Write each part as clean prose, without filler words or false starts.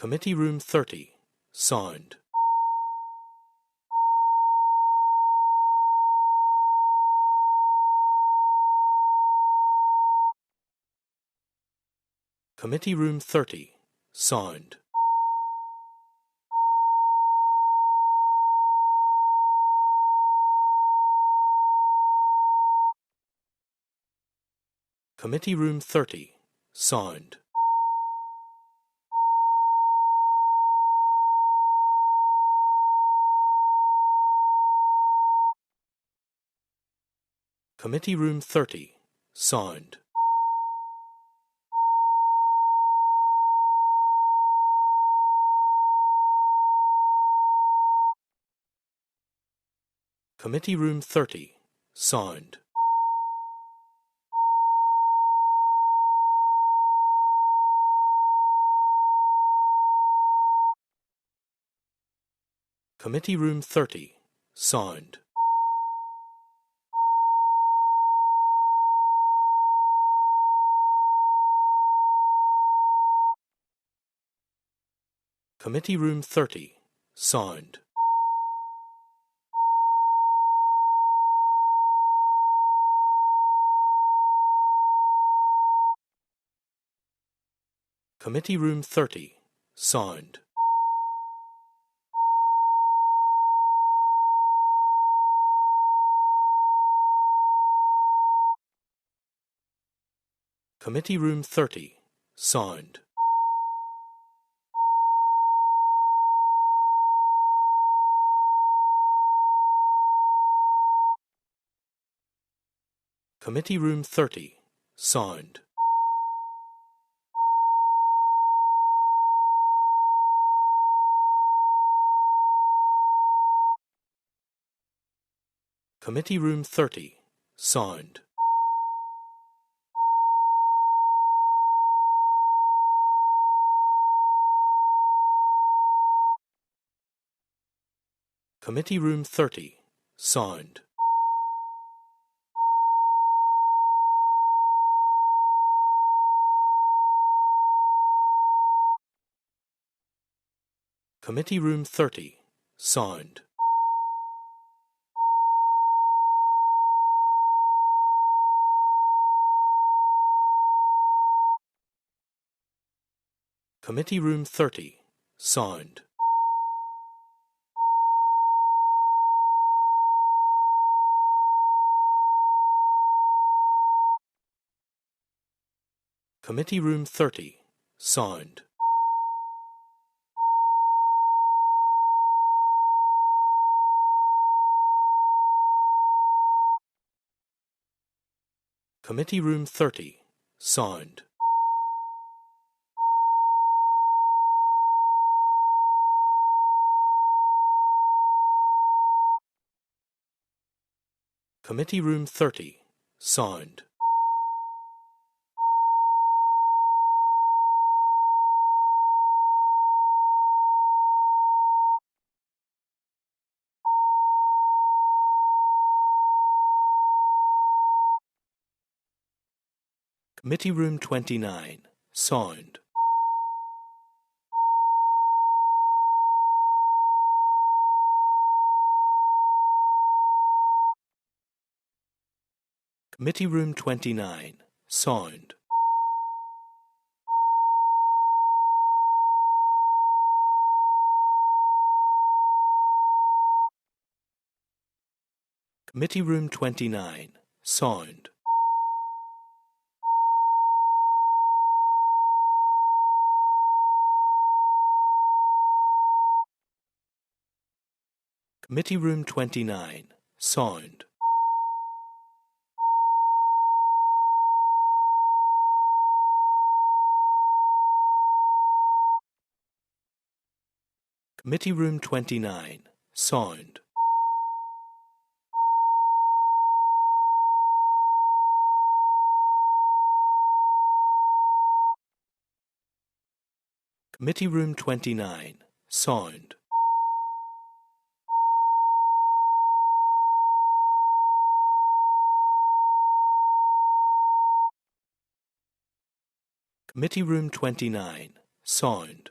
Committee Room 30. Signed. Committee Room 30. Signed. Committee Room 30. Signed. Committee Room 30. Signed. Committee Room 30. Signed. Committee Room 30. Signed. Committee Room 30. Signed. Committee Room 30. Signed. Committee Room 30. Signed. Committee Room 30. Signed. Committee Room 30. Signed. Committee Room 30. Signed. Committee Room 30. Signed. Committee Room 30. Signed. Committee Room 30. Signed. Committee Room 30. Signed. Committee Room 30. Signed. Committee Room 29. Signed. Committee Room 29. Signed. Committee Room 29. Signed. Committee Room 29. Signed. Committee Room 29. Signed. Committee Room 29. Signed. Committee Room 29. Signed.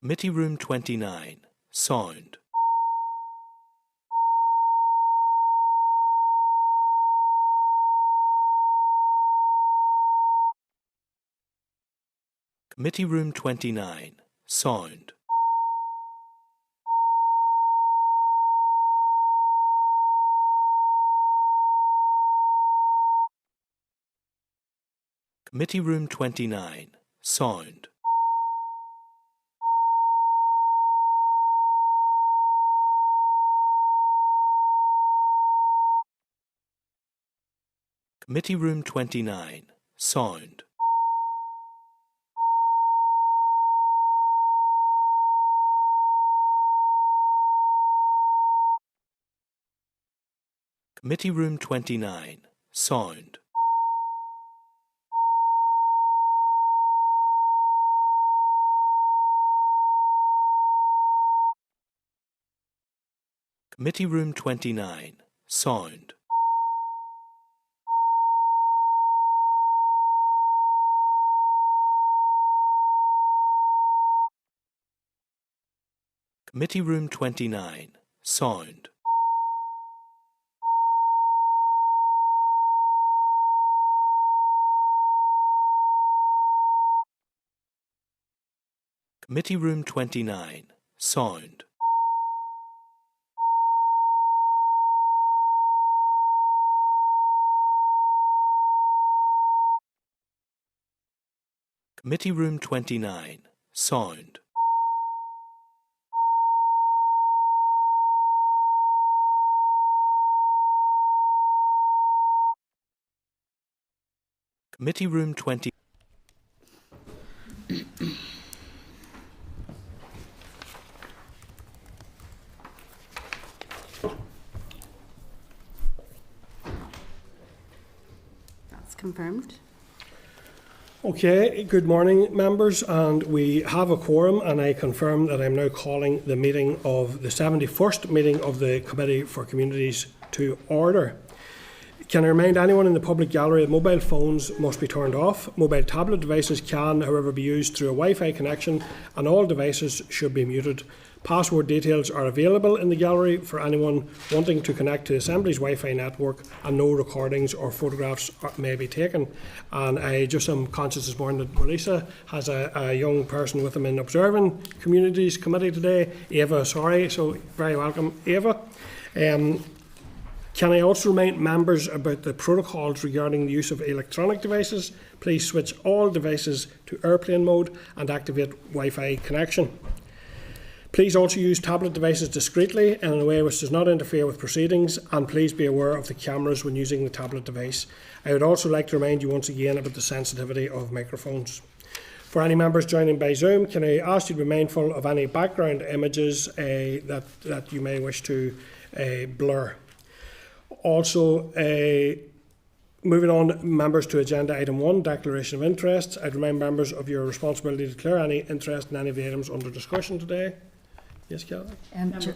Committee Room 29. Sound. Committee Room 29. Sound. Committee Room 29. Sound. Committee Room 29. Sound. Committee Room 29. Sound. Committee Room 29. Sound. Committee Room 29. Sound. Committee Room 29. Sound. Committee Room 29. Sound. Committee Room 20. That's confirmed. Okay, good morning members, and we have a quorum, and I confirm that I'm now calling the meeting of the 71st meeting of the Committee for Communities to order. Can I remind anyone in the public gallery that mobile phones must be turned off. Mobile tablet devices can, however, be used through a Wi-Fi connection, and all devices should be muted. Password details are available in the gallery for anyone wanting to connect to the Assembly's Wi-Fi network, and no recordings or photographs may be taken. And I just am conscious this morning that Melissa has a young person with them in Observing Communities Committee today. Eva, sorry, so very welcome, Eva. Can I also remind members about the protocols regarding the use of electronic devices? Please switch all devices to airplane mode and activate Wi-Fi connection. Please also use tablet devices discreetly and in a way which does not interfere with proceedings, and please be aware of the cameras when using the tablet device. I would also like to remind you once again about the sensitivity of microphones. For any members joining by Zoom, can I ask you to be mindful of any background images that you may wish to blur. Also, moving on, members, to agenda item 1, declaration of interests. I'd remind members of your responsibility to declare any interest in any of the items under discussion today. Yes, Kelly? Chair,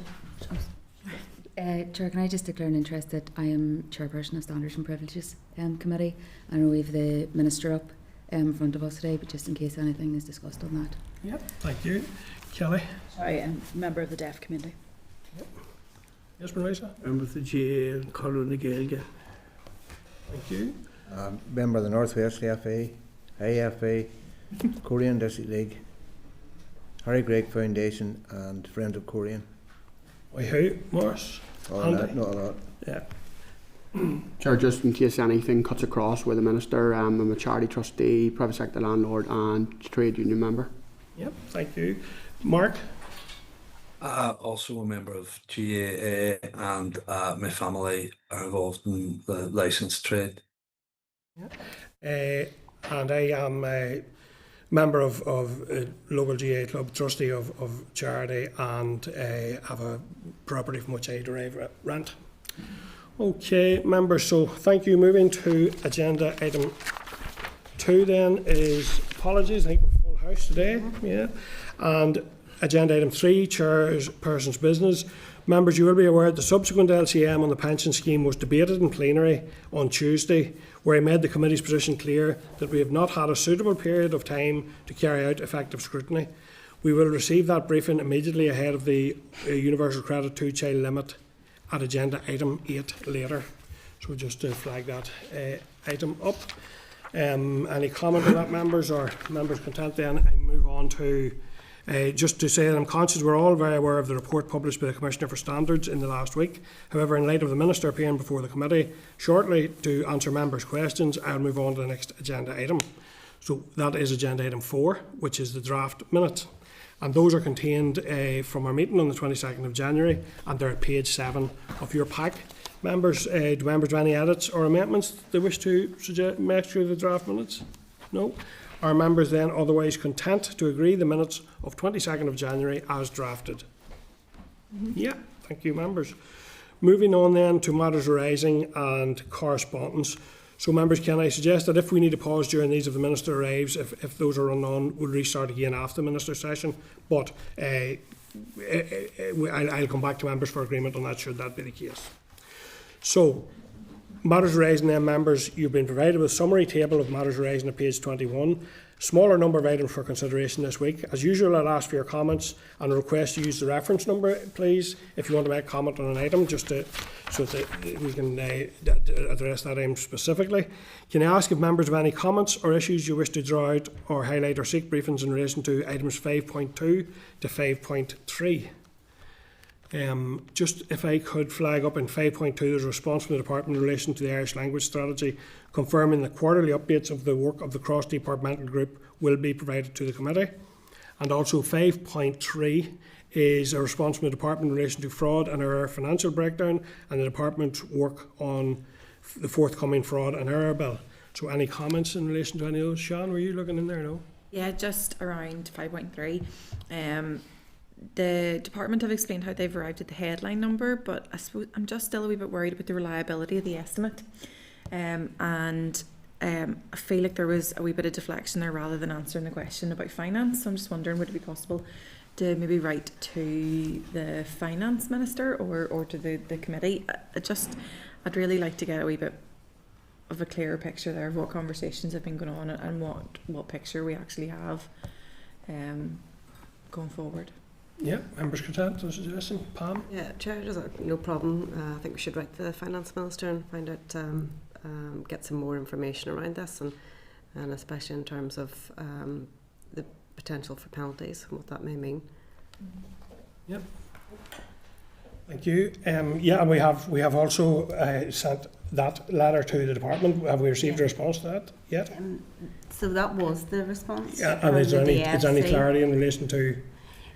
can I just declare an interest that I am chairperson of Standards and Privileges Committee? I know we have the Minister up in front of us today, but just in case anything is discussed on that. Yep, thank you. Kelly? Sorry, I'm a member of the Deaf Committee. Yep. Yes, Marisa? Member of the GA and Colin the Gaeilge. Thank you. Member of the North West AFA, AFA, Korean District League, Harry Gregg Foundation and Friends of Korean. Why, who? Morris? Not a lot. Yeah. Chair, just in case anything cuts across with the Minister, I'm a charity trustee, private sector landlord and trade union member. Yep, thank you. Mark? Also a member of GAA, and my family are involved in the licensed trade. And I am a member of a local GAA club, trustee of charity, and have a property from which I derive rent. Okay, members, so thank you. Moving to agenda item 2 then is apologies. I think we're full house today. Yeah. And agenda item 3, chairperson's business. Members, you will be aware that the subsequent LCM on the pension scheme was debated in plenary on Tuesday, where I made the committee's position clear that we have not had a suitable period of time to carry out effective scrutiny. We will receive that briefing immediately ahead of the Universal Credit 2-child limit at agenda item 8 later. So just to flag that item up. Any comment on that, members, or members content then? I move on to just to say that I'm conscious we're all very aware of the report published by the Commissioner for Standards in the last week. However, in light of the Minister appearing before the committee shortly to answer members' questions, I'll move on to the next agenda item. So that is agenda item 4, which is the draft minutes. And those are contained from our meeting on the 22nd of January, and they're at page 7 of your pack. Members, do members have any edits or amendments they wish to make through the draft minutes? No? Are members then otherwise content to agree the minutes of 22nd of January as drafted? Yeah, thank you, members. Moving on then to matters arising and correspondence. So, members, can I suggest that if we need to pause during these, if the Minister arrives, if those are run on, we'll restart again after the Minister's session. But I'll come back to members for agreement on that, should that be the case. So, matters arising then, members, you've been provided with a summary table of matters arising at page 21. Smaller number of items for consideration this week. As usual, I'll ask for your comments and request you use the reference number, please, if you want to make a comment on an item, just to, so that we can address that item specifically. Can I ask if members have any comments or issues you wish to draw out or highlight or seek briefings in relation to items 5.2 to 5.3? Just if I could flag up in 5.2, there's a response from the Department in relation to the Irish language strategy, confirming that quarterly updates of the work of the cross-departmental group will be provided to the committee. And also 5.3 is a response from the Department in relation to fraud and error financial breakdown, and the Department's work on the forthcoming fraud and error bill. So any comments in relation to any of those? Sean, were you looking in there? No? Yeah, just around 5.3. The department have explained how they've arrived at the headline number, but I suppose I'm just still a wee bit worried about the reliability of the estimate. I feel like there was a wee bit of deflection there rather than answering the question about finance. So I'm just wondering, would it be possible to maybe write to the finance minister or to the committee? I'd really like to get a wee bit of a clearer picture there of what conversations have been going on and what picture we actually have going forward. Yeah, members content to the suggestion. Pam? Yeah, Chair, no problem. I think we should write to the Finance Minister and find out, get some more information around this, and especially in terms of the potential for penalties and what that may mean. Yep. Thank you. Yeah, and we have also sent that letter to the department. Have we received a response to that yet? So that was the response. Yeah, and is there any clarity in relation to?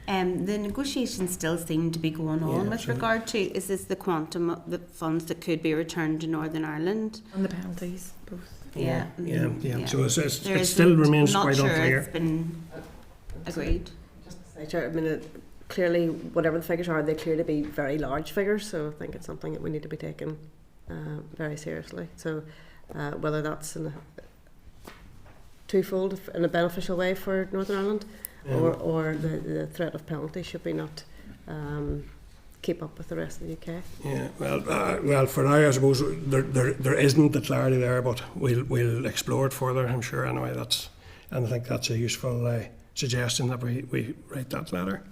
The negotiations still seem to be going on with regard to, is this the quantum of the funds that could be returned to Northern Ireland? And the penalties, both. Yeah. So it still remains quite unclear. It's been agreed. Just to say, Chair, I mean, clearly, whatever the figures are, they clear to be very large figures, so I think it's something that we need to be taken very seriously. So whether that's in a twofold, in a beneficial way for Northern Ireland, or the threat of penalty, should we not keep up with the rest of the UK? Yeah, well, for now, I suppose there isn't the clarity there, but we'll explore it further, I'm sure. Anyway, and I think that's a useful suggestion that we write that letter.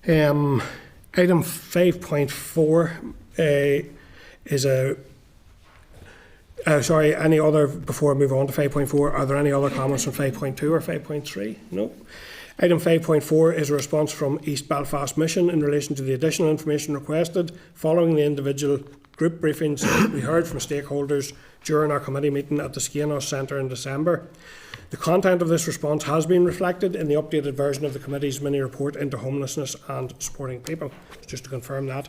Item 5.4 is a. Sorry, any other, before I move on to 5.4, are there any other comments on 5.2 or 5.3? No. Item 5.4 is a response from East Belfast Mission in relation to the additional information requested following the individual group briefings we heard from stakeholders during our committee meeting at the Skianos Centre in December. The content of this response has been reflected in the updated version of the committee's mini report into homelessness and supporting people. Just to confirm that.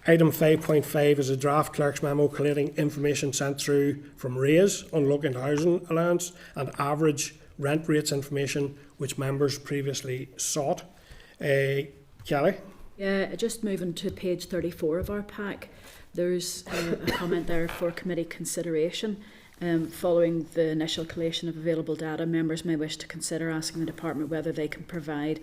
Item 5.5 is a draft clerk's memo collating information sent through from RAISE on low-income housing allowance and average rent rates information which members previously sought. Kelly? Yeah, just moving to page 34 of our pack, there's a comment there for committee consideration. Following the initial collation of available data, members may wish to consider asking the department whether they can provide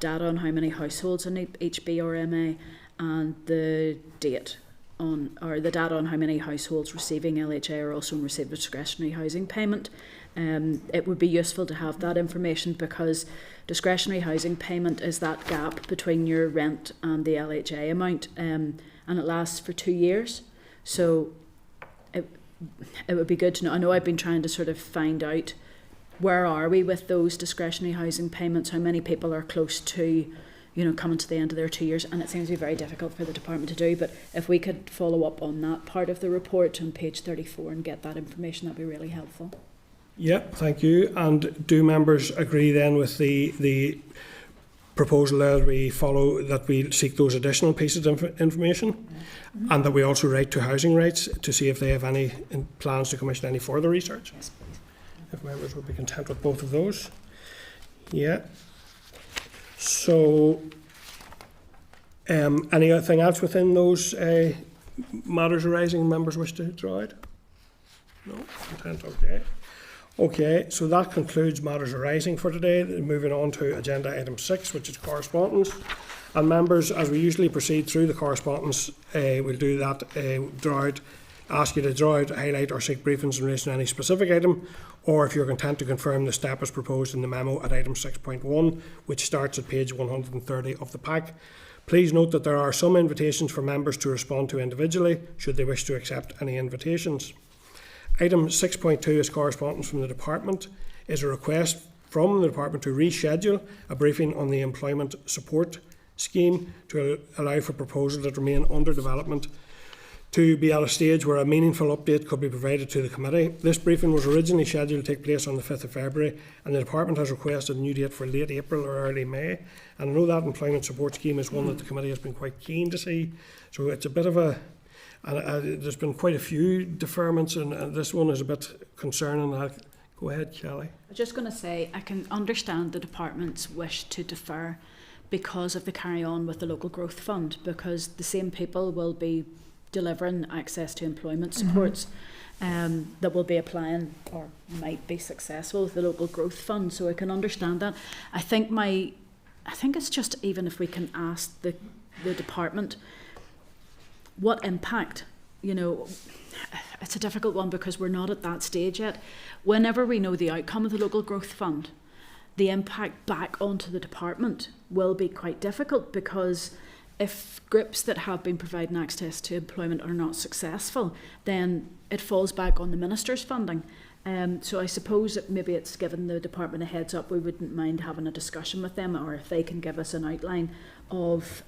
data on how many households in each BRMA and the date on, or the data on how many households receiving LHA are also in receipt of discretionary housing payment. It would be useful to have that information, because discretionary housing payment is that gap between your rent and the LHA amount, and it lasts for 2 years. So it would be good to know. I know I've been trying to sort of find out where are we with those discretionary housing payments, how many people are close to, you know, coming to the end of their 2 years, and it seems to be very difficult for the department to do. But if we could follow up on that part of the report on page 34 and get that information, that'd be really helpful. Yeah, thank you. And do members agree then with the proposal that we follow, that we seek those additional pieces of information, and that we also write to Housing Rights to see if they have any plans to commission any further research? Yes, please. If members would be content with both of those. Yeah. So, anything else within those matters arising members wish to draw out? No? Content, okay. Okay, so that concludes matters arising for today. Moving on to agenda item 6, which is correspondence. And members, as we usually proceed through the correspondence, we'll do that, ask you to draw out, highlight or seek briefings in relation to any specific item, or if you're content to confirm the step as proposed in the memo at item 6.1, which starts at page 130 of the pack. Please note that there are some invitations for members to respond to individually, should they wish to accept any invitations. Item 6.2 is correspondence from the Department. Is a request from the Department to reschedule a briefing on the Employment Support Scheme to allow for proposals that remain under development to be at a stage where a meaningful update could be provided to the committee. This briefing was originally scheduled to take place on the 5th of February, and the Department has requested a new date for late April or early May. And I know that Employment Support Scheme is one that the committee has been quite keen to see. So it's a bit of a... there's been quite a few deferments, and this one is a bit concerning. Go ahead, Kelly. I was just going to say, I can understand the department's wish to defer because of the carry on with the Local Growth Fund, because the same people will be delivering access to employment supports that will be applying or might be successful with the Local Growth Fund. So I can understand that. I think it's just, even if we can ask the department what impact, you know, it's a difficult one because we're not at that stage yet. Whenever we know the outcome of the Local Growth Fund, the impact back onto the department will be quite difficult, because if groups that have been providing access to employment are not successful, then it falls back on the Minister's funding. So I suppose that maybe it's given the department a heads up. We wouldn't mind having a discussion with them, or if they can give us an outline of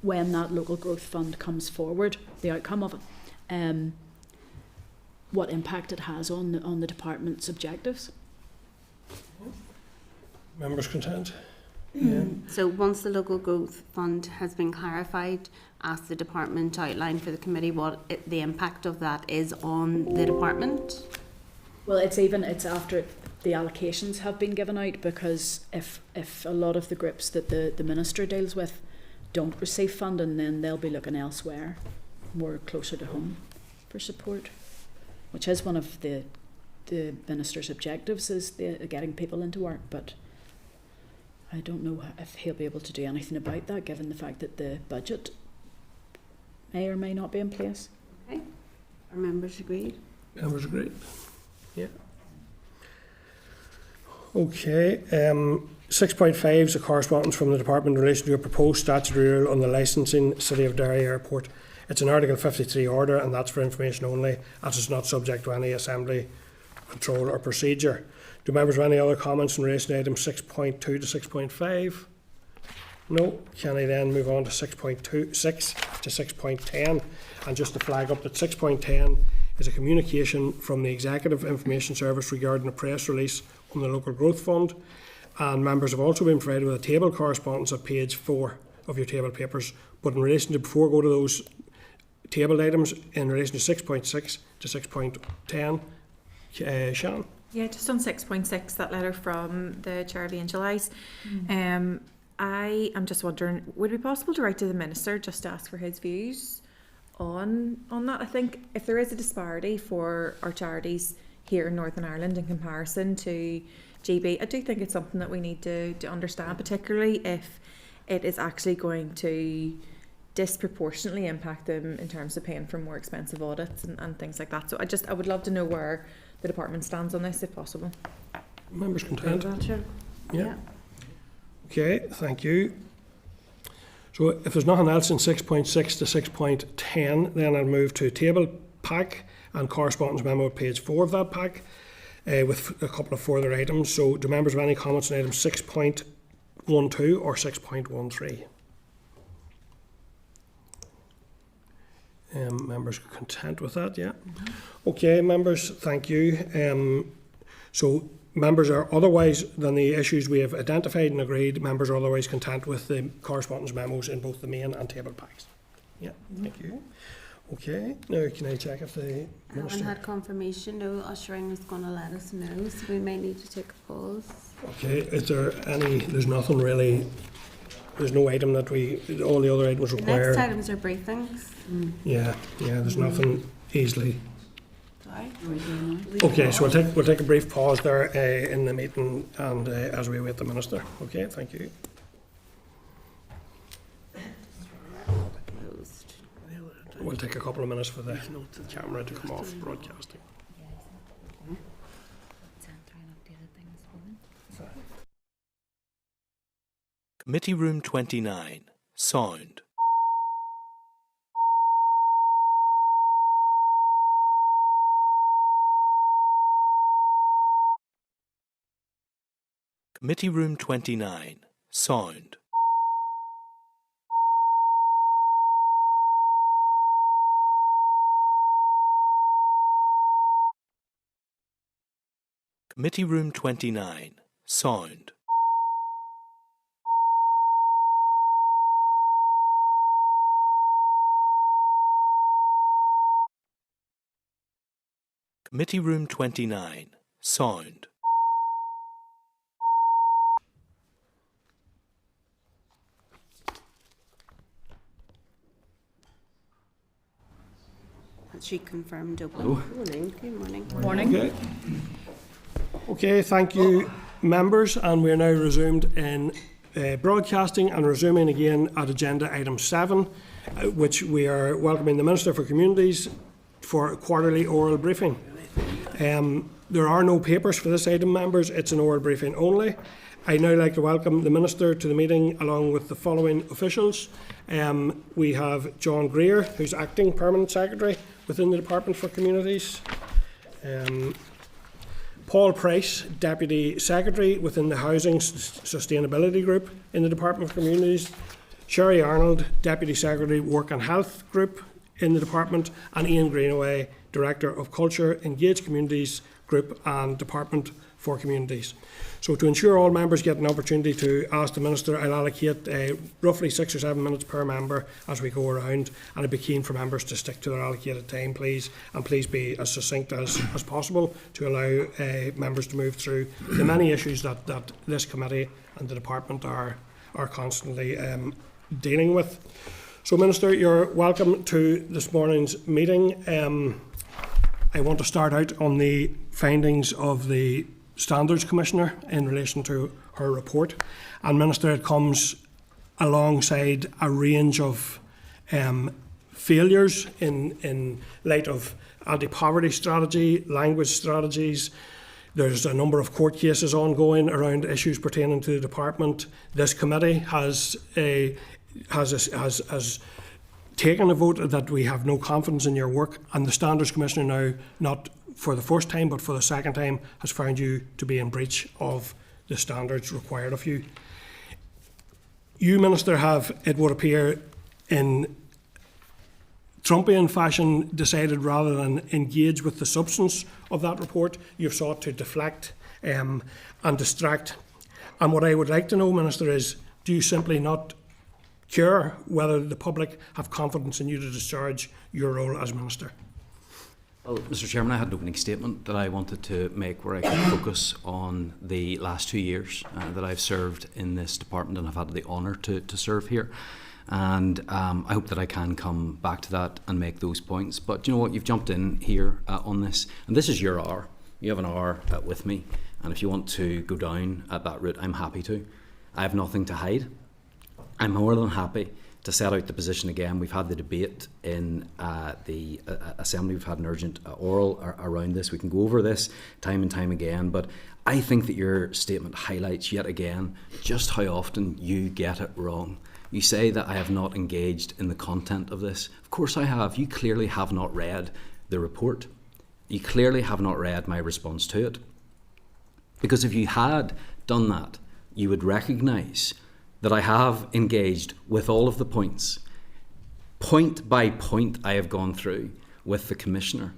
when that Local Growth Fund comes forward, the outcome of it, what impact it has on the department's objectives. Members content? So once the Local Growth Fund has been clarified, ask the department to outline for the committee what the impact of that is on the department. Well, it's after the allocations have been given out, because if a lot of the groups that the Minister deals with don't receive funding, then they'll be looking elsewhere, more closer to home, for support, which is one of the Minister's objectives, is getting people into work. But I don't know if he'll be able to do anything about that, given the fact that the budget may or may not be in place. Okay. Are members agreed? Members agreed. Yeah. Okay. 6.5 is a correspondence from the Department in relation to a proposed statutory rule on the licensing City of Derry Airport. It's an Article 53 order, and that's for information only, as it's not subject to any assembly, control or procedure. Do members have any other comments in relation to items 6.2 to 6.5? No. Can I then move on to 6.6 to 6.10? And just to flag up that 6.10 is a communication from the Executive Information Service regarding a press release on the Local Growth Fund. And members have also been provided with a table correspondence at page 4 of your table papers. But in relation to, before I go to those tabled items, in relation to 6.6 to 6.10, Shannon? Yeah, just on 6.6, that letter from the Chair of Angel Eyes. I am just wondering, would it be possible to write to the Minister just to ask for his views on that? I think if there is a disparity for our charities here in Northern Ireland in comparison to GB, I do think it's something that we need to understand, particularly if it is actually going to disproportionately impact them in terms of paying for more expensive audits and things like that. So I would love to know where the department stands on this, if possible. Members content? Sure. Yeah. Okay, thank you. So if there's nothing else in 6.6 to 6.10, then I'll move to table pack and correspondence memo at page 4 of that pack with a couple of further items. So do members have any comments on items 6.12 or 6.13? Members are content with that, yeah? Okay, members, thank you. So members are otherwise than the issues we have identified and agreed, members are otherwise content with the correspondence memos in both the main and table packs. Yeah, thank you. Okay, now can I check if the I haven't minister... had confirmation, no, ushering was going to let us know, so we may need to take a pause. Okay, is there any, there's nothing really, there's no item that we, all the other items require... Next items are briefings. Yeah, there's nothing easily... Sorry. Okay, so we'll take a brief pause there in the meeting and as we await the minister. Okay, thank you. Closed. We'll take a couple of minutes for the camera to come off broadcasting. Committee Room 29, Sound. Committee Room 29, Sound. Committee Room 29, Sound. Committee Room 29, Sound. She confirmed open. Hello. Morning. Good morning. Morning. Okay, thank you, members, and we're now resumed in broadcasting and resuming again at agenda item 7, which we are welcoming the Minister for Communities for a quarterly oral briefing. There are no papers for this item, members. It's an oral briefing only. I'd now like to welcome the Minister to the meeting along with the following officials. We have John Greer, who's Acting Permanent Secretary within the Department for Communities. Paul Price, Deputy Secretary within the Housing Sustainability Group in the Department for Communities. Sherry Arnold, Deputy Secretary Work and Health Group in the Department, and Ian Greenaway, Director of Culture, Engaged Communities Group and Department for Communities. So to ensure all members get an opportunity to ask the Minister, I'll allocate roughly 6 or 7 minutes per member as we go around, and I'd be keen for members to stick to their allocated time, please, and please be as succinct as possible to allow members to move through the many issues that this committee and the department are constantly dealing with. So, Minister, you're welcome to this morning's meeting. I want to start out on the findings of the Standards Commissioner in relation to her report. And Minister, it comes alongside a range of failures in light of anti-poverty strategy, language strategies. There's a number of court cases ongoing around issues pertaining to the department. This committee has taken a vote that we have no confidence in your work, and the Standards Commissioner now, not for the first time but for the second time, has found you to be in breach of the standards required of you. You, Minister, have, it would appear, in Trumpian fashion decided rather than engage with the substance of that report, you've sought to deflect and distract. And what I would like to know, Minister, is do you simply not care whether the public have confidence in you to discharge your role as Minister? Well, Mr. Chairman, I had an opening statement that I wanted to make where I could focus on the last 2 years that I've served in this department and have had the honour to serve here. And I hope that I can come back to that and make those points. But you know what, you've jumped in here on this, and this is your hour. You have an hour with me, and if you want to go down at that route, I'm happy to. I have nothing to hide. I'm more than happy to set out the position again. We've had the debate in the Assembly. We've had an urgent oral around this. We can go over this time and time again, but I think that your statement highlights yet again just how often you get it wrong. You say that I have not engaged in the content of this. Of course I have. You clearly have not read the report. You clearly have not read my response to it. Because if you had done that, you would recognise that I have engaged with all of the points. Point by point I have gone through with the Commissioner.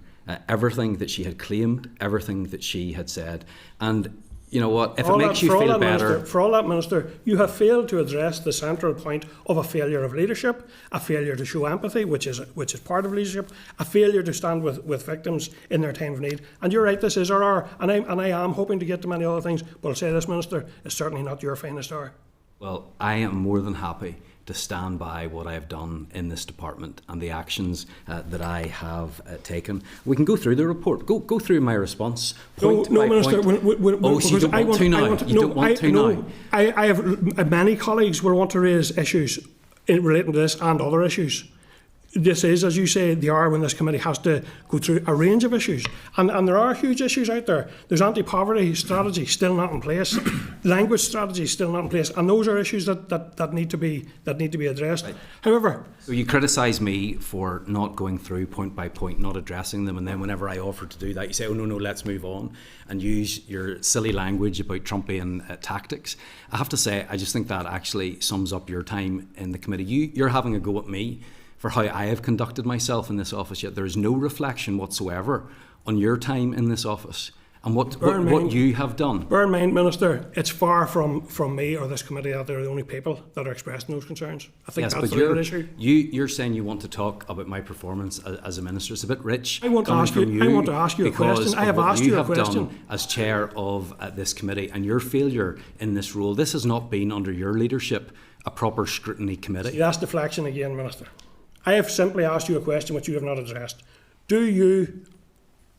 Everything that she had claimed, everything that she had said. And you know what, if it makes you feel better... For all that, Minister, you have failed to address the central point of a failure of leadership, a failure to show empathy, which is part of leadership, a failure to stand with victims in their time of need. And you're right, this is our hour, and I am hoping to get to many other things, but I'll say this, Minister, it's certainly not your finest hour. Well, I am more than happy to stand by what I have done in this department and the actions that I have taken. We can go through the report. Go through my response point by Minister, point. So you don't want to now? You don't want to now? I have many colleagues will want to raise issues relating to this and other issues. This is, as you say, the hour when this committee has to go through a range of issues. And there are huge issues out there. There's anti-poverty strategy still not in place. Language strategy still not in place. And those are issues that need to be addressed. Right. However... So you criticise me for not going through point by point, not addressing them, and then whenever I offer to do that, you say, oh, no, let's move on, and use your silly language about Trumpian tactics. I have to say, I just think that actually sums up your time in the committee. You're having a go at me for how I have conducted myself in this office, yet there is no reflection whatsoever on your time in this office and what you have done. Bear in mind, Minister, it's far from me or this committee that they're the only people that are expressing those concerns. I think that's the real issue. You're saying you want to talk about my performance as a minister. It's a bit rich. I want to ask you a question. I have asked you a question. Done as chair of this committee, and your failure in this role, this has not been under your leadership a proper scrutiny committee. See, that's deflection again, Minister. I have simply asked you a question which you have not addressed. Do you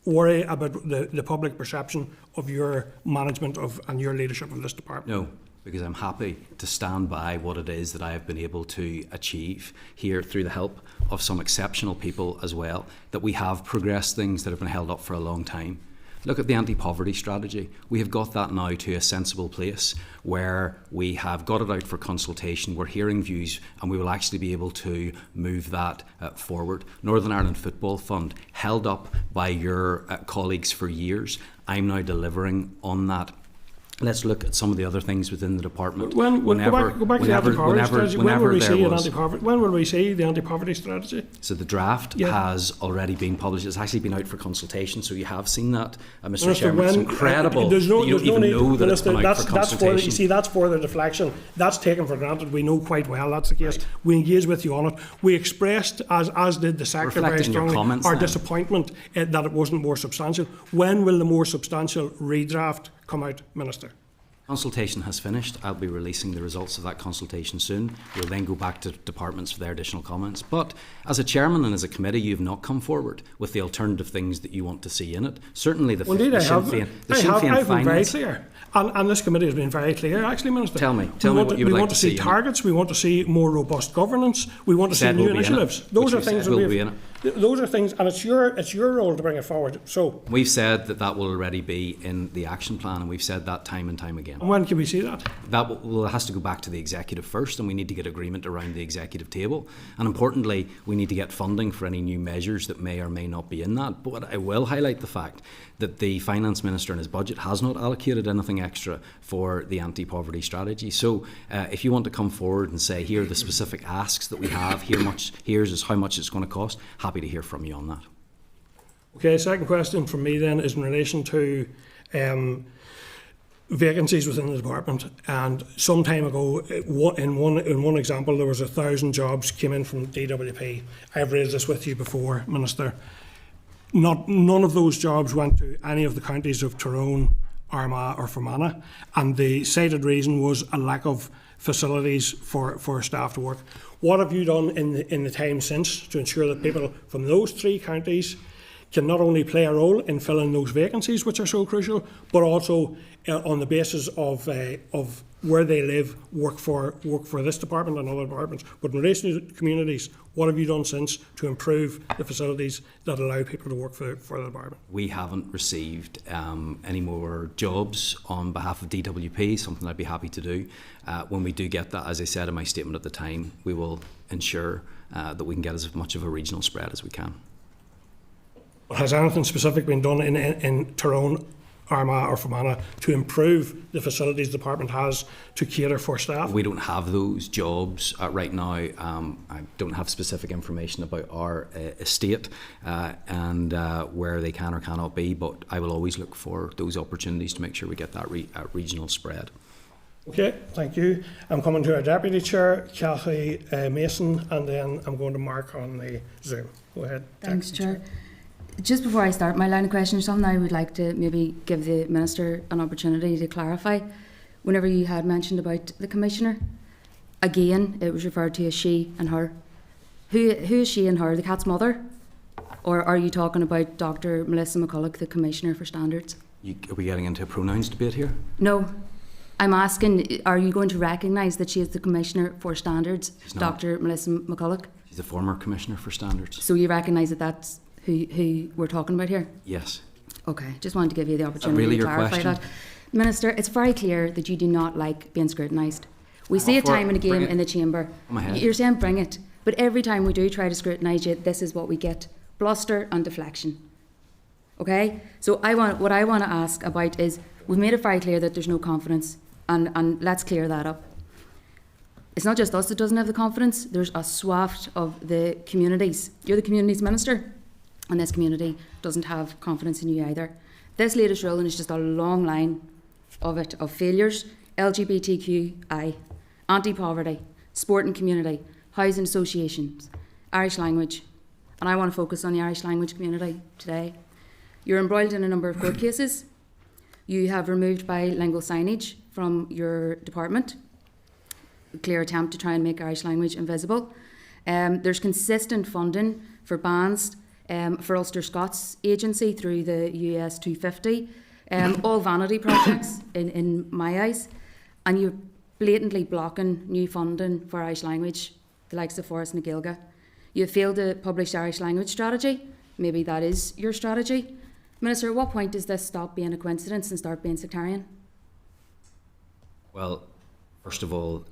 worry about the public perception of your management and your leadership of this department? No, because I'm happy to stand by what it is that I have been able to achieve here through the help of some exceptional people as well, that we have progressed things that have been held up for a long time. Look at the anti-poverty strategy. We have got that now to a sensible place where we have got it out for consultation, we're hearing views, and we will actually be able to move that forward. Northern Ireland Football Fund, held up by your colleagues for years. I'm now delivering on that. Let's look at some of the other things within the department. Go back to the anti-poverty strategy. When will we see the anti-poverty strategy? So the draft has already been published. It's actually been out for consultation, so you have seen that. Mr. Chairman, it's incredible that you don't even know that it's been out for consultation. That's for the deflection. That's taken for granted. We know quite well that's the case. Right. We engaged with you on it. We expressed, as did the sector very strongly, our disappointment that it wasn't more substantial. When will the more substantial redraft come out, Minister? Consultation has finished. I'll be releasing the results of that consultation soon. We'll then go back to departments for their additional comments. But as a chairman and as a committee, you have not come forward with the alternative things that you want to see in it. Certainly the Sinn Féin I've been very clear. And this committee has been very clear, actually, Minister. Tell me what you would like to see. We want to see targets. We want to see more robust governance. We want to see new initiatives. Those are things that we have. Those are things, and it's your role to bring it forward. So we've said that will already be in the action plan, and we've said that time and time again. And when can we see that? That has to go back to the executive first, and we need to get agreement around the executive table. And importantly, we need to get funding for any new measures that may or may not be in that. But I will highlight the fact that the Finance Minister in his budget has not allocated anything extra for the anti-poverty strategy. So if you want to come forward and say, here are the specific asks that we have, here's how much it's going to cost, happy to hear from you on that. Okay, second question from me then is in relation to vacancies within the department. And some time ago, in one example, there was 1,000 jobs came in from DWP. I've raised this with you before, Minister. None of those jobs went to any of the counties of Tyrone, Armagh or Fermanagh, and the cited reason was a lack of facilities for staff to work. What have you done in the time since to ensure that people from those three counties can not only play a role in filling those vacancies, which are so crucial, but also on the basis of where they live, work for this department and other departments. But in relation to communities, what have you done since to improve the facilities that allow people to work for the department? We haven't received any more jobs on behalf of DWP, something I'd be happy to do. When we do get that, as I said in my statement at the time, we will ensure that we can get as much of a regional spread as we can. Has anything specific been done in Tyrone, Armagh or Fermanagh to improve the facilities the department has to cater for staff? We don't have those jobs right now. I don't have specific information about our estate and where they can or cannot be, but I will always look for those opportunities to make sure we get that regional spread. Okay, thank you. I'm coming to our Deputy Chair, Cathy Mason, and then I'm going to Mark on the Zoom. Go ahead. Thanks, Chair. Just before I start my line of questioning, something I would like to maybe give the Minister an opportunity to clarify. Whenever you had mentioned about the Commissioner, again, it was referred to as she and her. Who is she and her? The cat's mother? Or are you talking about Dr. Melissa McCulloch, the Commissioner for Standards? Are we getting into a pronouns debate here? No. I'm asking, are you going to recognise that she is the Commissioner for Standards, Dr. Melissa McCulloch? She's the former Commissioner for Standards. So you recognise that that's who we're talking about here? Yes. Okay, just wanted to give you the opportunity really to your clarify question? that. Minister, it's very clear that you do not like being scrutinised. We see it time and again in the chamber. You're saying bring it, but every time we do try to scrutinise you, this is what we get: bluster and deflection. Okay, so what I want to ask about is, we've made it very clear that there's no confidence, and let's clear that up. It's not just us that doesn't have the confidence. There's a swath of the communities. You're the communities minister, and this community doesn't have confidence in you either. This latest ruling is just a long line of failures: LGBTQI, anti-poverty, sport and community, housing associations, Irish language. And I want to focus on the Irish language community today. You're embroiled in a number of court cases. You have removed bilingual signage from your department. A clear attempt to try and make Irish language invisible. There's consistent funding for bands for Ulster Scots Agency through the US 250. All vanity projects in my eyes. And you're blatantly blocking new funding for Irish language, the likes of Forrest na Gaeilge. You failed to publish Irish language strategy. Maybe that is your strategy. Minister, at what point does this stop being a coincidence and start being sectarian? Well, first of all,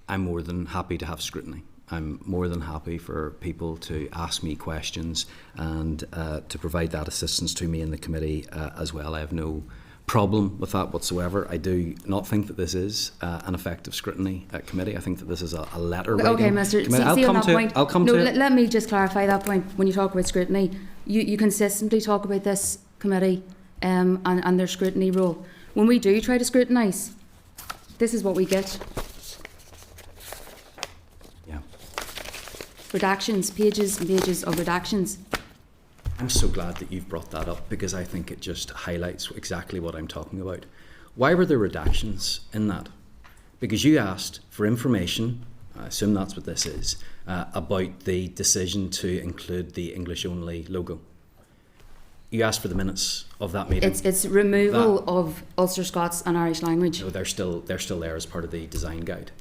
I'm more than happy to have scrutiny. I'm more than happy for people to ask me questions and to provide that assistance to me in the committee as well. I have no problem with that whatsoever. I do not think that this is an effective scrutiny committee. I think that this is a letter writing Okay, Minister, committee. I'll come to it. Let me just clarify that point. When you talk about scrutiny, you consistently talk about this committee and their scrutiny role. When we do try to scrutinise, this is what we get. Redactions, pages and pages of redactions. I'm so glad that you've brought that up, because I think it just highlights exactly what I'm talking about. Why were there redactions in that? Because you asked for information, I assume that's what this is, about the decision to include the English-only logo. You asked for the minutes of that meeting. It's removal of Ulster Scots and Irish language. No, they're still there as part of the design guide.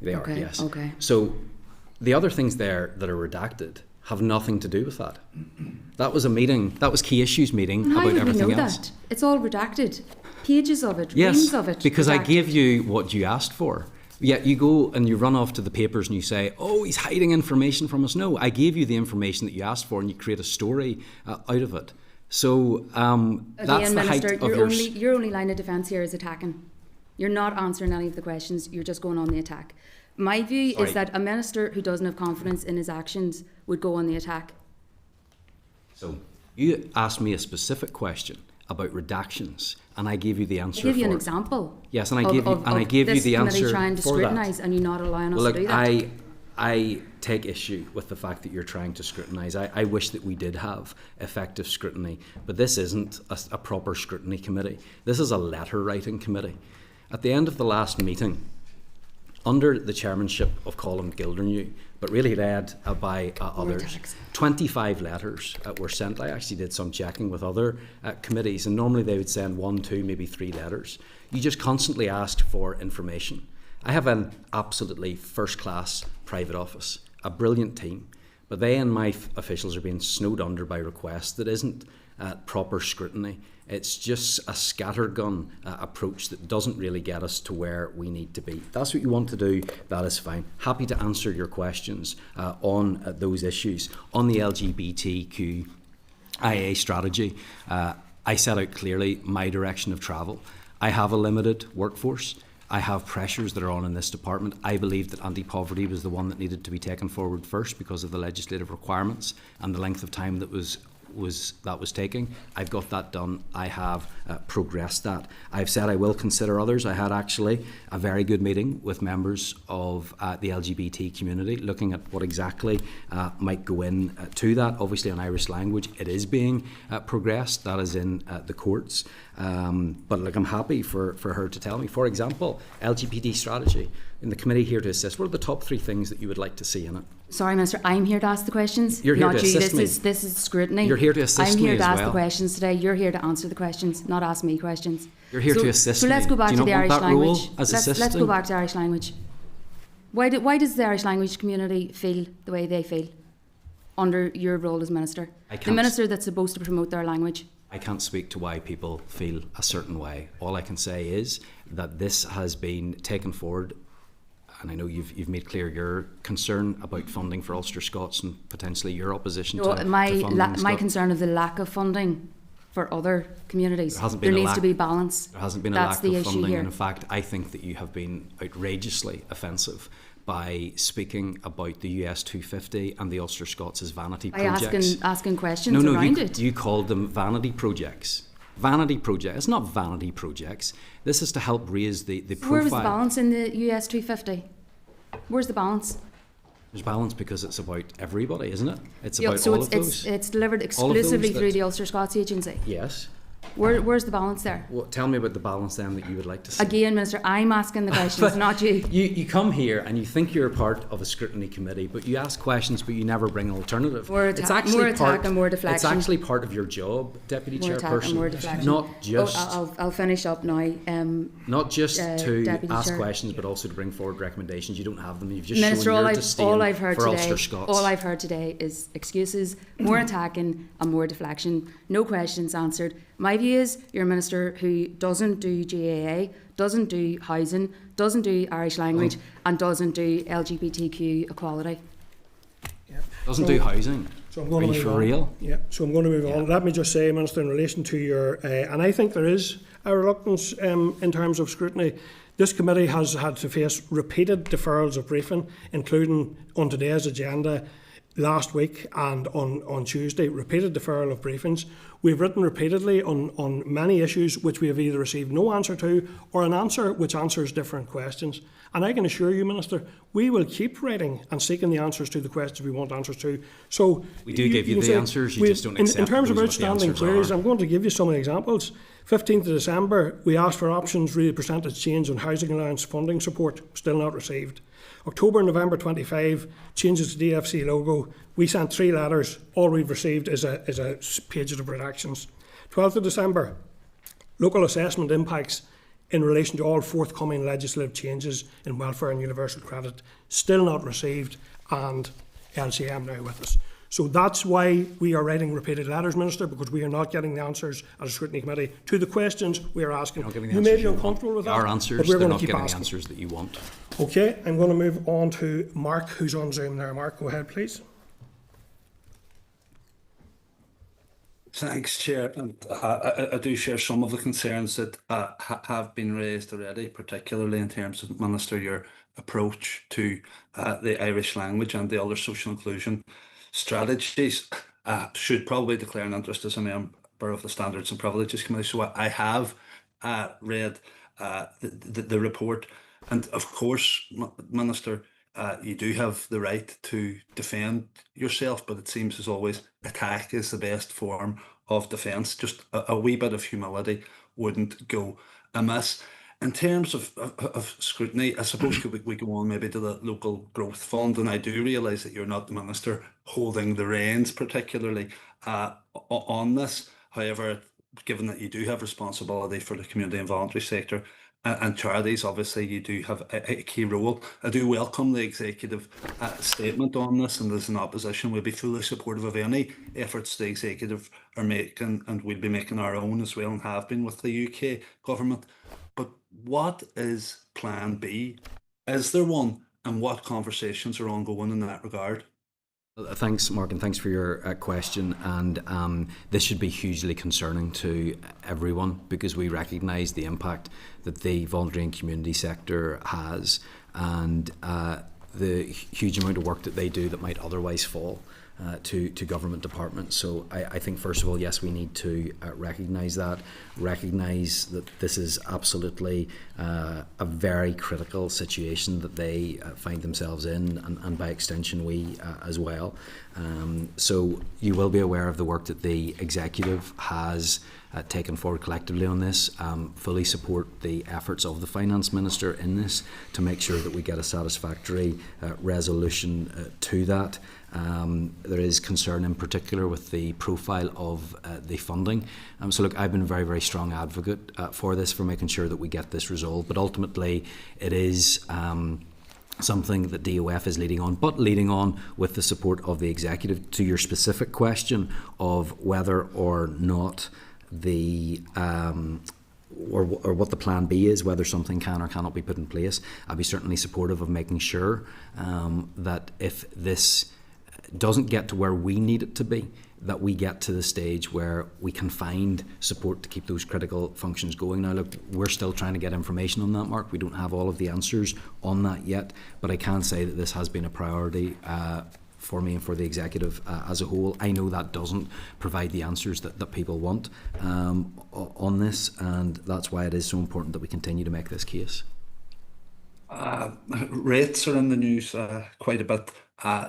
They are, yes. Okay. So the other things there that are redacted have nothing to do with that. That was a meeting, that was key issues meeting about everything else. That? It's all redacted. Pages of it, yes, reams of it. Because redacted. I gave you what you asked for. Yet you go and you run off to the papers and you say, oh, he's hiding information from us. No, I gave you the information that you asked for, and you create a story out of it. So that's the Minister, height of your only line of defence here is attacking. You're not answering any of the questions, you're just going on the attack. My view is that a minister who doesn't have confidence in his actions would go on the attack. So you asked me a specific question about redactions, and I gave you the answer. I gave you an example. Yes, and I gave you the answer this committee trying to scrutinise and you not allowing us to do that. I take issue with the fact that you're trying to scrutinise. I wish that we did have effective scrutiny, but this isn't a proper scrutiny committee. This is a letter writing committee. At the end of the last meeting, under the chairmanship of Colin Gildernew, but really led by others. 25 letters were sent. I actually did some checking with other committees, and normally they would send 1, 2, maybe 3 letters. You just constantly asked for information. I have an absolutely first-class private office, a brilliant team, but they and my officials are being snowed under by requests that isn't proper scrutiny. It's just a scattergun approach that doesn't really get us to where we need to be. That's what you want to do, that is fine. Happy to answer your questions on those issues. On the LGBTQIA strategy, I set out clearly my direction of travel. I have a limited workforce. I have pressures that are on in this department. I believe that anti-poverty was the one that needed to be taken forward first because of the legislative requirements and the length of time that was taking. I've got that done. I have progressed that. I've said I will consider others. I had actually a very good meeting with members of the LGBT community looking at what exactly might go in to that. Obviously on Irish language it is being progressed. That is in the courts. But look, I'm happy for her to tell me. For example, LGBT strategy. In the committee here to assist, what are the top 3 things that you would like to see in it? Sorry, Minister, I'm here to ask the questions. You're here not to you. assist me. This is scrutiny. You're here to assist me. I'm here to as ask well. the questions today. You're here to answer the questions, not ask me questions. You're here to assist me. So let's go back Do you to not the want Irish that role language. as Let's assisting? go back to Irish language. Why does the Irish language community feel the way they feel under your role as Minister? The Minister that's supposed to promote their language. I can't speak to why people feel a certain way. All I can say is that this has been taken forward, and I know you've made clear your concern about funding for Ulster Scots and potentially your opposition to funding. My concern is the lack of funding for other communities. There needs to be balance. There hasn't been a lack of funding, and in fact I think that you have been outrageously offensive by speaking about the US 250 and the Ulster Scots as vanity projects. Asking questions around it. You called them vanity projects. Vanity project. It's not vanity projects. This is to help raise the profile. Where was the balance in the US 250? Where's the balance? There's balance because it's about everybody, isn't it? It's about so all of those. It's delivered exclusively through the Ulster Scots Agency. Yes. Where's the balance there? Well, tell me about the balance then that you would like to see. Again, Minister, I'm asking the questions, not you. You come here and you think you're part of a scrutiny committee, but you ask questions, but you never bring an alternative. More attack and more deflection. It's actually part of your job, Deputy Chairperson. Attack and more deflection. Not just. I'll finish up now. Not just to Deputy ask Chair. questions, but also to bring forward recommendations. You don't have them. You've just Minister, shown your disdain for Ulster Scots. All I've heard today is excuses, more attacking and more deflection. No questions answered. My view is you're a minister who doesn't do GAA, doesn't do housing, doesn't do Irish language, and doesn't do LGBTQ equality. Doesn't do housing. So I'm going Are to you move for on. real? Yeah. So I'm going to move on. Let me just say, Minister, in relation to your, and I think there is a reluctance in terms of scrutiny. This committee has had to face repeated deferrals of briefing, including on today's agenda last week and on Tuesday, repeated deferral of briefings. We've written repeatedly on many issues which we have either received no answer to or an answer which answers different questions. And I can assure you, Minister, we will keep writing and seeking the answers to the questions we want answers to. So we do give you the answers, you just don't accept in terms of those outstanding queries, I'm going to give you some examples. 15th of December, we asked for options re percentage change on housing allowance funding support, still not received. October and November 25, changes to DFC logo. We sent 3 letters. All we've received is a page of redactions. 12th of December, local assessment impacts in relation to all forthcoming legislative changes in welfare and universal credit, still not received, and LCM now with us. So that's why we are writing repeated letters, Minister, because we are not getting the answers as a scrutiny committee to the questions we are asking. You may be uncomfortable with that, our answers, but we're they're going not to keep getting asking. the answers that you want. Okay, I'm going to move on to Mark, who's on Zoom there. Mark, go ahead, please. Thanks, Chair. And I do share some of the concerns that have been raised already, particularly in terms of, Minister, your approach to the Irish language and the other social inclusion strategies. Should probably declare an interest as a member of the Standards and Privileges Committee. So I have read the report. And of course, Minister, you do have the right to defend yourself, but it seems as always attack is the best form of defence. Just a wee bit of humility wouldn't go amiss. In terms of scrutiny, I suppose we go on maybe to the local growth fund, and I do realise that you're not the minister holding the reins particularly on this. However, given that you do have responsibility for the community and voluntary sector and charities, obviously you do have a key role. I do welcome the executive statement on this, and as an opposition we'll be fully supportive of any efforts the executive are making, and we'll be making our own as well and have been with the UK government. But what is plan B? Is there one? And what conversations are ongoing in that regard? Thanks, Mark, and thanks for your question. And this should be hugely concerning to everyone, because we recognise the impact that the voluntary and community sector has, and the huge amount of work that they do that might otherwise fall to government departments. So I think, first of all, yes, we need to recognise that this is absolutely a very critical situation that they find themselves in, and by extension we as well. So you will be aware of the work that the executive has taken forward collectively on this. Fully support the efforts of the Finance Minister in this to make sure that we get a satisfactory resolution to that. There is concern in particular with the profile of the funding. So look, I've been a very, very strong advocate for this, for making sure that we get this resolved, but ultimately it is something that DOF is leading on with the support of the executive. To your specific question of whether or not the or what the plan B is, whether something can or cannot be put in place, I'd be certainly supportive of making sure that if this doesn't get to where we need it to be, that we get to the stage where we can find support to keep those critical functions going. Now look, we're still trying to get information on that, Mark. We don't have all of the answers on that yet, but I can say that this has been a priority for me and for the executive as a whole. I know that doesn't provide the answers that people want on this, and that's why it is so important that we continue to make this case. Rates are in the news quite a bit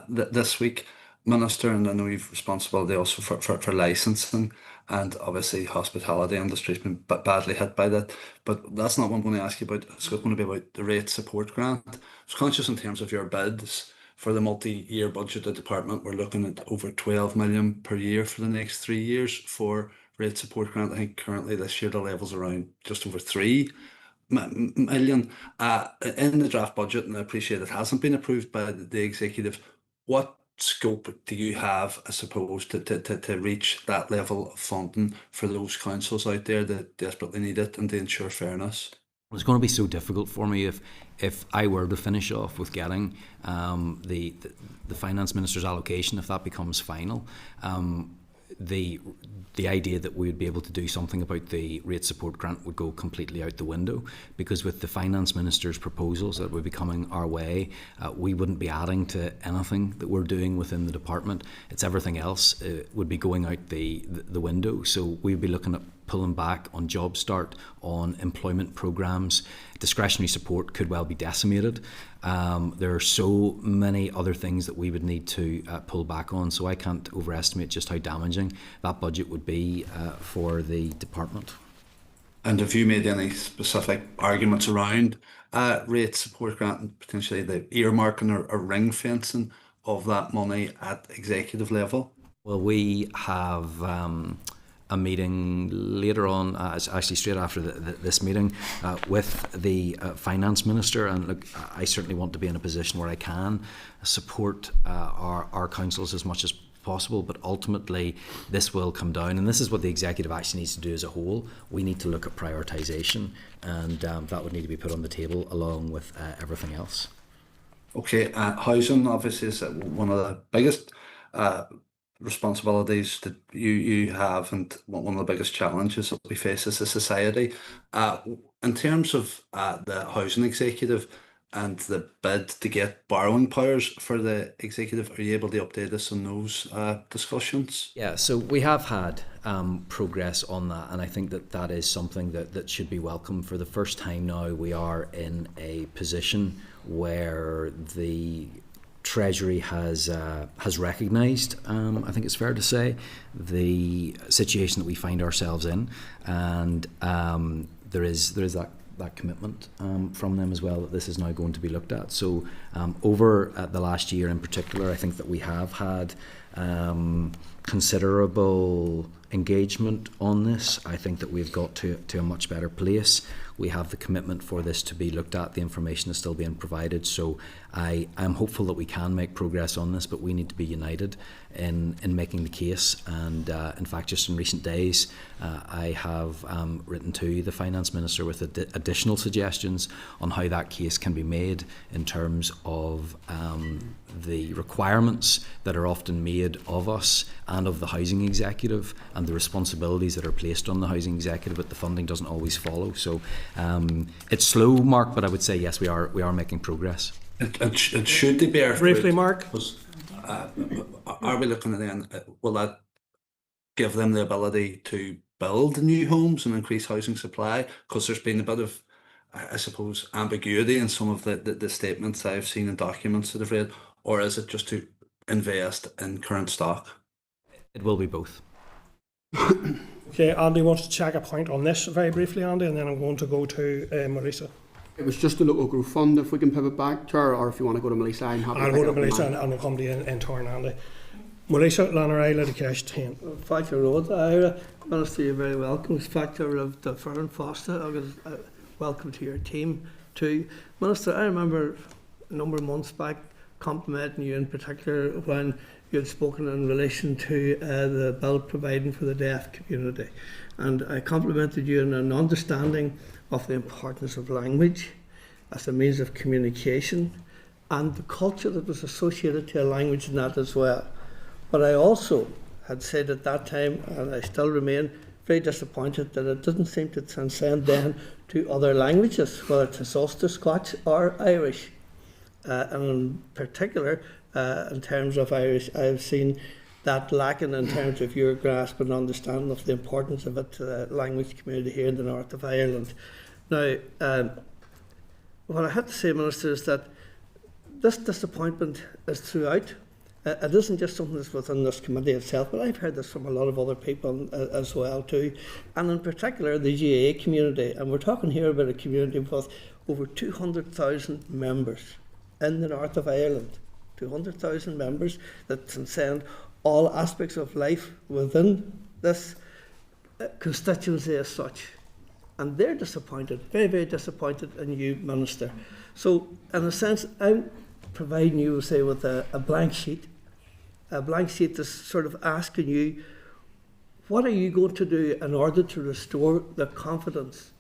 this week, Minister, and I know you've responsibility also for licensing, and obviously hospitality industry has been badly hit by that, but that's not what I'm going to ask you about. It's going to be about the rate support grant. I was conscious in terms of your bids for the multi-year budget of the department. We're looking at over 12 million per year for the next 3 years for rate support grant. I think currently this year the level's around just over 3 million in the draft budget, and I appreciate it hasn't been approved by the executive. What scope do you have, I suppose, to reach that level of funding for those councils out there that desperately need it and to ensure fairness? It's going to be so difficult for me if I were to finish off with getting the Finance Minister's allocation, if that becomes final. The idea that we would be able to do something about the rate support grant would go completely out the window, because with the Finance Minister's proposals that would be coming our way, we wouldn't be adding to anything that we're doing within the department. It's everything else would be going out the window. So we'd be looking at pulling back on Job Start, on employment programmes. Discretionary support could well be decimated. There are so many other things that we would need to pull back on, so I can't overestimate just how damaging that budget would be for the department. And have you made any specific arguments around rate support grant and potentially the earmarking or ring fencing of that money at executive level? Well, we have a meeting later on, actually straight after this meeting, with the Finance Minister, and look, I certainly want to be in a position where I can support our councils as much as possible, but ultimately this will come down, and this is what the executive actually needs to do as a whole. We need to look at prioritisation, and that would need to be put on the table along with everything else. Okay, housing obviously is one of the biggest responsibilities that you have, and one of the biggest challenges that we face as a society. In terms of the housing executive and the bid to get borrowing powers for the executive, are you able to update us on those discussions? Yeah, so we have had progress on that, and I think that is something that should be welcome. For the first time now, we are in a position where the Treasury has recognised, I think it's fair to say, the situation that we find ourselves in, and there is that that commitment from them as well, that this is now going to be looked at. So over the last year in particular, I think that we have had considerable engagement on this. I think that we've got to a much better place. We have the commitment for this to be looked at. The information is still being provided. So I am hopeful that we can make progress on this, but we need to be united in making the case. And in fact, just in recent days, I have written to the Finance Minister with additional suggestions on how that case can be made in terms of the requirements that are often made of us and of the Housing Executive, and the responsibilities that are placed on the Housing Executive, but the funding doesn't always follow. So it's slow, Mark, but I would say yes, we are making progress. It should be briefly, Mark. Are we looking at then? Will that give them the ability to build new homes and increase housing supply? Because there's been a bit of, I suppose, ambiguity in some of the statements I've seen in documents that I've read. Or is it just to invest in current stock? It will be both. Okay, Andy wants to check a point on this very briefly, Andy, and then I'm going to go to Marisa. It was just the local growth fund, if we can pivot back to her, or if you want to go to Melissa, I'm happy I'll go to Melissa and I'll come to you in turn, Andy. Melissa, Lanneray, litigation 10. Factor Road, I Minister, you're very welcome. Factor of the Fern Foster, welcome to your team too. Minister, I remember a number of months back complimenting you in particular when you had spoken in relation to the bill providing for the deaf community, and I complimented you on an understanding of the importance of language as a means of communication and the culture that was associated to a language in that as well. But I also had said at that time, and I still remain very disappointed, that it doesn't seem to transcend then to other languages, whether it's Ulster, Scots or Irish. And in particular, in terms of Irish, I've seen that lacking in terms of your grasp and understanding of the importance of it to the language community here in the north of Ireland. Now, what I have to say, Minister, is that this disappointment is throughout. It isn't just something that's within this committee itself, but I've heard this from a lot of other people as well too, and in particular the GAA community. And we're talking here about a community with over 200,000 members in the north of Ireland. 200,000 members that transcend all aspects of life within this constituency as such. And they're disappointed, very, very disappointed in you, Minister. So, in a sense, I'm providing you, say, with a blank sheet that's sort of asking you, what are you going to do in order to restore the confidence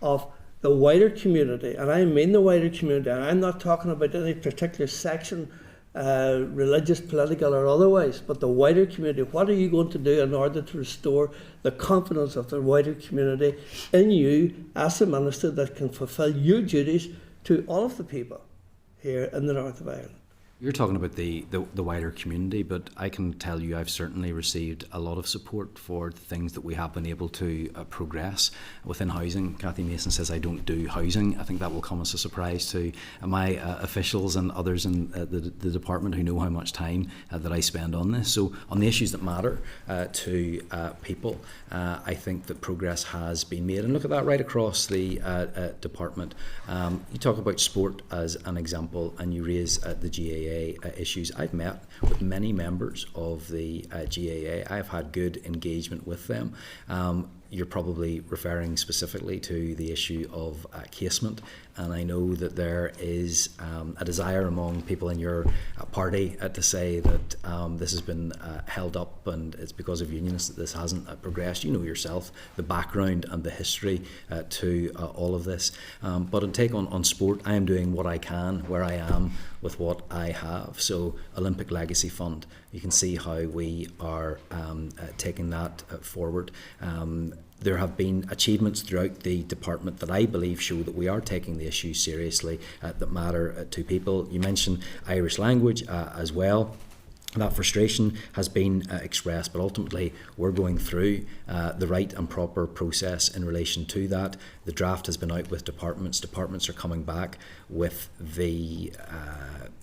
of the wider community? And I mean the wider community, and I'm not talking about any particular section, religious, political or otherwise, but the wider community. What are you going to do in order to restore the confidence of the wider community in you as a minister that can fulfil your duties to all of the people here in the north of Ireland? You're talking about the wider community, but I can tell you I've certainly received a lot of support for the things that we have been able to progress within housing. Cathy Mason says I don't do housing. I think that will come as a surprise to my officials and others in the department who know how much time that I spend on this. So on the issues that matter to people, I think that progress has been made. And look at that right across the department. You talk about sport as an example, and you raise the GAA issues. I've met with many members of the GAA. I've had good engagement with them. You're probably referring specifically to the issue of casement, and I know that there is a desire among people in your party to say that this has been held up and it's because of unionists that this hasn't progressed. You know yourself the background and the history to all of this. But in take on sport, I am doing what I can where I am with what I have. So Olympic Legacy Fund, you can see how we are taking that forward. There have been achievements throughout the department that I believe show that we are taking the issues seriously that matter to people. You mentioned Irish language as well. That frustration has been expressed, but ultimately we're going through the right and proper process in relation to that. The draft has been out with departments. Departments are coming back with the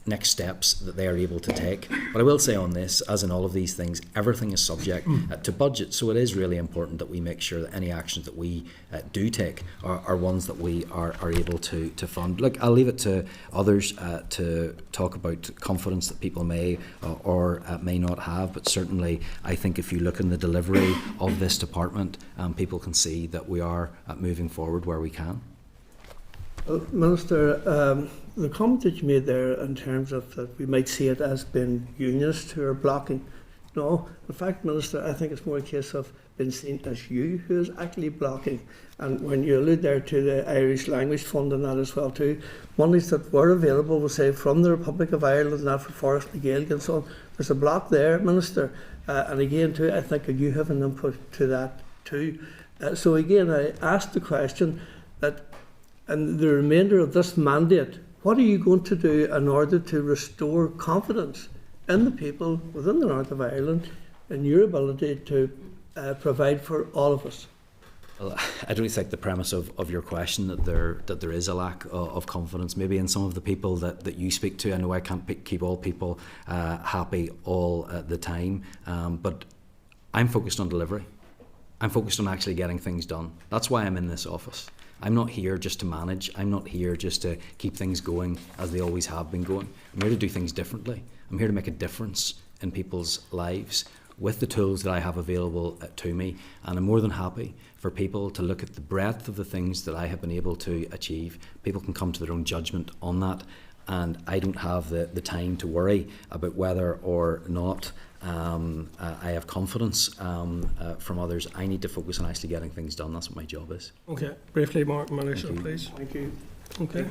next steps that they are able to take. But I will say on this, as in all of these things, everything is subject to budget. So it is really important that we make sure that any actions that we do take are ones that we are able to fund. Look, I'll leave it to others to talk about confidence that people may or may not have, but certainly I think if you look in the delivery of this department, people can see that we are moving forward where we can. Minister, the comment that you made there in terms of that we might see it as being unionists who are blocking. No, in fact, Minister, I think it's more a case of being seen as you who is actually blocking. And when you allude there to the Irish Language Fund and that as well too, monies that were available, we'll say, from the Republic of Ireland, not for Forest and Gaelic and so on, there's a block there, Minister. And again too, I think you have an input to that too. So again, I asked the question that in the remainder of this mandate, what are you going to do in order to restore confidence in the people within the North of Ireland in your ability to provide for all of us? Well, I don't think the premise of your question that there is a lack of confidence, maybe in some of the people that you speak to. I know I can't keep all people happy all the time, but I'm focused on delivery. I'm focused on actually getting things done. That's why I'm in this office. I'm not here just to manage. I'm not here just to keep things going as they always have been going. I'm here to do things differently. I'm here to make a difference in people's lives with the tools that I have available to me. And I'm more than happy for people to look at the breadth of the things that I have been able to achieve. People can come to their own judgment on that. And I don't have the time to worry about whether or not I have confidence from others. I need to focus on actually getting things done. That's what my job is. Okay, briefly, Mark Militia, please. Thank you. Okay.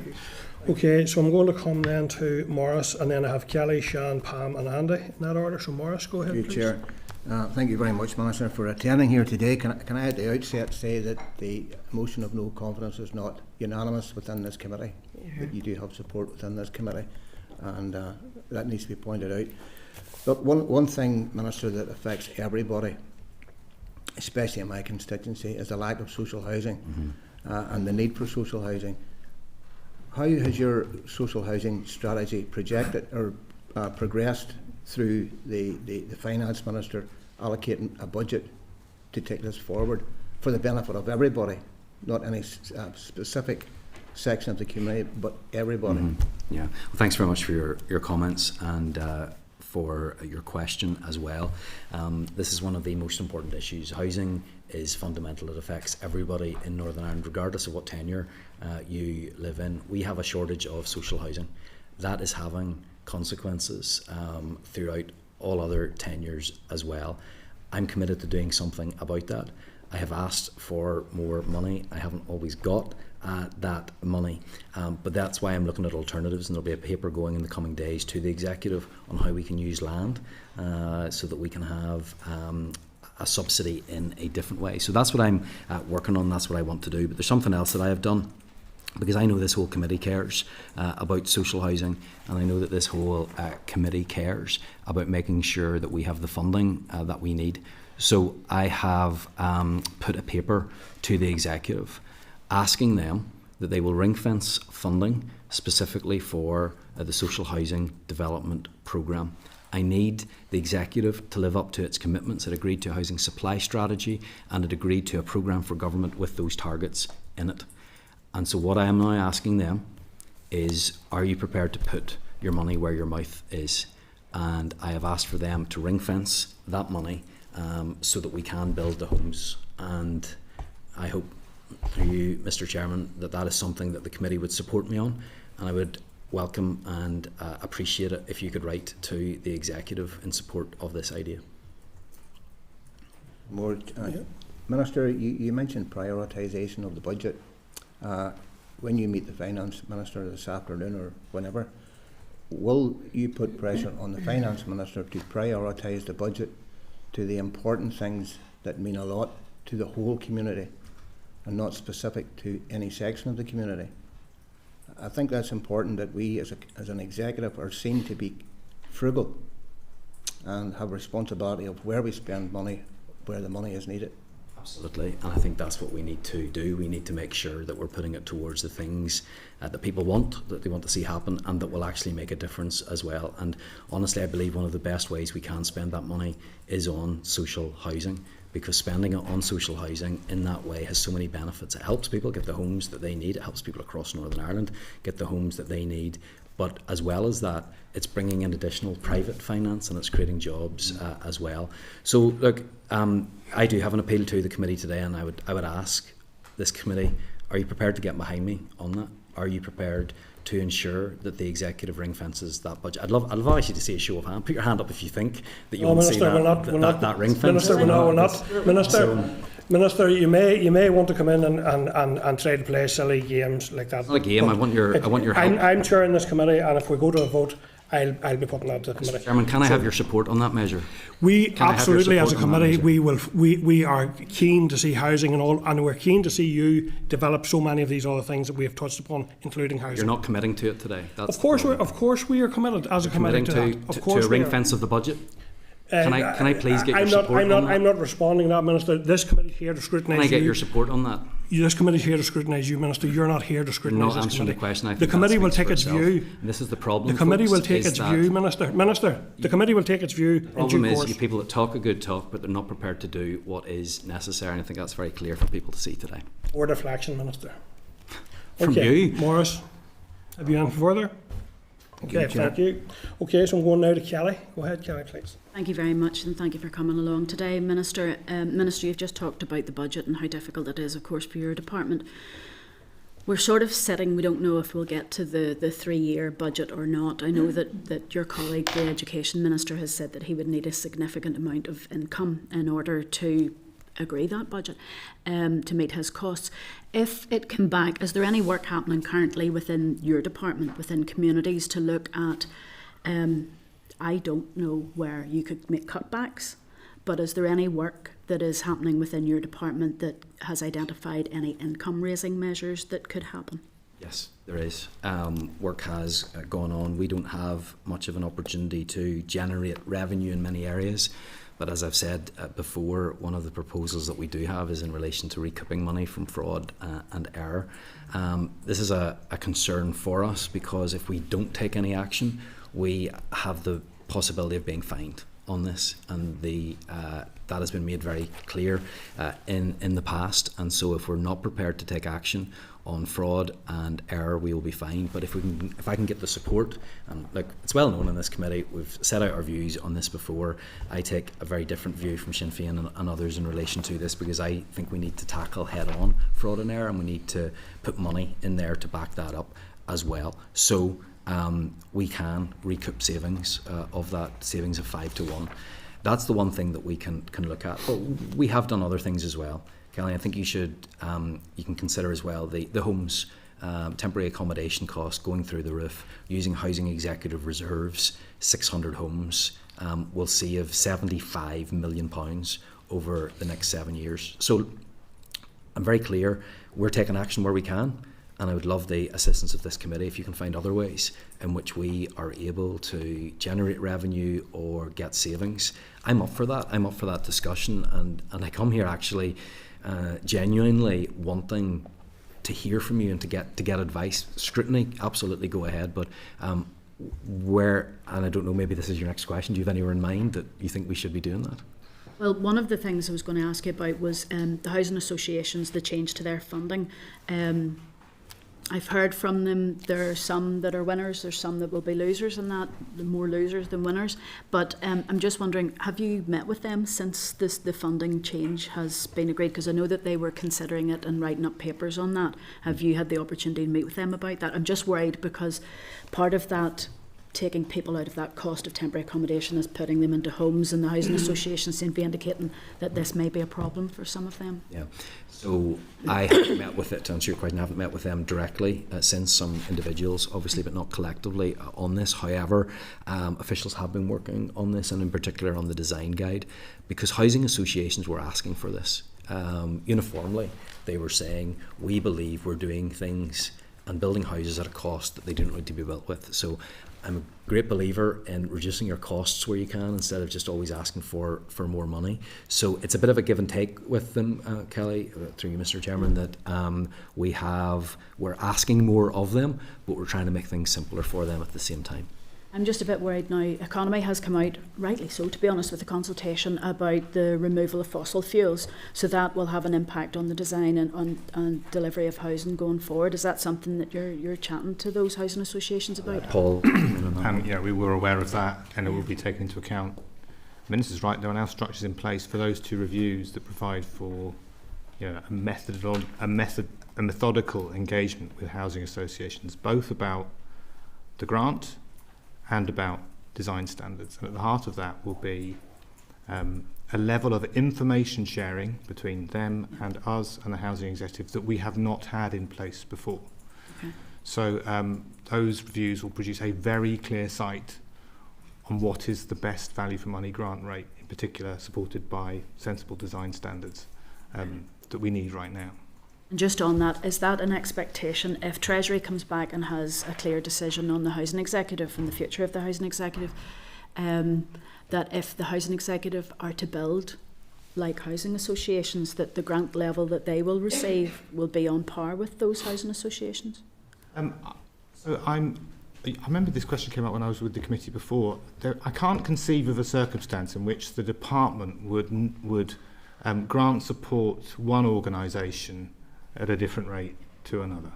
Okay, so I'm going to come then to Maurice, and then I have Kelly, Sean, Pam and Andy in that order. So Maurice, go ahead, please. Chair. Thank you very much, Minister, for attending here today. Can I at the outset say that the motion of no confidence is not unanimous within this committee, but you do have support within this committee, and that needs to be pointed out. Look, one thing, Minister, that affects everybody, especially in my constituency, is the lack of social housing and the need for social housing. How has your social housing strategy projected or progressed through the Finance Minister allocating a budget to take this forward for the benefit of everybody, not any specific section of the community, but everybody? Yeah, well, thanks very much for your comments and for your question as well. This is one of the most important issues. Housing is fundamental. It affects everybody in Northern Ireland, regardless of what tenure you live in. We have a shortage of social housing. That is having consequences throughout all other tenures as well. I'm committed to doing something about that. I have asked for more money. I haven't always got that money, but that's why I'm looking at alternatives, and there'll be a paper going in the coming days to the executive on how we can use land so that we can have a subsidy in a different way. So that's what I'm working on. That's what I want to do. But there's something else that I have done, because I know this whole committee cares about social housing, and I know that this whole committee cares about making sure that we have the funding that we need. So I have put a paper to the executive asking them that they will ring fence funding specifically for the social housing development programme. I need the executive to live up to its commitments. It agreed to a housing supply strategy, and it agreed to a programme for government with those targets in it. And so what I am now asking them is, are you prepared to put your money where your mouth is? And I have asked for them to ring fence that money so that we can build the homes. And I hope through you, Mr. Chairman, that is something that the committee would support me on, and I would welcome and appreciate it if you could write to the executive in support of this idea. Minister, you mentioned prioritisation of the budget. When you meet the Finance Minister this afternoon or whenever, will you put pressure on the Finance Minister to prioritise the budget to the important things that mean a lot to the whole community and not specific to any section of the community? I think that's important, that we as an executive are seen to be frugal and have responsibility of where we spend money, where the money is needed. Absolutely, and I think that's what we need to do. We need to make sure that we're putting it towards the things that people want, that they want to see happen, and that will actually make a difference as well. And honestly, I believe one of the best ways we can spend that money is on social housing, because spending it on social housing in that way has so many benefits. It helps people get the homes that they need. It helps people across Northern Ireland get the homes that they need. But as well as that, it's bringing in additional private finance and it's creating jobs as well. So look, I do have an appeal to the committee today, and I would ask this committee, are you prepared to get behind me on that? Are you prepared to ensure that the executive ring fences that budget? I'd love actually to see a show of hand. Put your hand up if you think that you want to see that ring fence. Minister, we're not. Minister, you may want to come in and try to play silly games like that. It's not a game. I want your help. I'm chairing this committee, and if we go to a vote, I'll be putting that to the committee. Mr. Chairman, can I have your support on that measure? We absolutely, as a committee, we are keen to see housing and all, and we're keen to see you develop so many of these other things that we have touched upon, including housing. You're not committing to it today. Of course we are committed as a committee to that. Of course, to a ring fence of the budget. Can I please get your support on that? I'm not responding to that, Minister. This committee is here to scrutinise you. Can I get your support on that? This committee is here to scrutinise you, Minister. You're not here to scrutinise this committee. Not answering the question. The committee will take its view. This is the problem. The committee will take its view, Minister. The committee will take its view. The problem is you people that talk a good talk, but they're not prepared to do what is necessary, and I think that's very clear for people to see today. Or deflection, Minister. From you, Morris. Have you anything further? Okay, thank you. Okay, so I'm going now to Kelly. Go ahead, Kelly, please. Thank you very much, and thank you for coming along today, Minister. Minister, you've just talked about the budget and how difficult it is, of course, for your department. We're sort of sitting, we don't know if we'll get to the 3-year budget or not. I know that your colleague, the Education Minister, has said that he would need a significant amount of income in order to agree that budget to meet his costs. If it came back, is there any work happening currently within your department, within communities, to look at, I don't know where you could make cutbacks, but is there any work that is happening within your department that has identified any income raising measures that could happen? Yes, there is. Work has gone on. We don't have much of an opportunity to generate revenue in many areas. But as I've said before, one of the proposals that we do have is in relation to recouping money from fraud and error. This is a concern for us because if we don't take any action, we have the possibility of being fined on this, and that has been made very clear in the past. And so if we're not prepared to take action on fraud and error, we will be fined. But if I can get the support, and look, it's well known in this committee, we've set out our views on this before. I take a very different view from Sinn Féin and others in relation to this, because I think we need to tackle head-on fraud and error, and we need to put money in there to back that up as well. So we can recoup savings of that savings of 5 to 1. That's the one thing that we can look at. But we have done other things as well. Kelly, I think you can consider as well the homes, temporary accommodation costs going through the roof, using housing executive reserves, 600 homes, will save £75 million over the next 7 years. So I'm very clear, we're taking action where we can, and I would love the assistance of this committee if you can find other ways in which we are able to generate revenue or get savings. I'm up for that. I'm up for that discussion, and I come here actually genuinely wanting to hear from you and to get advice. Scrutiny, absolutely, go ahead, but where, and I don't know, maybe this is your next question, do you have anywhere in mind that you think we should be doing that? Well, one of the things I was going to ask you about was the housing associations, the change to their funding. I've heard from them, there are some that are winners, there's some that will be losers, and that more losers than winners. But I'm just wondering, have you met with them since the funding change has been agreed? Because I know that they were considering it and writing up papers on that. Have you had the opportunity to meet with them about that? I'm just worried because part of that, taking people out of that cost of temporary accommodation, is putting them into homes, and the housing associations seem to be indicating that this may be a problem for some of them. Yeah. So I haven't met with it, to answer your question, I haven't met with them directly since, some individuals obviously, but not collectively on this. However, officials have been working on this, and in particular on the design guide, because housing associations were asking for this. Uniformly, they were saying, we believe we're doing things and building houses at a cost that they don't need to be built with. So I'm a great believer in reducing your costs where you can, instead of just always asking for more money. So it's a bit of a give and take with them, Kelly, through you, Mr. Chairman, that we're asking more of them, but we're trying to make things simpler for them at the same time. I'm just a bit worried now. Economy has come out, rightly so, to be honest, with a consultation about the removal of fossil fuels. So that will have an impact on the design and delivery of housing going forward. Is that something that you're chatting to those housing associations about? Paul? Yeah, we were aware of that, and it will be taken into account. The Minister's right, there are now structures in place for those two reviews that provide for a methodical engagement with housing associations, both about the grant and about design standards. And at the heart of that will be a level of information sharing between them and us and the housing executive that we have not had in place before. Okay. So those reviews will produce a very clear sight on what is the best value for money grant rate, in particular supported by sensible design standards that we need right now. And just on that, is that an expectation if Treasury comes back and has a clear decision on the housing executive and the future of the housing executive, that if the housing executive are to build like housing associations, that the grant level that they will receive will be on par with those housing associations? I remember this question came up when I was with the committee before. I can't conceive of a circumstance in which the department would grant support to one organisation at a different rate to another.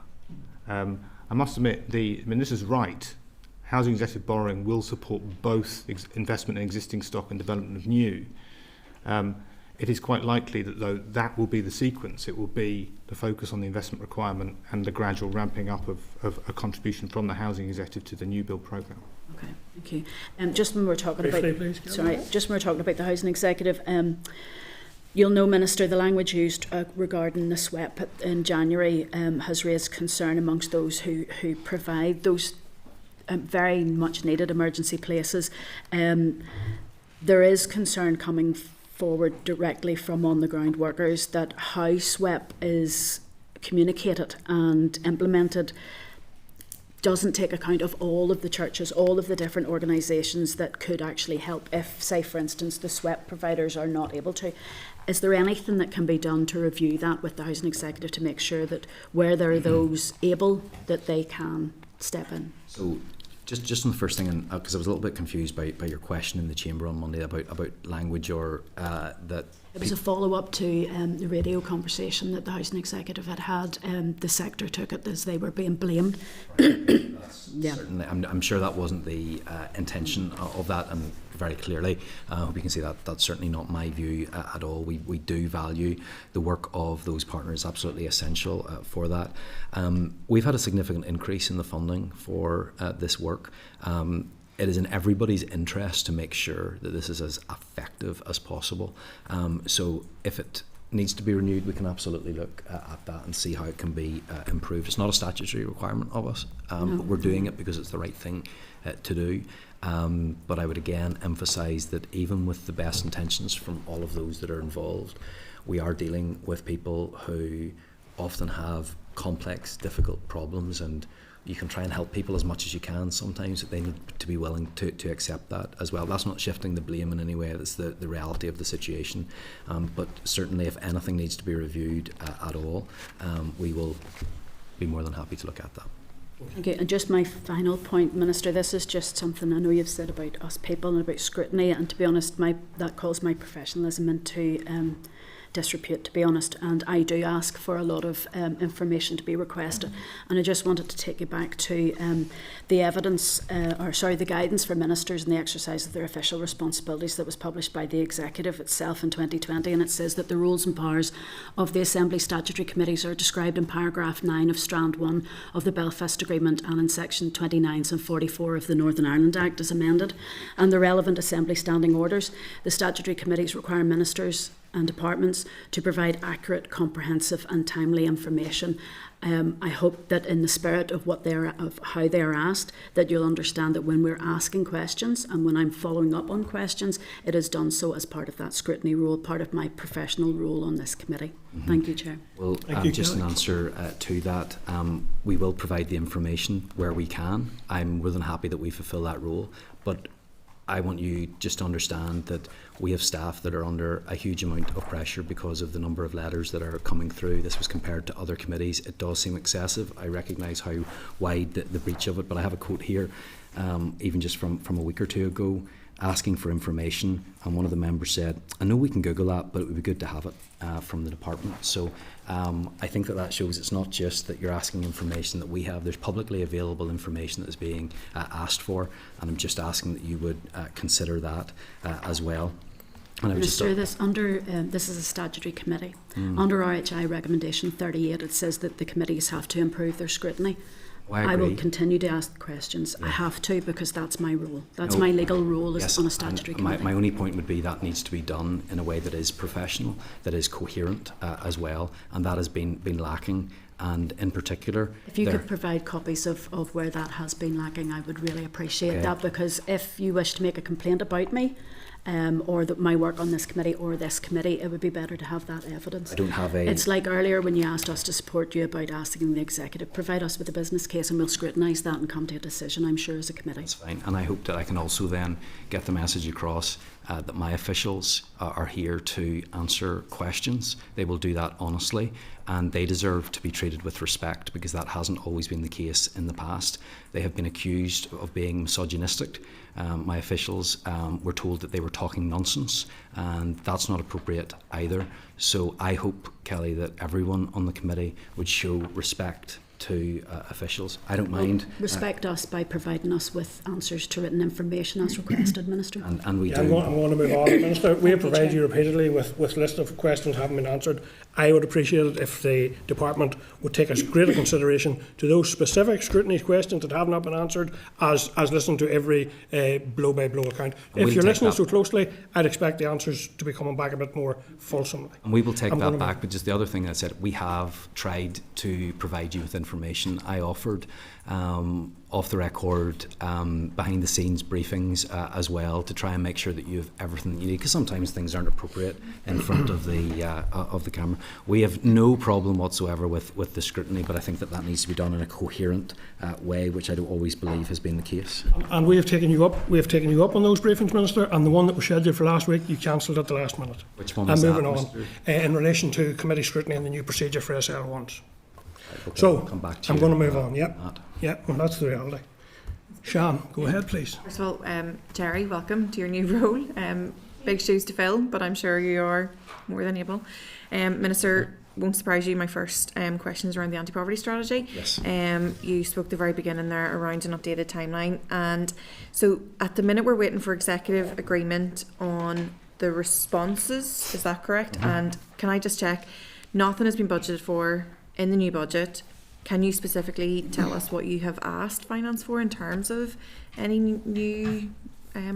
I must admit, this is right. Housing executive borrowing will support both investment in existing stock and development of new. It is quite likely that, though, that will be the sequence. It will be the focus on the investment requirement and the gradual ramping up of a contribution from the housing executive to the new build programme. Okay, thank you. Just when we're talking about the housing executive, you'll know, Minister, the language used regarding the SWEP in January has raised concern amongst those who provide those very much needed emergency places. There is concern coming forward directly from on the ground workers that how SWEP is communicated and implemented doesn't take account of all of the churches, all of the different organisations that could actually help if, say, for instance, the SWEP providers are not able to. Is there anything that can be done to review that with the housing executive to make sure that where there are those able, that they can step in? So just on the first thing, because I was a little bit confused by your question in the chamber on Monday about language or that... It was a follow-up to the radio conversation that the housing executive had. The sector took it as they were being blamed. Yeah. Certainly, I'm sure that wasn't the intention of that, and very clearly, I hope you can see that that's certainly not my view at all. We do value the work of those partners, absolutely essential for that. We've had a significant increase in the funding for this work. It is in everybody's interest to make sure that this is as effective as possible. So if it needs to be renewed, we can absolutely look at that and see how it can be improved. It's not a statutory requirement of us, but we're doing it because it's the right thing to do. But I would again emphasise that even with the best intentions from all of those that are involved, we are dealing with people who often have complex, difficult problems, and you can try and help people as much as you can sometimes, but they need to be willing to accept that as well. That's not shifting the blame in any way, that's the reality of the situation. But certainly if anything needs to be reviewed at all, we will be more than happy to look at that. Okay, and just my final point, Minister, this is just something I know you've said about us people and about scrutiny, and to be honest, that calls my professionalism into disrepute, to be honest, and I do ask for a lot of information to be requested, and I just wanted to take you back to the evidence, the guidance for ministers in the exercise of their official responsibilities that was published by the Executive itself in 2020, and it says that the rules and powers of the Assembly statutory committees are described in paragraph 9 of Strand 1 of the Belfast Agreement and in section 29 and 44 of the Northern Ireland Act as amended, and the relevant Assembly standing orders. The statutory committees require ministers and departments to provide accurate, comprehensive and timely information. I hope that in the spirit of how they are asked, that you'll understand that when we're asking questions and when I'm following up on questions, it is done so as part of that scrutiny role, part of my professional role on this committee. Mm-hmm. Thank you, Chair. Well, just an answer to that. We will provide the information where we can. I'm more than happy that we fulfil that role, but I want you just to understand that we have staff that are under a huge amount of pressure because of the number of letters that are coming through. This was compared to other committees. It does seem excessive. I recognise how wide the breach of it, but I have a quote here, even just from a week or two ago, asking for information, and one of the members said, I know we can Google that, but it would be good to have it from the department. So I think that shows it's not just that you're asking information that we have. There's publicly available information that is being asked for, and I'm just asking that you would consider that as well. Minister, this is a statutory committee. Under RHI recommendation 38, it says that the committees have to improve their scrutiny. I will continue to ask questions. Yeah. I have to, because that's my role. That's my legal role on a statutory committee. My only point would be that needs to be done in a way that is professional, that is coherent as well, and that has been lacking. And in particular, if you could provide copies of where that has been lacking, I would really appreciate that, because if you wish to make a complaint about me, or my work on this committee or this committee, it would be better to have that evidence. I don't have It's like earlier when you asked us to support you about asking the executive, provide us with a business case and we'll scrutinise that and come to a decision, I'm sure, as a committee. That's fine, and I hope that I can also then get the message across that my officials are here to answer questions. They will do that honestly, and they deserve to be treated with respect, because that hasn't always been the case in the past. They have been accused of being misogynistic. My officials were told that they were talking nonsense, and that's not appropriate either. So I hope, Kelly, that everyone on the committee would show respect to officials. I don't mind. Respect us by providing us with answers to written information as requested, Minister. And we do. I'm going to move on, Minister. We have provided you repeatedly with lists of questions that haven't been answered. I would appreciate it if the department would take a greater consideration to those specific scrutiny questions that have not been answered, as listening to every blow-by-blow account. If you're listening so closely, I'd expect the answers to be coming back a bit more fulsomely. And we will take that back, but just the other thing that I said, we have tried to provide you with information. I offered off the record, behind the scenes briefings as well, to try and make sure that you have everything that you need, because sometimes things aren't appropriate in front of the camera. We have no problem whatsoever with the scrutiny, but I think that needs to be done in a coherent way, which I don't always believe has been the case. And we have taken you up on those briefings, Minister, and the one that was scheduled for last week, you cancelled at the last minute. Which one was that? And moving on, in relation to committee scrutiny and the new procedure for SL1s. Okay, so, I'm going to move on. Yep, well, that's the reality. Sian, go ahead, please. First of all, Jerry, welcome to your new role. Big shoes to fill, but I'm sure you are more than able. Minister, won't surprise you, my first question is around the anti-poverty strategy. Yes. You spoke at the very beginning there around an updated timeline. And so at the minute we're waiting for executive agreement on the responses, is that correct? Mm-hmm. And can I just check, nothing has been budgeted for in the new budget. Can you specifically tell us what you have asked finance for in terms of any new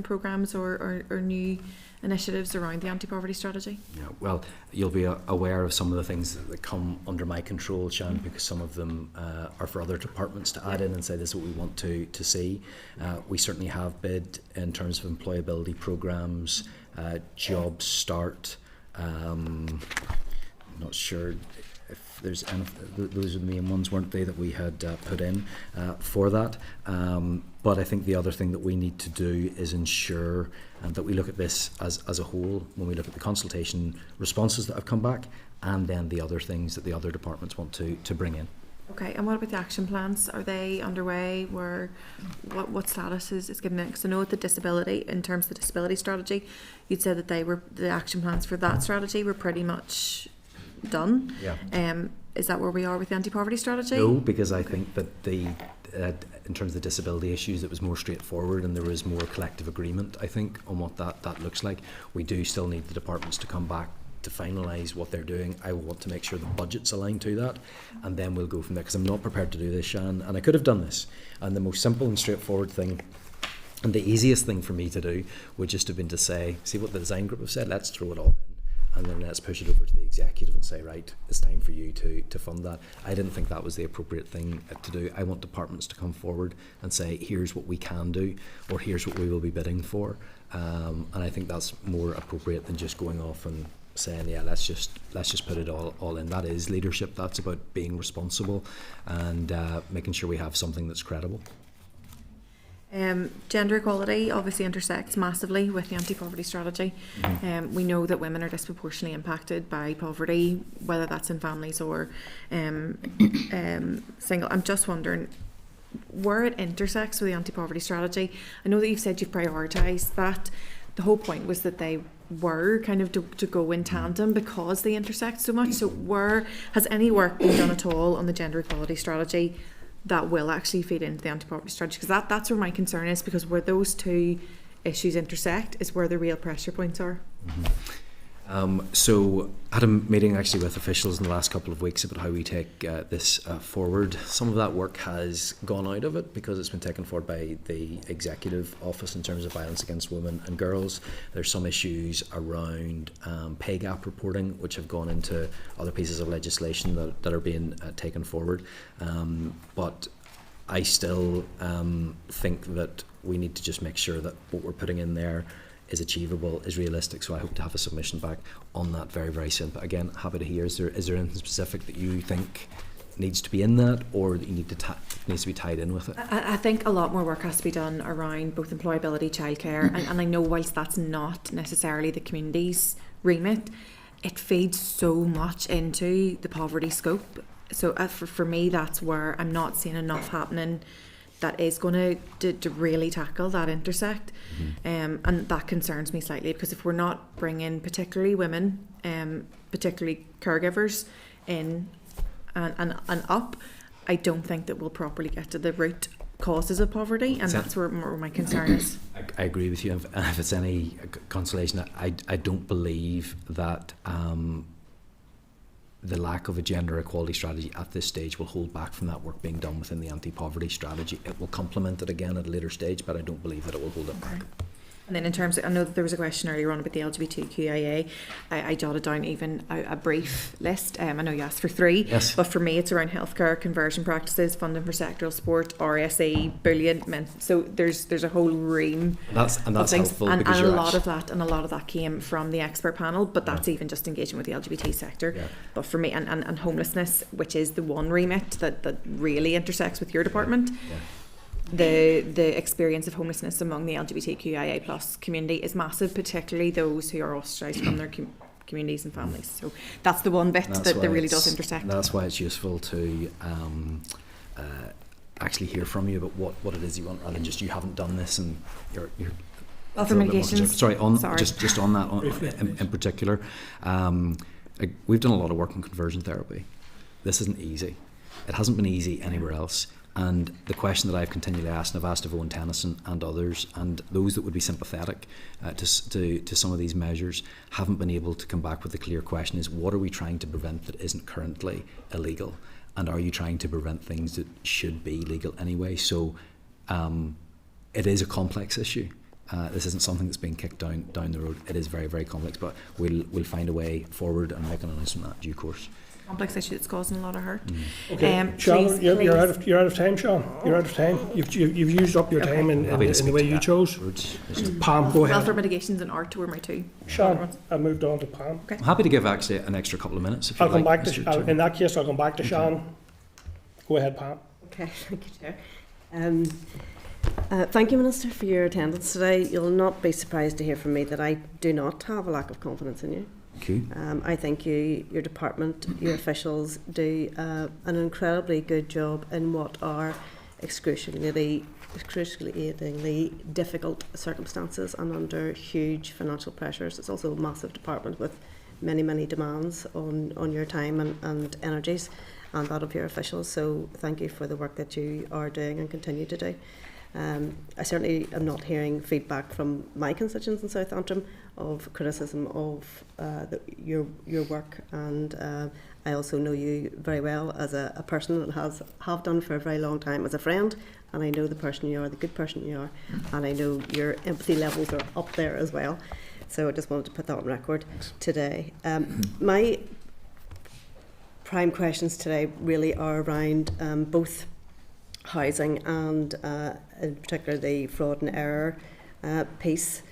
programmes or new initiatives around the anti-poverty strategy? Yeah, well, you'll be aware of some of the things that come under my control, Sian, because some of them are for other departments to add in and say this is what we want to see. We certainly have bid in terms of employability programmes, Job Start. I'm not sure if there's any, those are the main ones, weren't they, that we had put in for that. But I think the other thing that we need to do is ensure that we look at this as a whole, when we look at the consultation responses that have come back, and then the other things that the other departments want to bring in. Okay, and what about the action plans? Are they underway? What status is given? Because I know with the disability, in terms of the disability strategy, you'd said that the action plans for that strategy were pretty much done. Yeah. Is that where we are with the anti-poverty strategy? No, because I think that in terms of the disability issues, it was more straightforward and there was more collective agreement, I think, on what that looks like. We do still need the departments to come back to finalise what they're doing. I will want to make sure the budget's aligned to that, and then we'll go from there, because I'm not prepared to do this, Sian, and I could have done this. And the most simple and straightforward thing, and the easiest thing for me to do, would just have been to say, see what the design group have said, let's throw it all in, and then let's push it over to the executive and say, right, it's time for you to fund that. I didn't think that was the appropriate thing to do. I want departments to come forward and say, here's what we can do, or here's what we will be bidding for, and I think that's more appropriate than just going off and saying, yeah, let's just put it all in. That is leadership. That's about being responsible and making sure we have something that's credible. Gender equality obviously intersects massively with the anti-poverty strategy. We know that women are disproportionately impacted by poverty, whether that's in families or single. I'm just wondering where it intersects with the anti-poverty strategy. I know that you've said you've prioritised that. The whole point was that they were kind of to go in tandem because they intersect so much. So where has any work been done at all on the gender equality strategy that will actually feed into the anti-poverty strategy? Because that's where my concern is, because where those two issues intersect is where the real pressure points are. So I had a meeting actually with officials in the last couple of weeks about how we take this forward. Some of that work has gone out of it because it's been taken forward by the Executive Office in terms of violence against women and girls. There's some issues around pay gap reporting which have gone into other pieces of legislation that are being taken forward. But I still think that we need to just make sure that what we're putting in there is achievable, is realistic. So I hope to have a submission back on that very, very soon. But again, happy to hear. Is there anything specific that you think needs to be in that, or that you need to needs to be tied in with it? I think a lot more work has to be done around both employability, childcare, and I know whilst that's not necessarily the community's remit, it feeds so much into the poverty scope. So for me, that's where I'm not seeing enough happening that is going to really tackle that intersect. And that concerns me slightly, because if we're not bringing particularly women, particularly caregivers in and up, I don't think that we'll properly get to the root causes of poverty, and that's where my concern is. I agree with you. If it's any consolation, I don't believe that the lack of a gender equality strategy at this stage will hold back from that work being done within the anti-poverty strategy. It will complement it again at a later stage, but I don't believe that it will hold it back. And then in terms of, I know that there was a question earlier on about the LGBTQIA. I jotted down even a brief list. I know you asked for 3, yes. But for me it's around healthcare, conversion practices, funding for sectoral sport, RSE, bullying. So there's a whole ream. That's helpful, and a lot of that came from the expert panel. But that's even just engaging with the LGBT sector. Yeah. But for me, and homelessness, which is the one remit that really intersects with your department. Yeah. The experience of homelessness among the LGBTQIA plus community is massive, particularly those who are ostracised from their communities and families. So that's the one bit that really does intersect. That's why it's useful to actually hear from you about what it is you want, rather than just you haven't done this and you're for medications. Sorry, just on that in particular, we've done a lot of work on conversion therapy. This isn't easy. It hasn't been easy anywhere else. And the question that I've continually asked, and I've asked of Owen Tennyson and others, and those that would be sympathetic to some of these measures, haven't been able to come back with the clear question is, what are we trying to prevent that isn't currently illegal? And are you trying to prevent things that should be legal anyway? So it is a complex issue. This isn't something that's being kicked down the road. It is very, very complex, but we'll find a way forward and make an announcement in due course. Complex issue that's causing a lot of hurt. Okay, Sean, you're out of time, Sean. You're out of time. You've used up your time in the way you chose. Pam, go ahead. Welfare mitigations and art were my 2. Sean, I moved on to Pam. Okay. I'm happy to give actually an extra couple of minutes. If I'll come back to in that case. I'll come back to Sean. Go ahead, Pam. Okay, thank you, Chair. Thank you, Minister, for your attendance today. You'll not be surprised to hear from me that I do not have a lack of confidence in you. I think your department, your officials do an incredibly good job in what are excruciatingly difficult circumstances and under huge financial pressures. It's also a massive department with many, many demands on your time and energies and that of your officials. So thank you for the work that you are doing and continue to do. I certainly am not hearing feedback from my constituents in South Antrim of criticism of your work, and I also know you very well as a person and have done for a very long time as a friend, and I know the person you are, the good person you are, and I know your empathy levels are up there as well. So I just wanted to put that on record today. My prime questions today really are around both housing and in particular the fraud and error piece.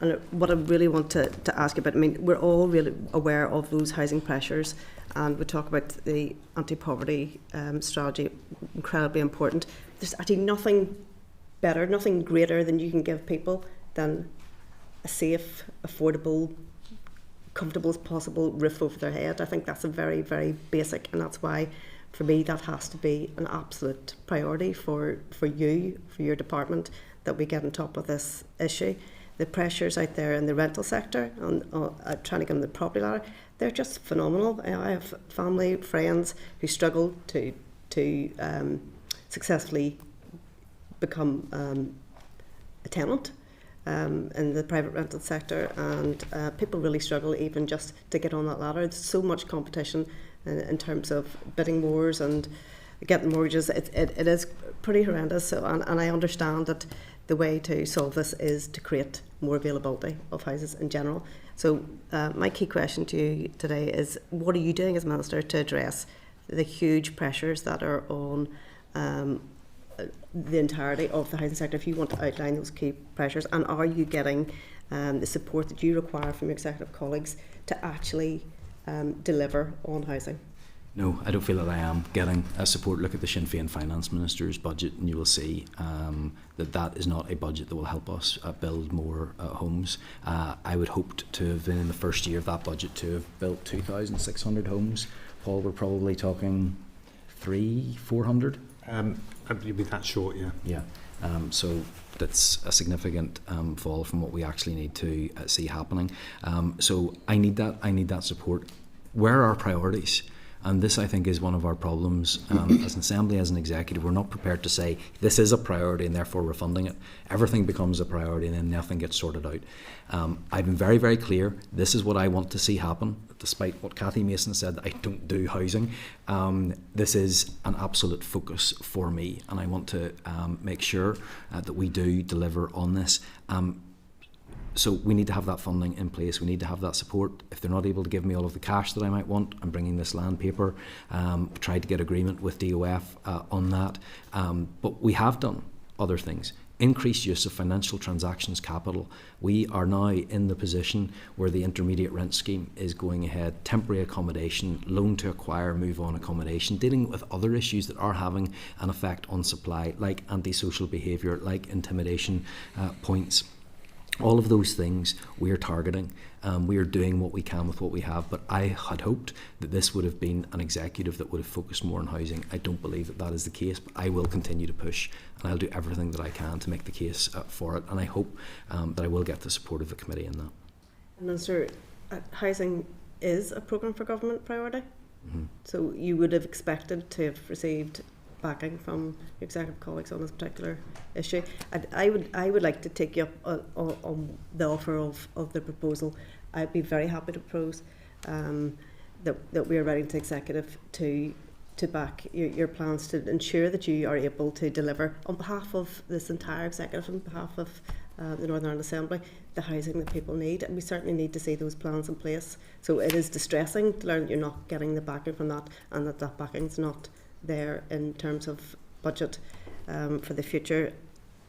And what I really want to ask you about, I mean, we're all really aware of those housing pressures, and we talk about the anti-poverty strategy, incredibly important. There's actually nothing better, nothing greater than you can give people than a safe, affordable, comfortable as possible roof over their head. I think that's a very, very basic, and that's why, for me, that has to be an absolute priority for you, for your department, that we get on top of this issue. The pressures out there in the rental sector, on trying to get on the property ladder, they're just phenomenal. I have family, friends who struggle to successfully become a tenant in the private rental sector, and people really struggle even just to get on that ladder. There's so much competition in terms of bidding wars and getting mortgages. It is pretty horrendous. So, and I understand that the way to solve this is to create more availability of houses in general. So my key question to you today is, what are you doing as Minister to address the huge pressures that are on the entirety of the housing sector, if you want to outline those key pressures, and are you getting the support that you require from your executive colleagues to actually deliver on housing? No, I don't feel that I am getting support. Look at the Sinn Féin Finance Minister's budget and you will see that is not a budget that will help us build more homes. I would hope to have been in the first year of that budget to have built 2,600 homes. Paul, we're probably talking 300-400? You'd be that short, yeah. Yeah, so that's a significant fall from what we actually need to see happening. So I need that support. Where are our priorities? And this, I think, is one of our problems as an Assembly, as an Executive. We're not prepared to say this is a priority and therefore we're funding it. Everything becomes a priority and then nothing gets sorted out. I've been very, very clear. This is what I want to see happen, despite what Cathy Mason said, that I don't do housing. This is an absolute focus for me, and I want to make sure that we do deliver on this. So we need to have that funding in place. We need to have that support. If they're not able to give me all of the cash that I might want, I'm bringing this land paper, tried to get agreement with DOF on that. But we have done other things. Increased use of financial transactions capital. We are now in the position where the intermediate rent scheme is going ahead. Temporary accommodation, loan to acquire, move on accommodation, dealing with other issues that are having an effect on supply, like antisocial behaviour, like intimidation points. All of those things we are targeting. We are doing what we can with what we have, but I had hoped that this would have been an executive that would have focused more on housing. I don't believe that is the case, but I will continue to push, and I'll do everything that I can to make the case for it, and I hope that I will get the support of the committee in that. Minister, housing is a programme for government priority, Mm-hmm. so you would have expected to have received backing from your executive colleagues on this particular issue. I would like to take you up on the offer of the proposal. I'd be very happy to propose that we are writing to executive to back your plans to ensure that you are able to deliver on behalf of this entire executive, on behalf of the Northern Ireland Assembly, the housing that people need, and we certainly need to see those plans in place. So it is distressing to learn that you're not getting the backing from that, and that backing is not there in terms of budget for the future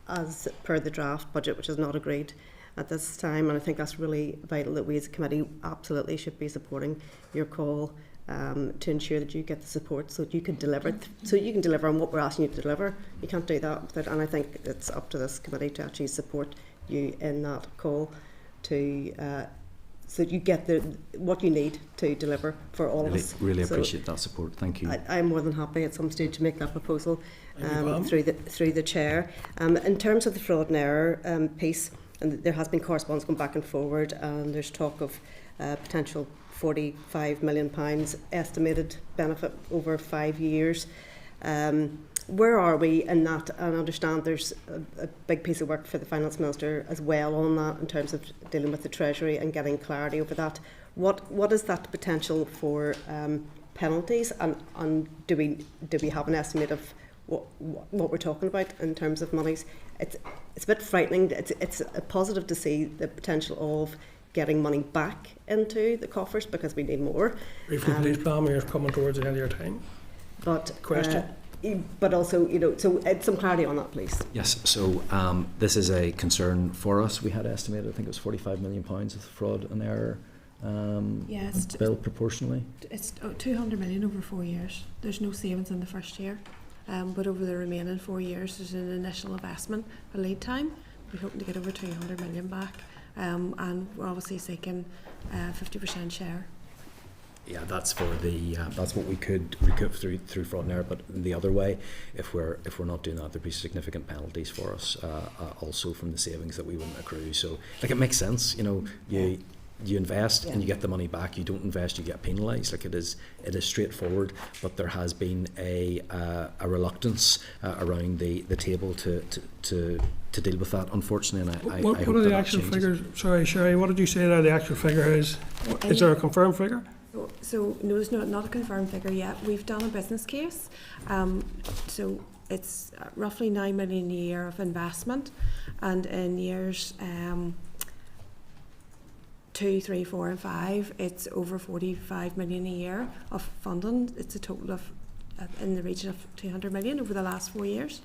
as per the draft budget, which is not agreed at this time. And I think that's really vital that we as a committee absolutely should be supporting your call to ensure that you get the support so that you can deliver on what we're asking you to deliver. You can't do that, and I think it's up to this committee to actually support you in that call to so that you get what you need to deliver for all of us. Really appreciate that support. Thank you. I'm more than happy at some stage to make that proposal through the chair. In terms of the fraud and error piece, and there has been correspondence going back and forward, and there's talk of potential £45 million estimated benefit over 5 years. Where are we in that? And I understand there's a big piece of work for the Finance Minister as well on that in terms of dealing with the Treasury and getting clarity over that. What is that potential for penalties, and do we have an estimate of what we're talking about in terms of monies? It's a bit frightening. It's a positive to see the potential of getting money back into the coffers because we need more. Briefly, please, Pam, you're coming towards the end of your time. But question. But also, so some clarity on that, please. Yes, so this is a concern for us. We had estimated, I think it was £45 million of fraud and error bill proportionally. It's 200 million over 4 years. There's no savings in the first year, but over the remaining 4 years there's an initial investment, a lead time. We're hoping to get over 200 million back, and we're obviously seeking 50% share. Yeah, that's for the that's what we could recoup through fraud and error. But the other way, if we're not doing that, there'd be significant penalties for us also from the savings that we wouldn't accrue. So, like, it makes sense, you know, you invest and you get the money back. You don't invest, you get penalised. Like, it is straightforward. But there has been a reluctance around the table to deal with that, unfortunately. And I what hope are the that actual changes. figures? Sorry, Sherry, what did you say there? The actual figure is? Is there a confirmed figure? So no, there's not a confirmed figure yet. We've done a business case, so it's roughly 9 million a year of investment, and in years 2, 3, 4 and 5 it's over 45 million a year of funding. It's a total of in the region of 200 million over the last 4 years.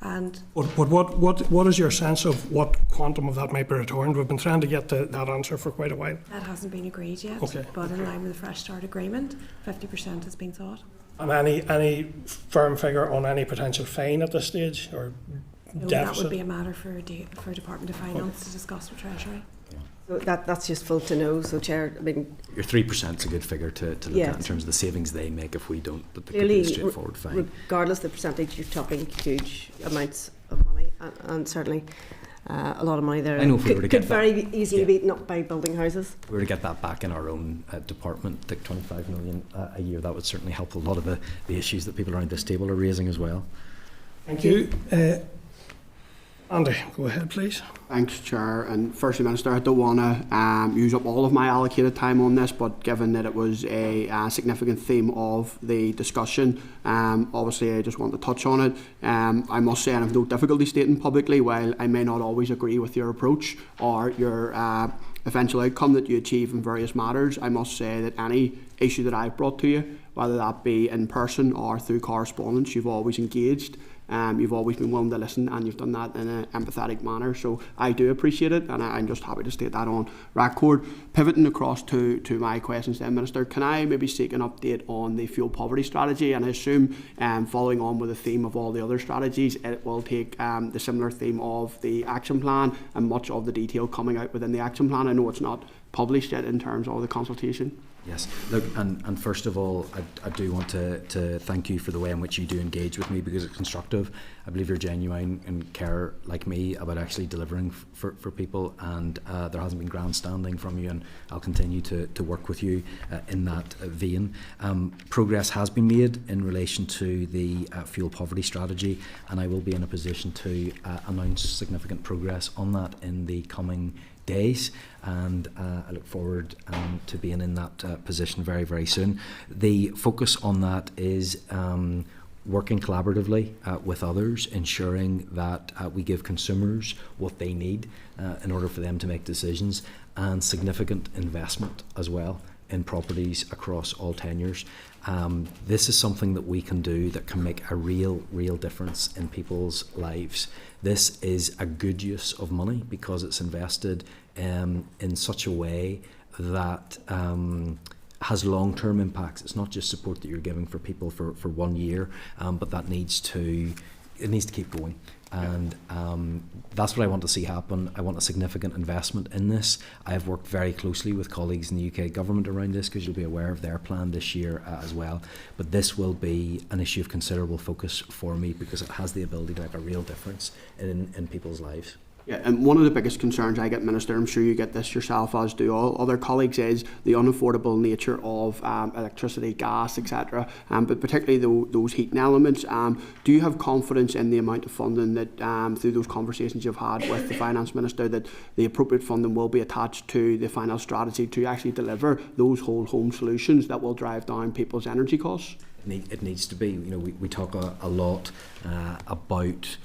And what is your sense of what quantum of that might be returned? We've been trying to get that answer for quite a while. that hasn't been agreed yet. Okay. But in line with the Fresh Start agreement, 50% has been sought. And any firm figure on any potential fine at this stage, or No, deficit? that would be a matter for Department of Finance to discuss with Treasury. So that's useful to know. So, Chair, I mean, Your 3% is a good figure to look at in terms of the savings they make if we don't, but there could clearly, be a straightforward fine. regardless of the percentage, you're talking huge amounts of money, and certainly a lot of money there. I know if we were to could get very easily be eaten up by building houses. If we were to get that back in our own department, like 25 million a year, that would certainly help a lot of the issues that people around this table are raising as well. Thank you. Andy, go ahead, please. Thanks, Chair. And firstly, Minister, I don't want to use up all of my allocated time on this, but given that it was a significant theme of the discussion, obviously I just want to touch on it. I must say I have no difficulty stating publicly, while I may not always agree with your approach or your eventual outcome that you achieve in various matters, I must say that any issue that I've brought to you, whether that be in person or through correspondence, you've always engaged. You've always been willing to listen, and you've done that in an empathetic manner, so I do appreciate it, and I'm just happy to state that on record. Pivoting across to my questions then, Minister, can I maybe seek an update on the fuel poverty strategy? And I assume, following on with the theme of all the other strategies, it will take the similar theme of the action plan and much of the detail coming out within the action plan. I know it's not published yet in terms of the consultation. Yes, look, and first of all, I do want to thank you for the way in which you do engage with me, because it's constructive. I believe you're genuine and care, like me, about actually delivering for people, and there hasn't been grandstanding from you, and I'll continue to work with you in that vein. Progress has been made in relation to the fuel poverty strategy, and I will be in a position to announce significant progress on that in the coming days, and I look forward to being in that position very, very soon. The focus on that is working collaboratively with others, ensuring that we give consumers what they need in order for them to make decisions, and significant investment as well in properties across all tenures. This is something that we can do that can make a real difference in people's lives. This is a good use of money because it's invested in such a way that has long-term impacts. It's not just support that you're giving for people for 1 year, but that needs to keep going. And that's what I want to see happen. I want a significant investment in this. I have worked very closely with colleagues in the UK government around this, because you'll be aware of their plan this year as well. But this will be an issue of considerable focus for me, because it has the ability to make a real difference in people's lives. Yeah, and one of the biggest concerns I get, Minister, I'm sure you get this yourself, as do all other colleagues, is the unaffordable nature of electricity, gas, etc., but particularly those heating elements. Do you have confidence in the amount of funding that, through those conversations you've had with the Finance Minister, that the appropriate funding will be attached to the final strategy to actually deliver those whole home solutions that will drive down people's energy costs? It needs to be. You know, we talk a lot about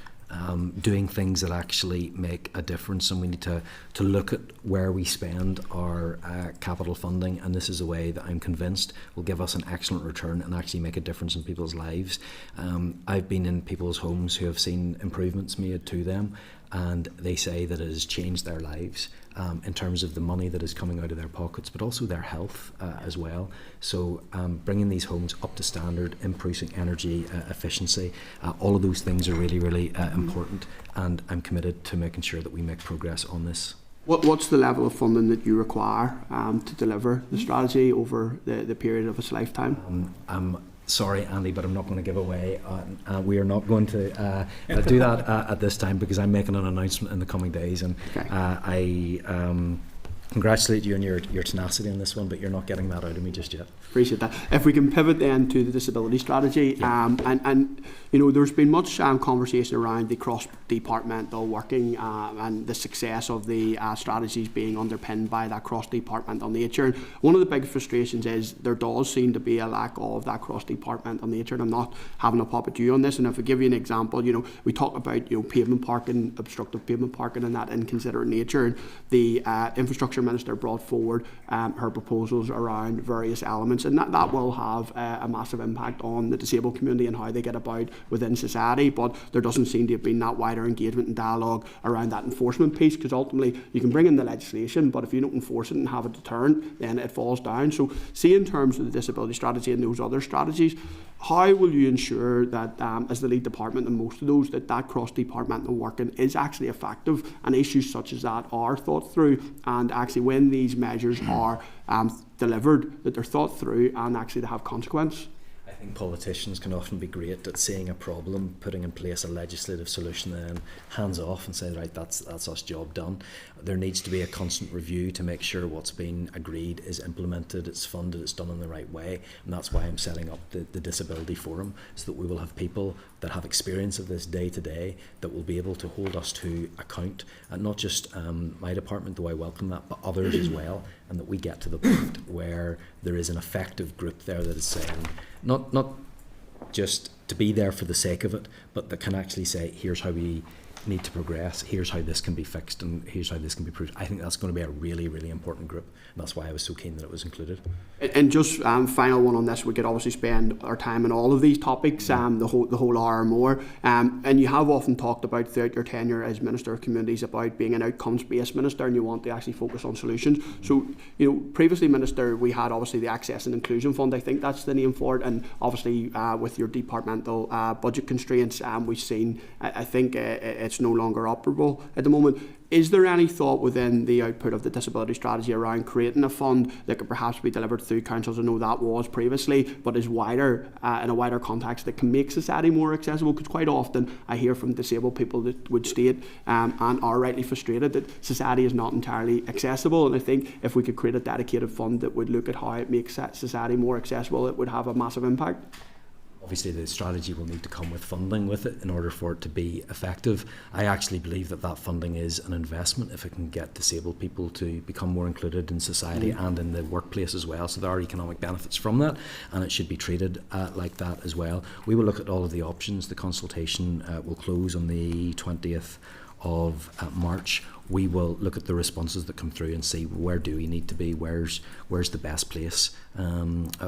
doing things that actually make a difference, and we need to look at where we spend our capital funding, and this is a way that I'm convinced will give us an excellent return and actually make a difference in people's lives. I've been in people's homes who have seen improvements made to them, and they say that it has changed their lives in terms of the money that is coming out of their pockets, but also their health as well. So bringing these homes up to standard, increasing energy efficiency, all of those things are really, really important, and I'm committed to making sure that we make progress on this. What's the level of funding that you require to deliver the strategy over the period of its lifetime? Sorry, Andy, but I'm not going to give away. We are not going to do that at this time, because I'm making an announcement in the coming days, and okay. I congratulate you on your tenacity on this one, but you're not getting that out of me just yet. Appreciate that. If we can pivot then to the disability strategy, yeah. And you know, there's been much conversation around the cross-departmental working and the success of the strategies being underpinned by that cross-departmental nature. And one of the big frustrations is there does seem to be a lack of that cross-departmental nature. And I'm not having a pop at you on this. And if I give you an example, you know, we talk about, you know, pavement parking, obstructive pavement parking, and that inconsiderate nature. And the infrastructure minister brought forward her proposals around various elements, and that will have a massive impact on the disabled community and how they get about within society. But there doesn't seem to have been that wider engagement and dialogue around that enforcement piece, because ultimately you can bring in the legislation, but if you don't enforce it and have a deterrent, then it falls down. So see, in terms of the disability strategy and those other strategies, how will you ensure that as the lead department in most of those, that cross-departmental working is actually effective and issues such as that are thought through, and actually when these measures are delivered, that they're thought through and actually to have consequence? I think politicians can often be great at seeing a problem, putting in place a legislative solution, then hands off and say, right, that's us, job done. There needs to be a constant review to make sure what's been agreed is implemented, it's funded, it's done in the right way, and that's why I'm setting up the Disability Forum, so that we will have people that have experience of this day to day that will be able to hold us to account, and not just my department, though I welcome that, but others as well, and that we get to the point where there is an effective group there that is saying, not just to be there for the sake of it, but that can actually say, here's how we need to progress, here's how this can be fixed, and here's how this can be improved. I think that's going to be a really, really important group, and that's why I was so keen that it was included. And just final one on this, we could obviously spend our time on all of these topics, the whole hour or more, and you have often talked about throughout your tenure as Minister of Communities about being an outcomes-based minister, and you want to actually focus on solutions. So, you know, previously, Minister, we had obviously the Access and Inclusion Fund, I think that's the name for it, and obviously with your departmental budget constraints, we've seen, I think it's no longer operable at the moment. Is there any thought within the output of the disability strategy around creating a fund that could perhaps be delivered through councils? I know that was previously, but is wider, in a wider context, that can make society more accessible? Because quite often I hear from disabled people that would state and are rightly frustrated that society is not entirely accessible, and I think if we could create a dedicated fund that would look at how it makes society more accessible, it would have a massive impact. Obviously, the strategy will need to come with funding with it in order for it to be effective. I actually believe that funding is an investment if it can get disabled people to become more included in society and in the workplace as well. So there are economic benefits from that, and it should be treated like that as well. We will look at all of the options. The consultation will close on the 20th of March. We will look at the responses that come through and see where do we need to be, where's the best place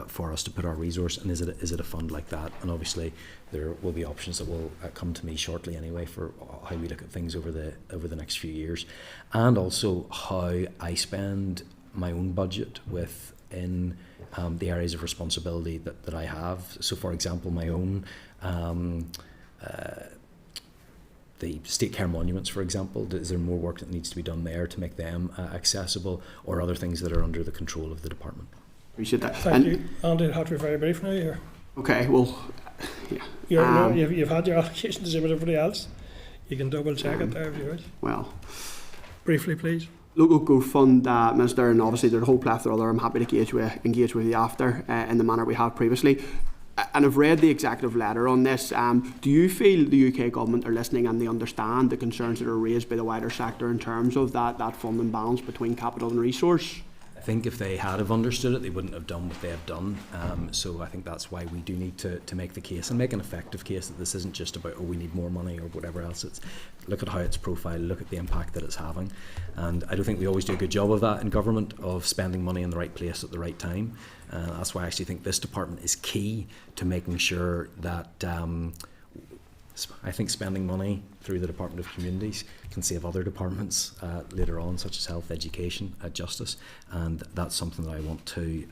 for us to put our resource, and is it a fund like that? And obviously there will be options that will come to me shortly anyway for how we look at things over the next few years, and also how I spend my own budget within the areas of responsibility that I have. So for example, my own the state care monuments, for example, is there more work that needs to be done there to make them accessible, or other things that are under the control of the department? Appreciate that. Thank you. Andy, it had to be very brief now here. Okay, well, yeah. You've had your allocation to see with everybody else. You can double check it there if you wish. Well, briefly, please. Local Growth Fund, Minister, and obviously there's a whole plethora there. I'm happy to engage with you after in the manner we have previously. And I've read the executive letter on this. Do you feel the UK government are listening and they understand the concerns that are raised by the wider sector in terms of that funding balance between capital and resource? I think if they had have understood it, they wouldn't have done what they have done. So I think that's why we do need to make the case and make an effective case that this isn't just about, oh, we need more money or whatever else. It's look at how it's profiled, look at the impact that it's having. And I don't think we always do a good job of that in government, of spending money in the right place at the right time. That's why I actually think this department is key to making sure that I think spending money through the Department of Communities can save other departments later on, such as health, education, justice, and that's something that I want to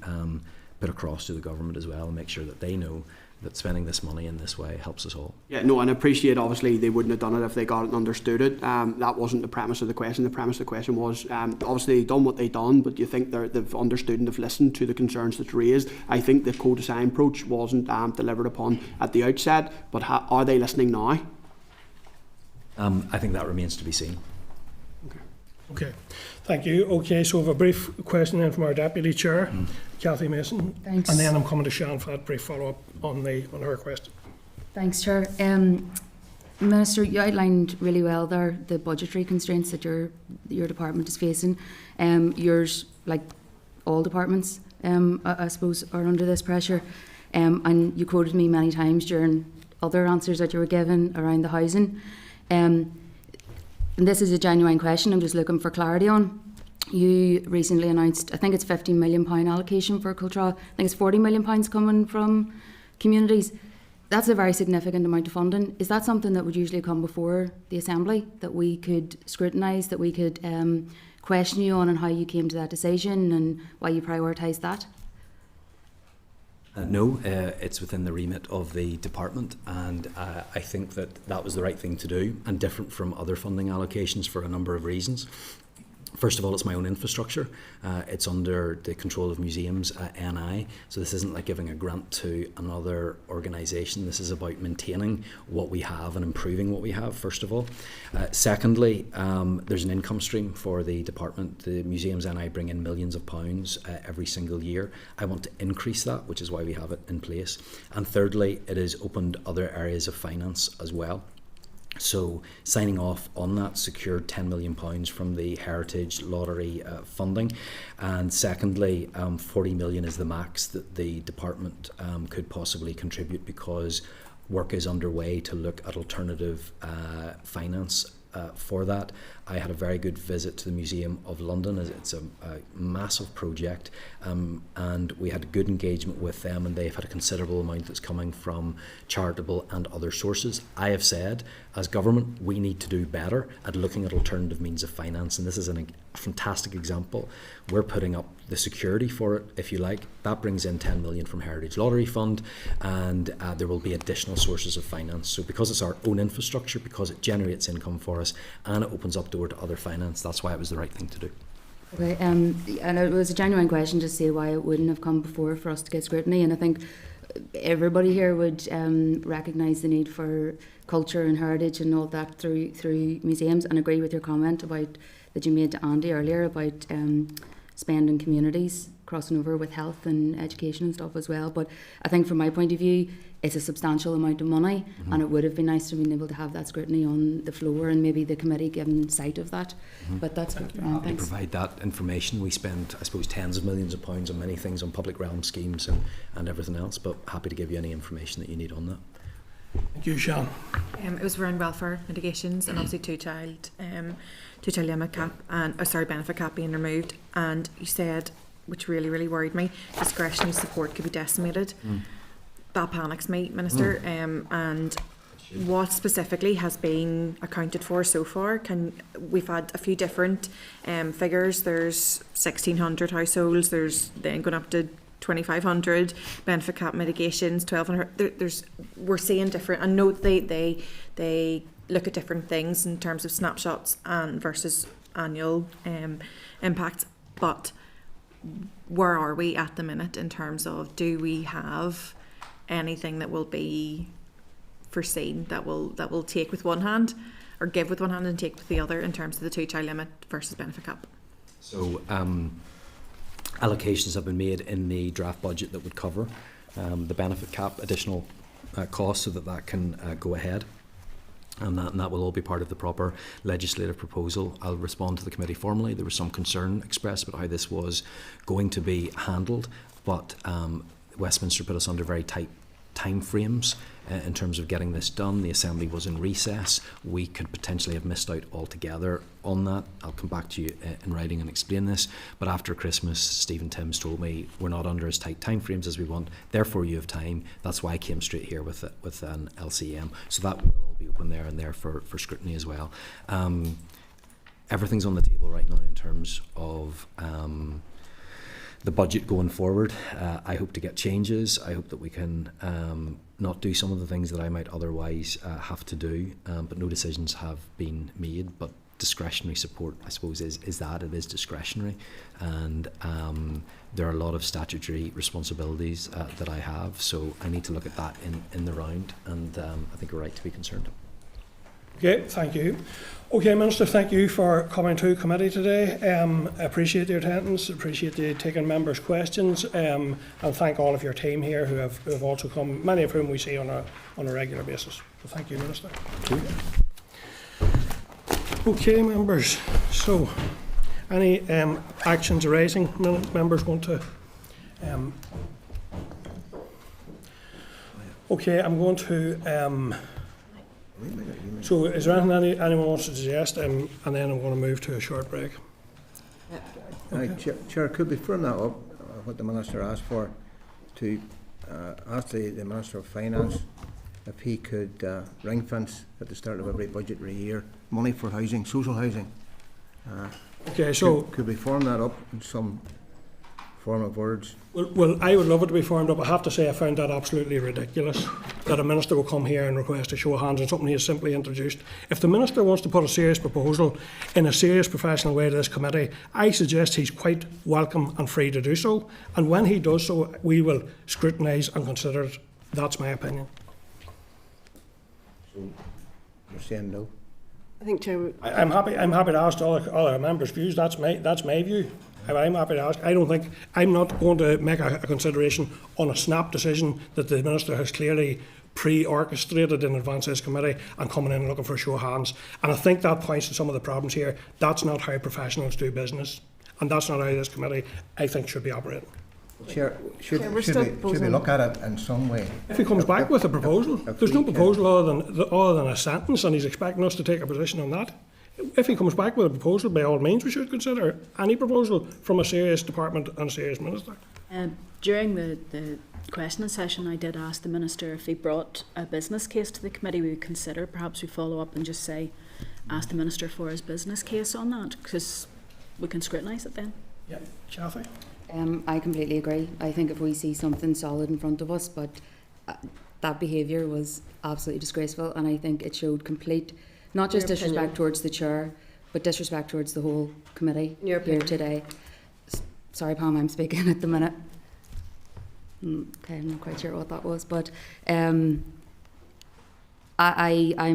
put across to the government as well, and make sure that they know that spending this money in this way helps us all. Yeah, no, and I appreciate, obviously, they wouldn't have done it if they got it and understood it. That wasn't the premise of the question. The premise of the question was, obviously, they've done what they've done, but do you think they've understood and they've listened to the concerns that's raised? I think the co-design approach wasn't delivered upon at the outset, but are they listening now? I think that remains to be seen. Okay, thank you. Okay, so we have a brief question then from our Deputy Chair, Cathy Mason. Thanks. And then I'm coming to Sian for that brief follow-up on her question. Thanks, Chair. Minister, you outlined really well there the budgetary constraints that your department is facing. Yours, like all departments, I suppose, are under this pressure. And you quoted me many times during other answers that you were given around the housing. And this is a genuine question I'm just looking for clarity on. You recently announced, I think it's £15 million allocation for Cultra. I think it's £40 million coming from communities. That's a very significant amount of funding. Is that something that would usually come before the Assembly, that we could scrutinise, that we could question you on and how you came to that decision and why you prioritised that? No, it's within the remit of the department, and I think that was the right thing to do, and different from other funding allocations for a number of reasons. First of all, it's my own infrastructure. It's under the control of Museums NI, so this isn't like giving a grant to another organisation. This is about maintaining what we have and improving what we have, first of all. Secondly, there's an income stream for the department. The Museums NI bring in millions of pounds every single year. I want to increase that, which is why we have it in place. And thirdly, it has opened other areas of finance as well. So signing off on that secured £10 million from the Heritage Lottery funding, and secondly, 40 million is the max that the department could possibly contribute, because work is underway to look at alternative finance for that. I had a very good visit to the Museum of London. It's a massive project, and we had good engagement with them, and they've had a considerable amount that's coming from charitable and other sources. I have said, as government, we need to do better at looking at alternative means of finance, and this is a fantastic example. We're putting up the security for it, if you like. That brings in 10 million from Heritage Lottery Fund, and there will be additional sources of finance. So because it's our own infrastructure, because it generates income for us, and it opens up door to other finance, that's why it was the right thing to do. Okay, and it was a genuine question to say why it wouldn't have come before for us to get scrutiny, and I think everybody here would recognise the need for culture and heritage and all that through museums, and agree with your comment about that you made to Andy earlier about spending communities crossing over with health and education and stuff as well. But I think from my point of view, it's a substantial amount of money, and it would have been nice to be able to have that scrutiny on the floor, and maybe the committee given sight of that. But that's what to provide that information. We spend, I suppose, tens of millions of pounds on many things, on public realm schemes and everything else, but happy to give you any information that you need on that. Thank you, Sian. It was around welfare mitigations and obviously two-child limit cap and benefit cap being removed, and you said, which really worried me, discretionary support could be decimated. That panics me, Minister. And what specifically has been accounted for so far? We've had a few different figures. There's 1,600 households. There's then going up to 2,500 benefit cap mitigations, 1,200. We're seeing different. I know they look at different things in terms of snapshots and versus annual impacts. But where are we at the minute in terms of, do we have anything that will be foreseen that will take with one hand, or give with one hand and take with the other, in terms of the two-child limit versus benefit cap? So allocations have been made in the draft budget that would cover the benefit cap additional costs, so that can go ahead. And that will all be part of the proper legislative proposal. I'll respond to the committee formally. There was some concern expressed about how this was going to be handled, but Westminster put us under very tight time frames in terms of getting this done. The Assembly was in recess. We could potentially have missed out altogether on that. I'll come back to you in writing and explain this. But after Christmas, Stephen Timms told me we're not under as tight time frames as we want. Therefore, you have time. That's why I came straight here with an LCM. So that will all be open there and there for scrutiny as well. Everything's on the table right now in terms of the budget going forward. I hope to get changes. I hope that we can not do some of the things that I might otherwise have to do, but no decisions have been made. But discretionary support, I suppose, is that it is discretionary, and there are a lot of statutory responsibilities that I have, so I need to look at that in the round, and I think we're right to be concerned. Okay, thank you. Okay, Minister, thank you for coming to committee today. Appreciate your attendance, appreciate you taking members' questions, and thank all of your team here who have also come, many of whom we see on a regular basis. So thank you, Minister. Thank you. Okay, members, so any actions arising members want to... okay, I'm going to... so is there anything anyone wants to suggest, and then I'm going to move to a short break. Chair, could we firm that up, what the Minister asked for, to ask the Minister of Finance if he could ring fence at the start of every budgetary year money for housing, social housing. Okay, so could we form that up in some form of words? Well, I would love it to be formed up. I have to say I found that absolutely ridiculous, that a minister will come here and request a show of hands on something he has simply introduced. If the minister wants to put a serious proposal in a serious professional way to this committee, I suggest he's quite welcome and free to do so. And when he does so, we will scrutinise and consider it. That's my opinion. So you're saying no? I think, Chair, I'm happy to ask all our members' views. That's my view. I'm happy to ask. I'm not going to make a consideration on a snap decision that the minister has clearly pre-orchestrated in advance of this committee and coming in and looking for a show of hands. And I think that points to some of the problems here. That's not how professionals do business, and that's not how this committee, I think, should be operating. Chair, should we look at it in some way? If he comes back with a proposal, there's no proposal other than a sentence, and he's expecting us to take a position on that. If he comes back with a proposal, by all means, we should consider any proposal from a serious department and a serious minister. During the questioning session, I did ask the Minister if he brought a business case to the committee, we would consider. Perhaps we follow up and just say, ask the Minister for his business case on that, because we can scrutinise it then. Yeah, Chaffee? I completely agree. I think if we see something solid in front of us, but that behaviour was absolutely disgraceful, and I think it showed complete, not just disrespect towards the chair, but disrespect towards the whole committee here today. Sorry, Pam, I'm speaking at the minute. Okay, I'm not quite sure what that was, but I'm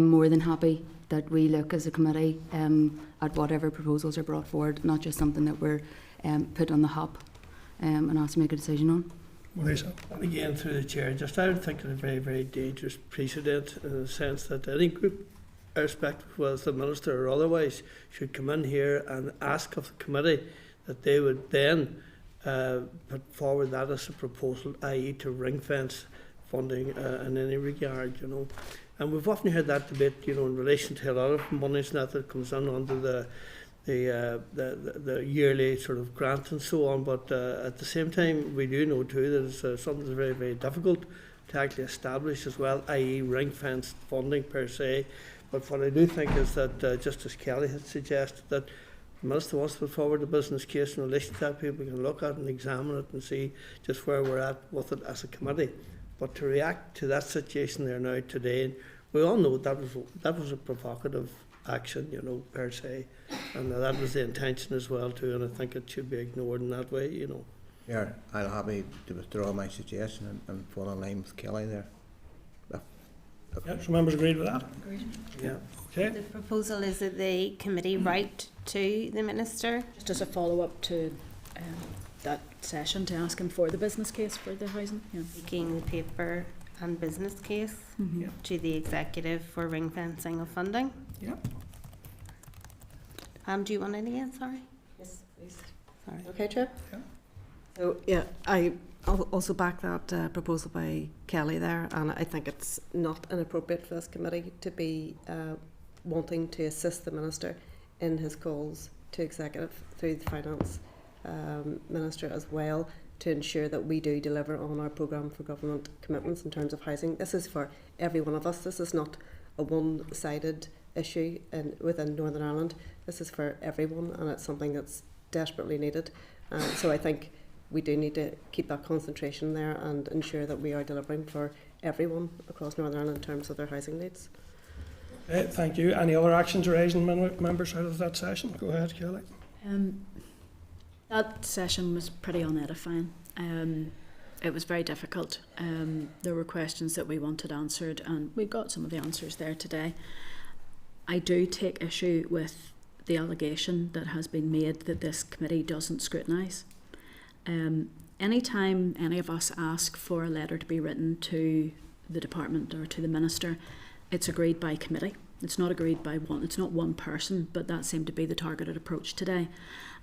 more than happy that we look as a committee at whatever proposals are brought forward, not just something that we're put on the hop and asked to make a decision on. Again, through the chair, just I would think it's a very, very dangerous precedent in the sense that any group, irrespective of whether it's the minister or otherwise, should come in here and ask of the committee that they would then put forward that as a proposal, i.e. to ring fence funding in any regard, you know. And we've often heard that debate, you know, in relation to a lot of monies that comes in under the yearly sort of grant and so on, but at the same time we do know too that it's something that's very, very difficult to actually establish as well, i.e. ring-fenced funding per se. But what I do think is that Justice Kelly had suggested that the Minister wants to put forward a business case in relation to that, people can look at and examine it and see just where we're at with it as a committee. But to react to that situation there now today, we all know that was a provocative action, you know, per se, and that was the intention as well too, and I think it should be ignored in that way, you know. Yeah, I'm happy to withdraw my suggestion and fall in line with Kelly there. Yeah, so members agreed with that? Agreed. Yeah. Okay. The proposal is that the committee write to the Minister. Just as a follow-up to that session to ask him for the business case for the housing. Yeah. Taking the paper and business case Yeah. to the executive for ring fencing of funding. Yeah. Pam, do you want any again? Sorry. Yes, please. Sorry. Okay, Chair? Yeah. So, yeah, I also back that proposal by Kelly there, and I think it's not inappropriate for this committee to be wanting to assist the Minister in his calls to executive through the Finance Minister as well, to ensure that we do deliver on our programme for government commitments in terms of housing. This is for every one of us. This is not a one-sided issue within Northern Ireland. This is for everyone, and it's something that's desperately needed. So I think we do need to keep that concentration there and ensure that we are delivering for everyone across Northern Ireland in terms of their housing needs. Thank you. Any other actions raising members out of that session? Go ahead, Kelly. That session was pretty unedifying. It was very difficult. There were questions that we wanted answered, and we got some of the answers there today. I do take issue with the allegation that has been made that this committee doesn't scrutinise. Anytime any of us ask for a letter to be written to the department or to the minister, it's agreed by committee. It's not agreed by one. It's not one person, but that seemed to be the targeted approach today.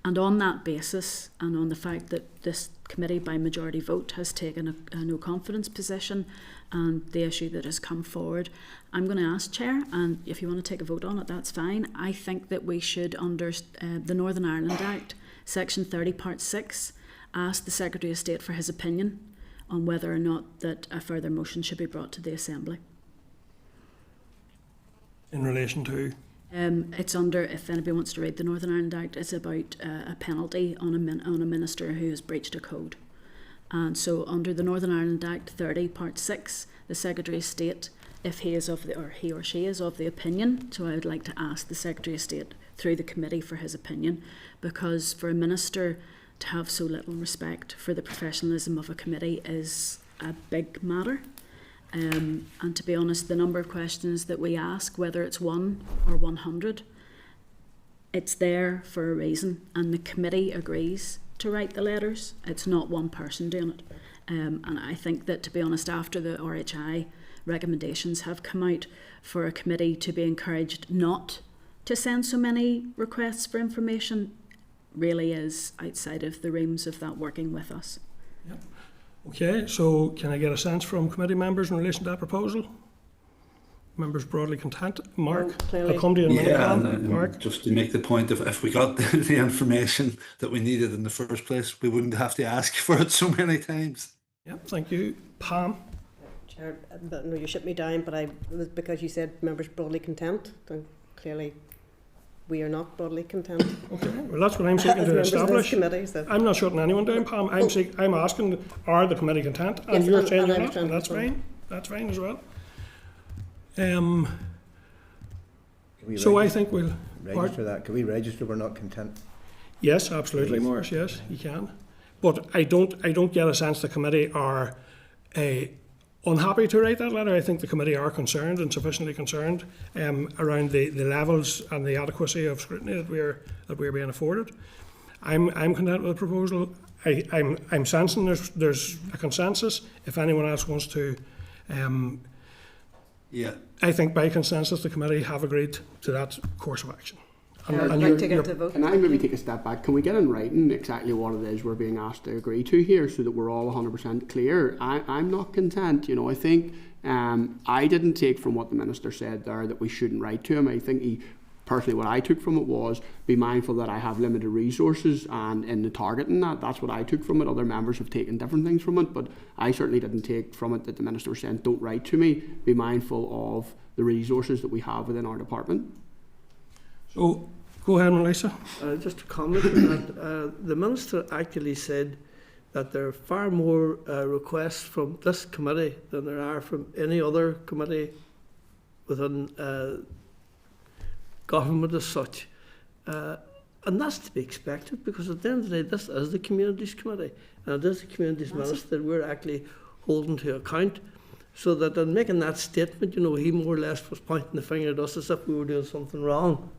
And on that basis, and on the fact that this committee by majority vote has taken a no confidence position and the issue that has come forward, I'm going to ask Chair, and if you want to take a vote on it, that's fine. I think that we should, under the Northern Ireland Act, Section 30, Part 6, ask the Secretary of State for his opinion on whether or not that a further motion should be brought to the Assembly. In relation to? It's under, if anybody wants to read the Northern Ireland Act, it's about a penalty on a minister who has breached a code. And so under the Northern Ireland Act 30, Part 6, the Secretary of State, if he is of the, or he or she is of the opinion, so I would like to ask the Secretary of State through the committee for his opinion, because for a minister to have so little respect for the professionalism of a committee is a big matter. And to be honest, the number of questions that we ask, whether it's 1 or 100, it's there for a reason, and the committee agrees to write the letters. It's not one person doing it. And I think that, to be honest, after the RHI recommendations have come out, for a committee to be encouraged not to send so many requests for information really is outside of the realms of that working with us. Yep. Okay, so can I get a sense from committee members in relation to that proposal? Members broadly content. Mark, I'll come to you in a minute. Mark? Just to make the point, if we got the information that we needed in the first place, we wouldn't have to ask for it so many times. Yep, thank you. Pam? Chair, no, you shut me down, but it was because you said members broadly content, then clearly we are not broadly content. Okay, well that's what I'm seeking to establish. So. I'm not shutting anyone down, Pam. I'm asking, are the committee content? And yes, you're saying you're not, and that's fine. That's fine as well. So I think we'll register that. Can we register we're not content? Yes, absolutely, Morris. Yes, you can. But I don't get a sense the committee are unhappy to write that letter. I think the committee are concerned, and sufficiently concerned, around the levels and the adequacy of scrutiny that we're being afforded. I'm content with the proposal. I'm sensing there's a consensus. If anyone else wants to, yeah, I think by consensus the committee have agreed to that course of action. Can I maybe take a step back? Can we get in writing exactly what it is we're being asked to agree to here, so that we're all 100% clear? I'm not content. I think I didn't take from what the Minister said there that we shouldn't write to him. I think personally what I took from it was be mindful that I have limited resources, and in the targeting that's what I took from it. Other members have taken different things from it, but I certainly didn't take from it that the Minister was saying don't write to me, be mindful of the resources that we have within our department. So go ahead, Melissa. Just to comment on that, the Minister actually said that there are far more requests from this committee than there are from any other committee within government as such. And that's to be expected, because at the end of the day, this is the Communities Committee, and it is the Communities Minister that we're actually holding to account. So that in making that statement, he more or less was pointing the finger at us as if we were doing something wrong.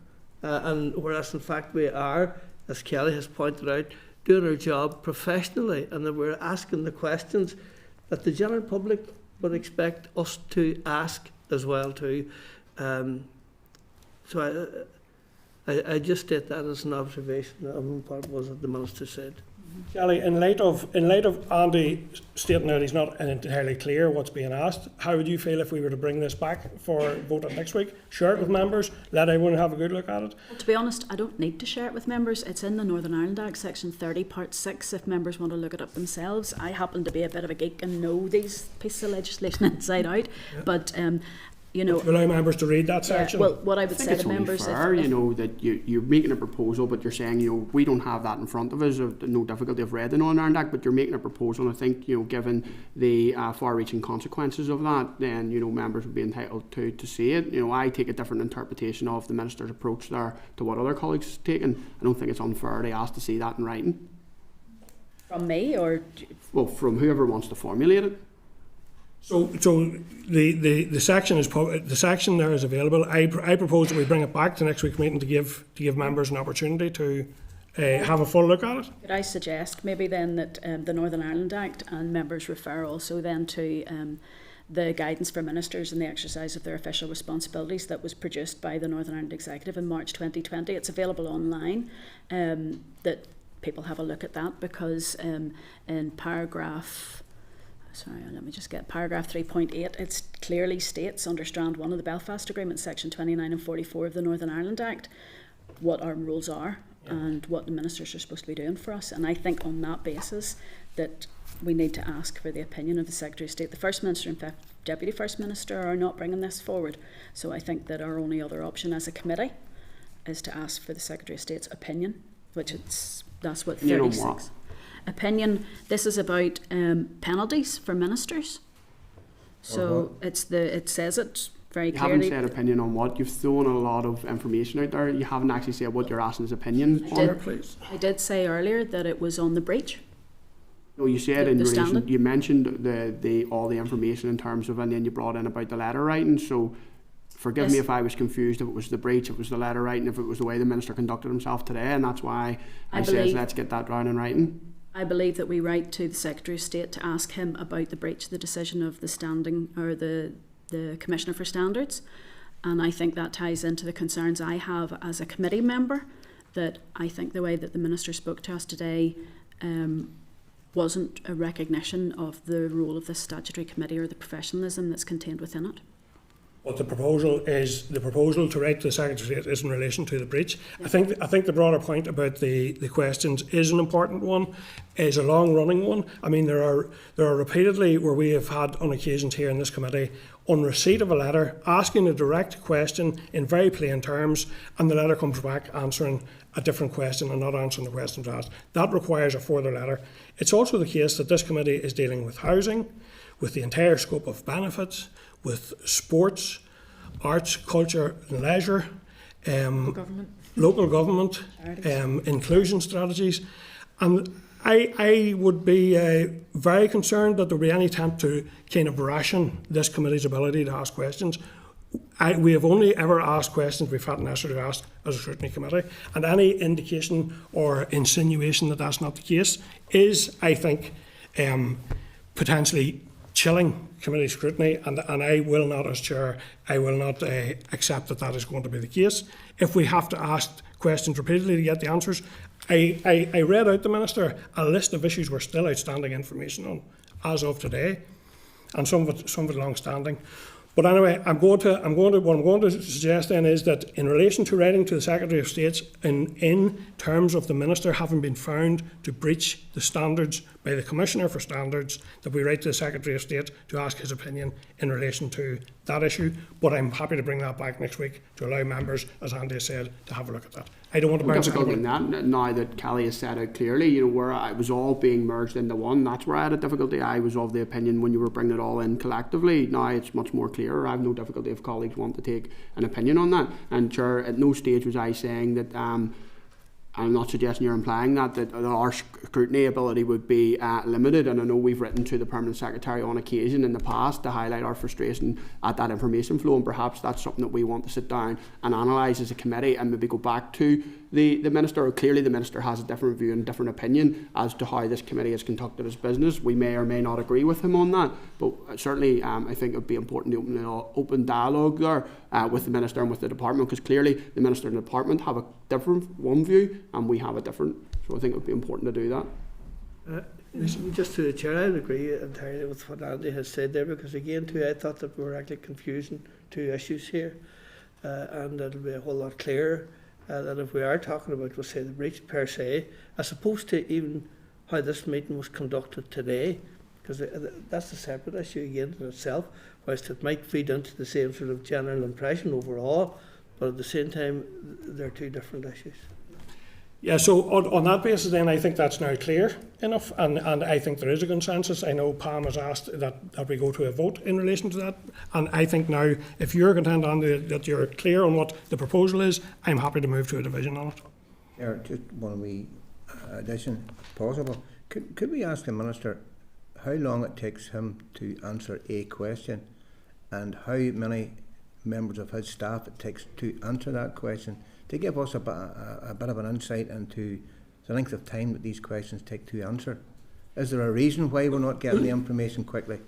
And whereas in fact we are, as Kelly has pointed out, doing our job professionally, and that we're asking the questions that the general public but expect us to ask as well too. So I just state that as an observation of what was it the Minister said. Kelly, in light of Andy stating that he's not entirely clear what's being asked, how would you feel if we were to bring this back for vote on next week? Share it with members, let everyone have a good look at it? Well, to be honest, I don't need to share it with members. It's in the Northern Ireland Act, Section 30, Part 6, if members want to look it up themselves. I happen to be a bit of a geek and know these pieces of legislation inside out, but you know, allow members to read that section. Well, what I would I think say it's to only members, fair, you know, that you're making a proposal, but you're saying, you know, we don't have that in front of us. No difficulty of read the Northern Ireland Act, but you're making a proposal. And I think, you know, given the far-reaching consequences of that, then, you know, members would be entitled to see it. You know, I take a different interpretation of the Minister's approach there to what other colleagues have taken. I don't think it's unfair to ask to see that in writing. from me or? Well, from whoever wants to formulate it. So the section is the section there is available. I propose that we bring it back to next week's meeting to give members an opportunity to have a full look at it. Could I suggest maybe then that the Northern Ireland Act and members refer also then to the guidance for ministers in the exercise of their official responsibilities that was produced by the Northern Ireland Executive in March 2020. It's available online, that people have a look at that, because in paragraph 3.8, it clearly states under Strand 1 of the Belfast Agreement, Section 29 and 44 of the Northern Ireland Act, what our rules are and what the ministers are supposed to be doing for us. And I think on that basis that we need to ask for the opinion of the Secretary of State. The First Minister and Deputy First Minister are not bringing this forward, so I think that our only other option as a committee is to ask for the Secretary of State's opinion, which that's what 36. Opinion. This is about penalties for ministers. So it says it very clearly. You haven't said opinion on what. You've thrown a lot of information out there. You haven't actually said what you're asking his opinion on it, please. I did say earlier that it was on the breach. No, you said in relation. standard. You mentioned the all the information in terms of, and then you brought in about the letter writing. So forgive me if I was confused. If it was the breach, if it was the letter writing, if it was the way the minister conducted himself today, and that's why I says let's get that down in writing. I believe that we write to the Secretary of State to ask him about the breach of the decision of the standing or the Commissioner for Standards, and I think that ties into the concerns I have as a committee member, that I think the way that the Minister spoke to us today wasn't a recognition of the role of this statutory committee or the professionalism that's contained within it. What the proposal to write to the Secretary of State is in relation to the breach. I think the broader point about the questions is an important one, is a long running one. I mean, there are repeatedly where we have had on occasions here in this committee, on receipt of a letter, asking a direct question in very plain terms, and the letter comes back answering a different question and not answering the questions asked. That requires a further letter. It's also the case that this committee is dealing with housing, with the entire scope of benefits, with sports, arts, culture and leisure, local government, inclusion strategies. And I would be very concerned that there would be any attempt to kind of ration this committee's ability to ask questions. We have only ever asked questions we've had necessarily asked as a scrutiny committee, and any indication or insinuation that that's not the case is, I think, potentially chilling committee scrutiny, and I will not, as chair, I will not accept that that is going to be the case. If we have to ask questions repeatedly to get the answers, I read out the Minister a list of issues we're still outstanding information on as of today, and some of it long-standing. But anyway, what I'm going to suggest then is that in relation to writing to the Secretary of State in terms of the Minister having been found to breach the standards by the Commissioner for Standards, that we write to the Secretary of State to ask his opinion in relation to that issue. But I'm happy to bring that back next week to allow members, as Andy has said, to have a look at that. I don't want to bounce difficulty in that now that Kelly has set out clearly, you know, where it was all being merged into one. That's where I had a difficulty. I was of the opinion when you were bringing it all in collectively. Now it's much more clearer. I have no difficulty if colleagues want to take an opinion on that. And sure, at no stage was I saying that. I'm not suggesting you're implying that our scrutiny ability would be limited, and I know we've written to the Permanent Secretary on occasion in the past to highlight our frustration at that information flow, and perhaps that's something that we want to sit down and analyse as a committee and maybe go back to the Minister, or clearly the Minister has a different view and different opinion as to how this committee has conducted its business. We may or may not agree with him on that, but certainly I think it would be important to open an open dialogue there with the Minister and with the Department, because clearly the Minister and the Department have a different one view and we have a different. So I think it would be important to do that. Just to the Chair, I would agree entirely with what Andy has said there, because again too, I thought that we were actually confusing two issues here, and it'll be a whole lot clearer that if we are talking about, we'll say, the breach per se, as opposed to even how this meeting was conducted today, because that's a separate issue again in itself, whilst it might feed into the same sort of general impression overall, but at the same time they're two different issues. Yeah, so on that basis then I think that's now clear enough, and I think there is a consensus. I know Pam has asked that we go to a vote in relation to that, and I think now if you're content on that you're clear on what the proposal is, I'm happy to move to a division on it. Yeah, just one wee addition, if possible. Could we ask the Minister how long it takes him to answer a question and how many members of his staff it takes to answer that question, to give us a bit of an insight into the length of time that these questions take to answer? Is there a reason why we're not getting the information quickly?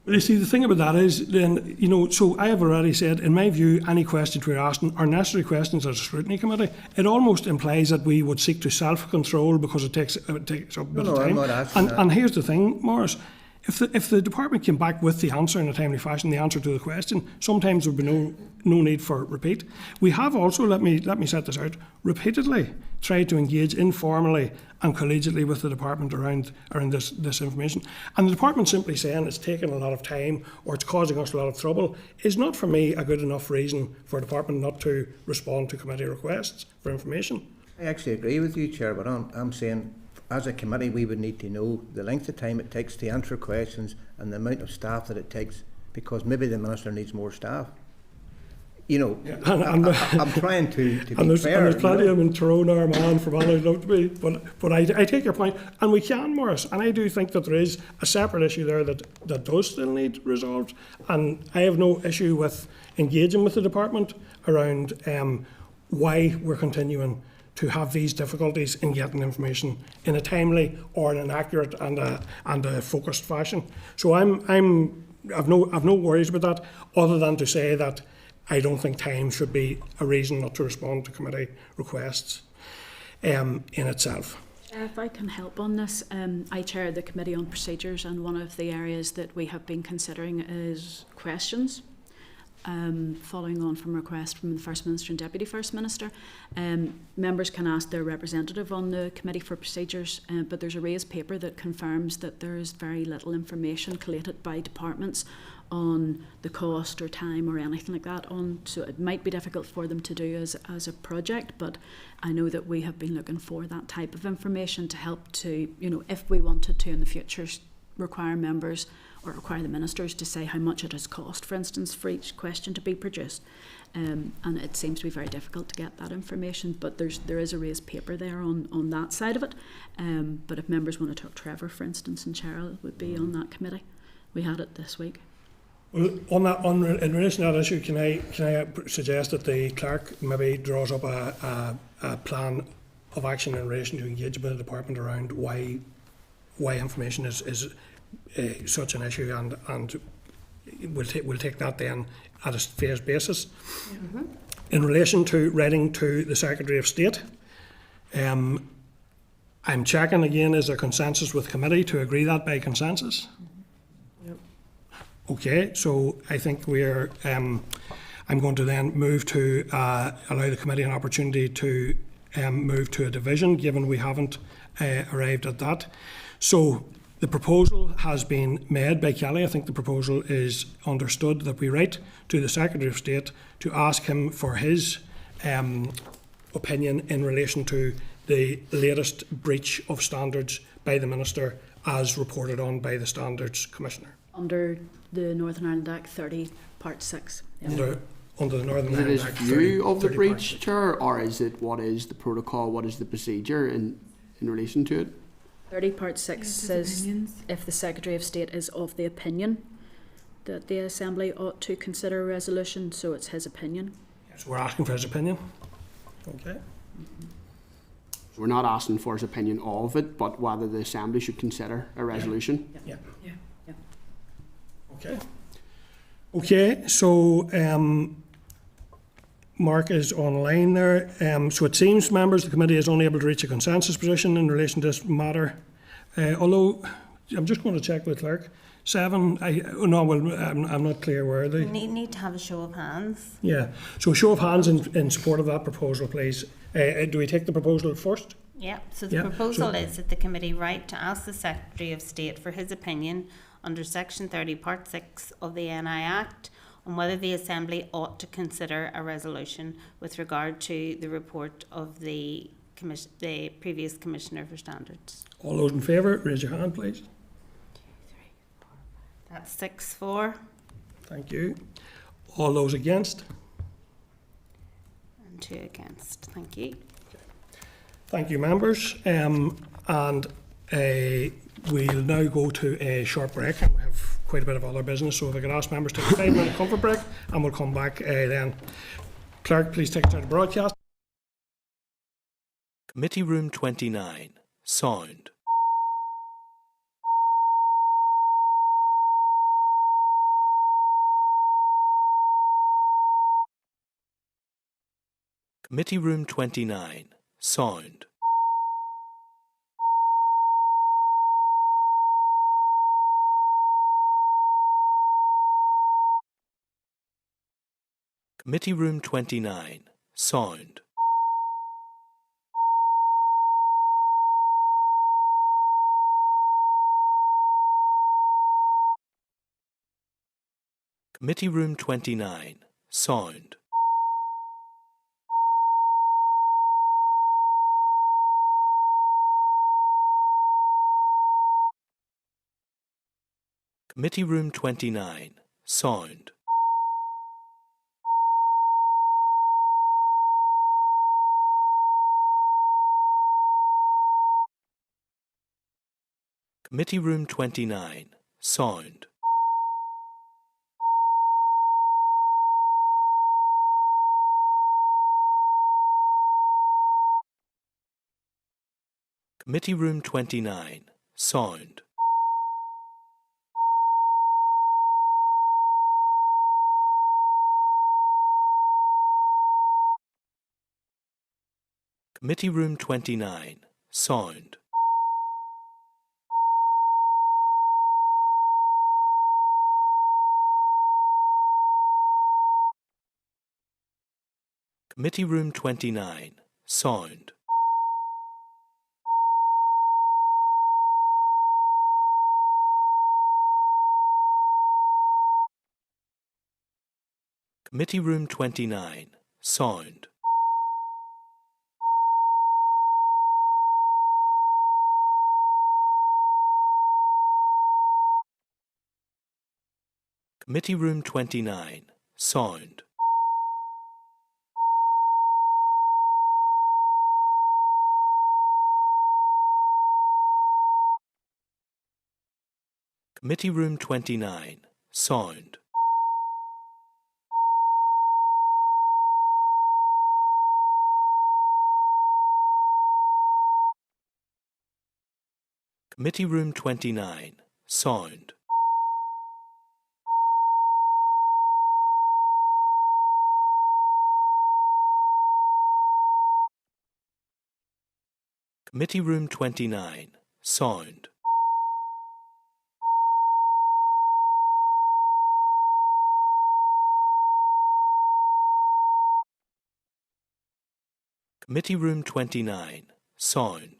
Well, you see, the thing about that is, then, you know, so I have already said, in my view, any questions we're asking are necessary questions as a scrutiny committee. It almost implies that we would seek to self-control because it takes up a bit of time. I'm not asking that. And here's the thing, Maurice. If the department came back with the answer in a timely fashion, the answer to the question, sometimes there would be no need for repeat. We have also, let me set this out, repeatedly tried to engage informally and collegiately with the department around this information. And the department simply saying it's taking a lot of time or it's causing us a lot of trouble is not, for me, a good enough reason for a department not to respond to committee requests for information. I actually agree with you, Chair, but I'm saying, as a committee, we would need to know the length of time it takes to answer questions and the amount of staff that it takes, because maybe the Minister needs more staff. You know, yeah, I'm trying to be and fair. And there's plenty of them in Tyrone, Armagh, from all I'd love to be. But I take your point, and we can, Maurice, and I do think that there is a separate issue there that does still need resolved, and I have no issue with engaging with the department around why we're continuing to have these difficulties in getting information in a timely or in an accurate and a focused fashion. So I've no worries about that, other than to say that I don't think time should be a reason not to respond to committee requests in itself. If I can help on this, I chair the Committee on Procedures, and one of the areas that we have been considering is questions. Following on from a request from the First Minister and Deputy First Minister. Members can ask their representative on the Committee for Procedures, but there's a raised paper that confirms that there is very little information collated by departments on the cost or time or anything like that. So it might be difficult for them to do as a project, but I know that we have been looking for that type of information to help to, you know, if we wanted to in the future require members or require the ministers to say how much it has cost, for instance, for each question to be produced. And it seems to be very difficult to get that information, but there is a raised paper there on that side of it. But if members want to talk, Trevor, for instance, and Cheryl would be on that committee. We had it this week. Well, in relation to that issue, can I suggest that the clerk maybe draws up a plan of action in relation to engagement with the department around why information is such an issue, and we'll take that then at a phased basis. Mm-hmm. In relation to writing to the Secretary of State, I'm checking again, is there consensus with committee to agree that by consensus? Mm-hmm. Yep. Okay, so I think we're I'm going to then move to allow the committee an opportunity to move to a division, given we haven't arrived at that. So the proposal has been made by Kelly. I think the proposal is understood that we write to the Secretary of State to ask him for his opinion in relation to the latest breach of standards by the Minister as reported on by the Standards Commissioner. Under the Northern Ireland Act 30, Part 6. Yeah. Under the Northern Ireland Act 30. Is it his view of the breach, Chair, or is it what is the protocol, what is the procedure in relation to it? 30 Part 6 says if the Secretary of State is of the opinion that the Assembly ought to consider a resolution, so it's his opinion. Yes, we're asking for his opinion. Okay. So we're not asking for his opinion of it, but whether the Assembly should consider a resolution. Yeah. Yeah. Yeah. Okay. Okay, so Mark is online there. So it seems, members, the committee is unable to reach a consensus position in relation to this matter. Although, I'm just going to check with clerk. 7, I'm not clear where they... We need to have a show of hands. Yeah, so show of hands in support of that proposal, please. Do we take the proposal first? Yeah, so the proposal is that the committee write to ask the Secretary of State for his opinion under Section 30, Part 6 of the NI Act on whether the Assembly ought to consider a resolution with regard to the report of the previous Commissioner for Standards. All those in favour, raise your hand, please. That's 6-4. Thank you. All those against? And 2 against. Thank you. Thank you, members. We'll now go to a short break, and we have quite a bit of other business, so if I could ask members to take a 5-minute comfort break, and we'll come back then. Clerk, please take us out of broadcast. Committee Room 29. Sound. Committee Room 29. Sound. Committee Room 29. Sound. Committee Room 29. Sound. Committee Room 29. Sound. Committee Room 29. Sound. Committee Room 29. Sound. Committee Room 29. Sound. Committee Room 29. Sound. Committee Room 29. Sound. Committee Room 29. Sound. Committee Room 29. Sound. Committee Room 29. Sound. Committee Room 29. Sound. Committee Room 29. Sound.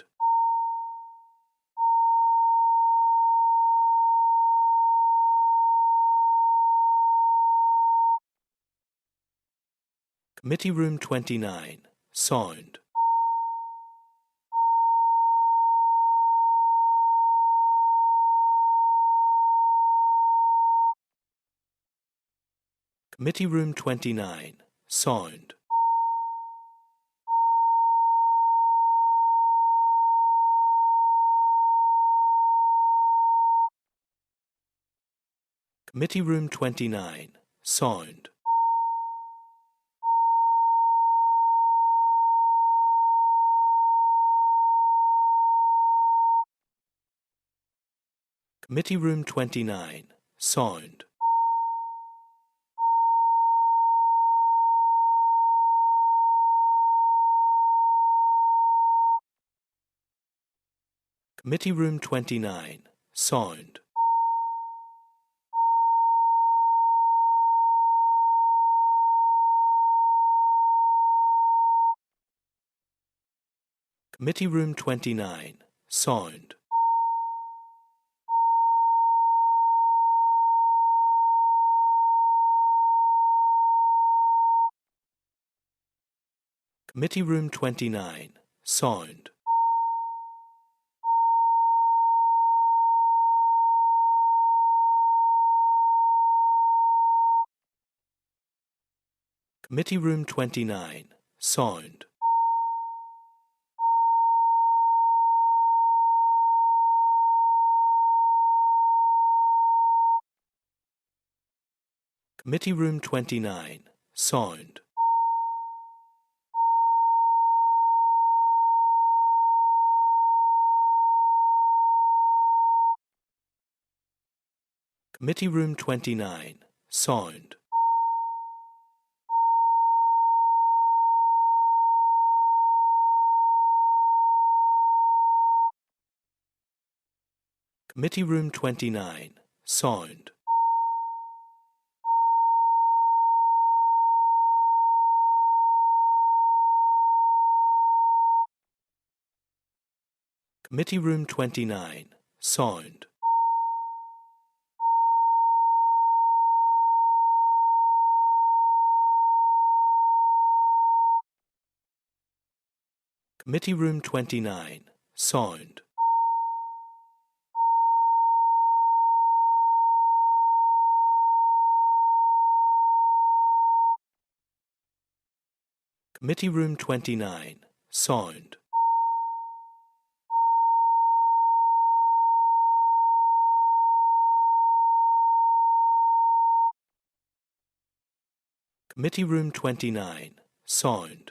Committee Room 29. Sound. Committee Room 29. Sound. Committee Room 29. Sound. Committee Room 29, Sound. Committee Room 29, Sound. Committee Room 29, Sound. Committee Room 29, Sound. Committee Room 29, Sound. Committee Room 29, Sound. Committee Room 29, Sound. Committee Room 29, Sound. Committee Room 29, Sound. Committee Room 29, Sound. Committee Room 29, Sound. Committee Room 29, Sound.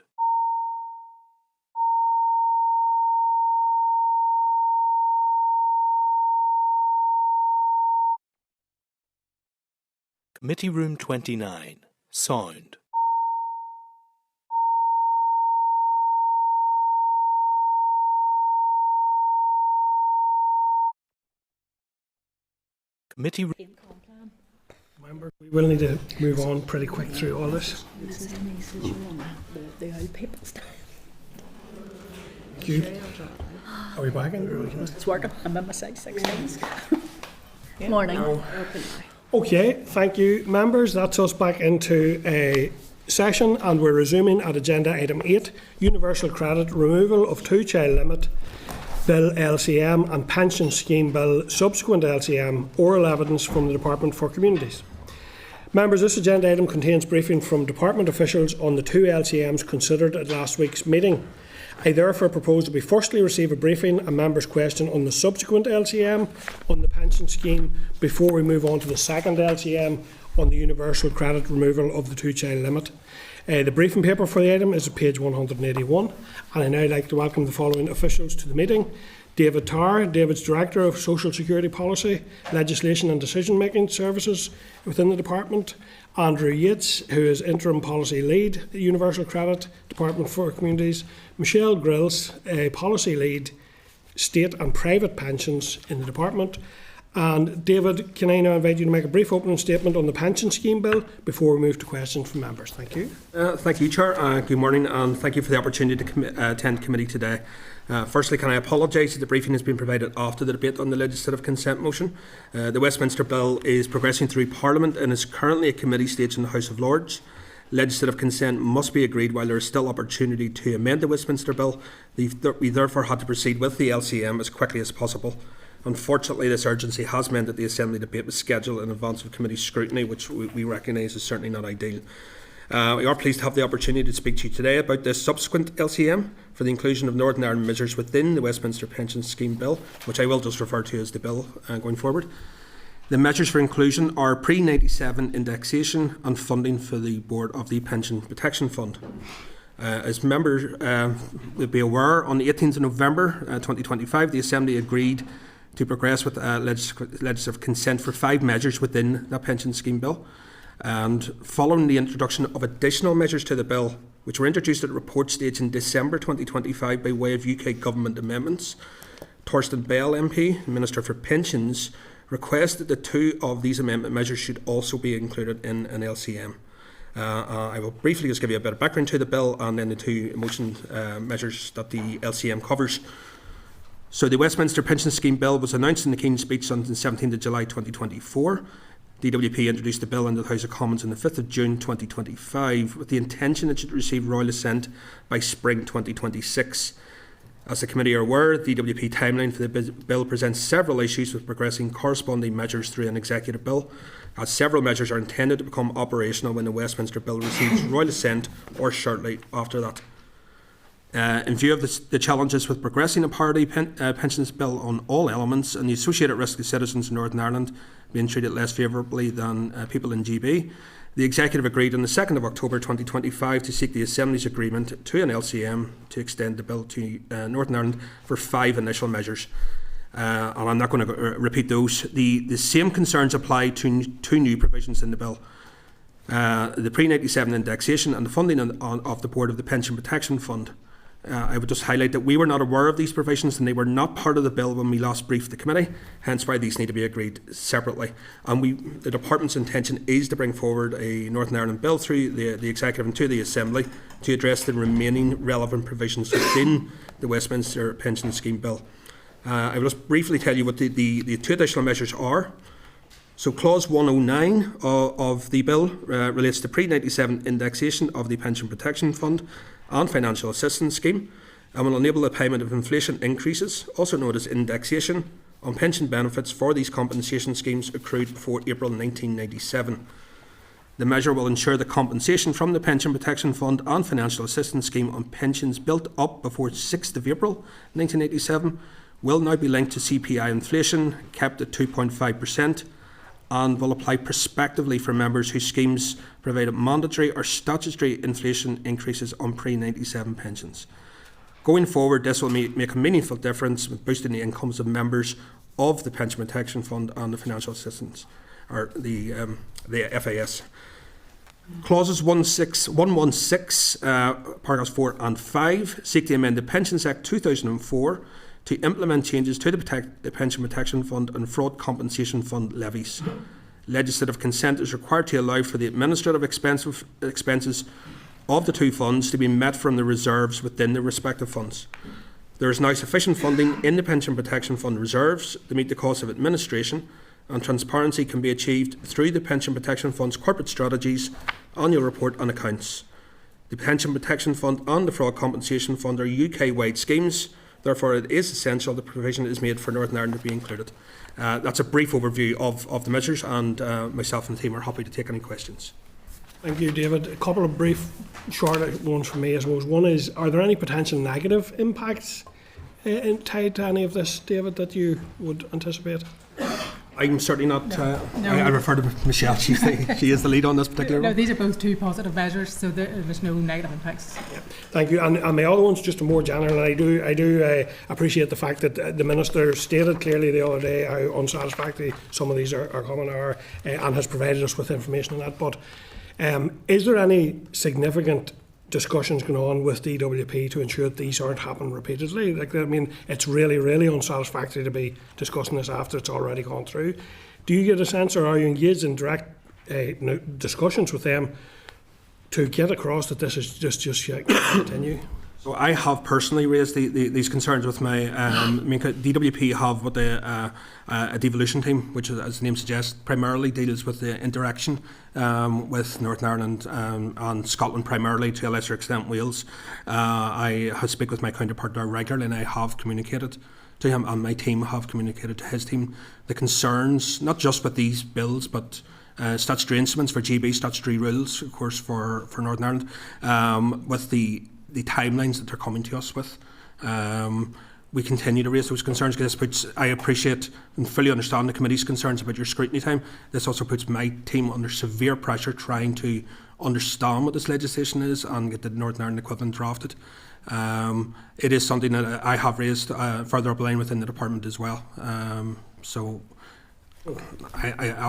Committee Room 29, Sound. Committee Room... Members, we will need to move on pretty quick through all this. The old people stuff. Good. Are we back in? It's working. I'm in my size 16s. Morning. Okay, thank you, members. That's us back into a session, and we're resuming at agenda item 8, Universal Credit, Removal of Two-Child Limit, Bill LCM and Pension Scheme Bill, Subsequent LCM, Oral Evidence from the Department for Communities. Members, this agenda item contains briefing from department officials on the two LCMs considered at last week's meeting. I therefore propose that we firstly receive a briefing and members' question on the subsequent LCM on the pension scheme before we move on to the second LCM on the universal credit removal of the two-child limit. The briefing paper for the item is at page 181, and I now like to welcome the following officials to the meeting. David Tarr, David's Director of Social Security Policy, Legislation and Decision Making Services within the Department. Andrew Yates, who is Interim Policy Lead, Universal Credit, Department for Communities. Michelle Grills, Policy Lead, State and Private Pensions in the Department. And David, can I now invite you to make a brief opening statement on the pension scheme bill before we move to questions from members? Thank you. Thank you, Chair. Good morning, and thank you for the opportunity to attend committee today. Firstly, can I apologise that the briefing has been provided after the debate on the legislative consent motion. The Westminster Bill is progressing through Parliament and is currently at committee stage in the House of Lords. Legislative consent must be agreed while there is still opportunity to amend the Westminster Bill. We therefore had to proceed with the LCM as quickly as possible. Unfortunately, this urgency has meant that the Assembly debate was scheduled in advance of committee scrutiny, which we recognise is certainly not ideal. We are pleased to have the opportunity to speak to you today about the subsequent LCM for the inclusion of Northern Ireland measures within the Westminster Pension Scheme Bill, which I will just refer to as the bill going forward. The measures for inclusion are pre-97 indexation and funding for the board of the Pension Protection Fund. As members will be aware, on the 18th of November 2025, the Assembly agreed to progress with legislative consent for 5 measures within that pension scheme bill. And following the introduction of additional measures to the bill, which were introduced at report stage in December 2025 by way of UK Government amendments, Torsten Bell MP, Minister for Pensions, requested that 2 of these amendment measures should also be included in an LCM. I will briefly just give you a bit of background to the bill and then the 2 motion measures that the LCM covers. So the Westminster Pension Scheme Bill was announced in the King's Speech on the 17th of July 2024. DWP introduced the bill into the House of Commons on the 5th of June 2025 with the intention it should receive royal assent by spring 2026. As the committee are aware, the DWP timeline for the bill presents several issues with progressing corresponding measures through an executive bill, as several measures are intended to become operational when the Westminster Bill receives royal assent or shortly after that. In view of the challenges with progressing a parity pensions bill on all elements and the associated risk of citizens in Northern Ireland being treated less favourably than people in GB, the Executive agreed on the 2nd of October 2025 to seek the Assembly's agreement to an LCM to extend the bill to Northern Ireland for 5 initial measures. And I'm not going to repeat those. The same concerns apply to 2 new provisions in the bill. The pre-97 indexation and the funding of the Board of the Pension Protection Fund. I would just highlight that we were not aware of these provisions and they were not part of the bill when we last briefed the committee, hence why these need to be agreed separately. And the Department's intention is to bring forward a Northern Ireland bill through the Executive and to the Assembly to address the remaining relevant provisions within the Westminster Pension Scheme Bill. I will just briefly tell you what the 2 additional measures are. So Clause 109 of the bill relates to pre-97 indexation of the Pension Protection Fund and Financial Assistance Scheme and will enable the payment of inflation increases, also known as indexation, on pension benefits for these compensation schemes accrued before April 1997. The measure will ensure that compensation from the Pension Protection Fund and Financial Assistance Scheme on pensions built up before 6th of April 1987 will now be linked to CPI inflation, kept at 2.5%, and will apply prospectively for members whose schemes provided mandatory or statutory inflation increases on pre-97 pensions. Going forward, this will make a meaningful difference with boosting the incomes of members of the Pension Protection Fund and the Financial Assistance, or the FAS. Clauses 116, paragraphs 4 and 5 seek to amend the Pensions Act 2004 to implement changes to the Pension Protection Fund and Fraud Compensation Fund levies. Legislative consent is required to allow for the administrative expenses of the 2 funds to be met from the reserves within the respective funds. There is now sufficient funding in the Pension Protection Fund reserves to meet the cost of administration, and transparency can be achieved through the Pension Protection Fund's corporate strategies, annual report and accounts. The Pension Protection Fund and the Fraud Compensation Fund are UK-wide schemes. Therefore, it is essential the provision is made for Northern Ireland to be included. That's a brief overview of the measures, and myself and the team are happy to take any questions. Thank you, David. A couple of brief, short ones from me, I suppose. One is, are there any potential negative impacts tied to any of this, David, that you would anticipate? I'm certainly not. No. I refer to Michelle. She is the lead on this particular one. No, these are both 2 positive measures, so there's no negative impacts. Yeah. Thank you. And my other one's just a more general. I do appreciate the fact that the Minister stated clearly the other day how unsatisfactory some of these are coming and has provided us with information on that. But is there any significant discussions going on with DWP to ensure that these aren't happening repeatedly? It's really, really unsatisfactory to be discussing this after it's already gone through. Do you get a sense, or are you engaged in direct discussions with them to get across that this is just continue? So I have personally raised these concerns with my DWP have what a devolution team, which, as the name suggests, primarily deals with the interaction with Northern Ireland and Scotland, primarily to a lesser extent Wales. I have speak with my counterpart there regularly, and I have communicated to him, and my team have communicated to his team the concerns, not just with these bills, but statutory instruments for GB, statutory rules, of course, for Northern Ireland, with the timelines that they're coming to us with. We continue to raise those concerns because I appreciate and fully understand the committee's concerns about your scrutiny time. This also puts my team under severe pressure trying to understand what this legislation is and get the Northern Ireland equivalent drafted. It is something that I have raised further up the line within the department as well. So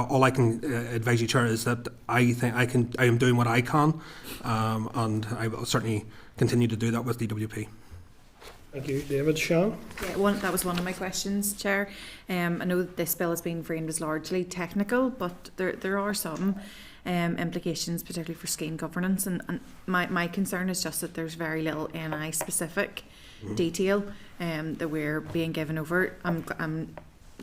all I can advise you, Chair, is that I think I am doing what I can, and I will certainly continue to do that with DWP. Thank you, David. Sean? Yeah, that was one of my questions, Chair. I know that this bill has been framed as largely technical, but there are some implications, particularly for scheme governance. And my concern is just that there's very little NI specific detail that we're being given over. I'm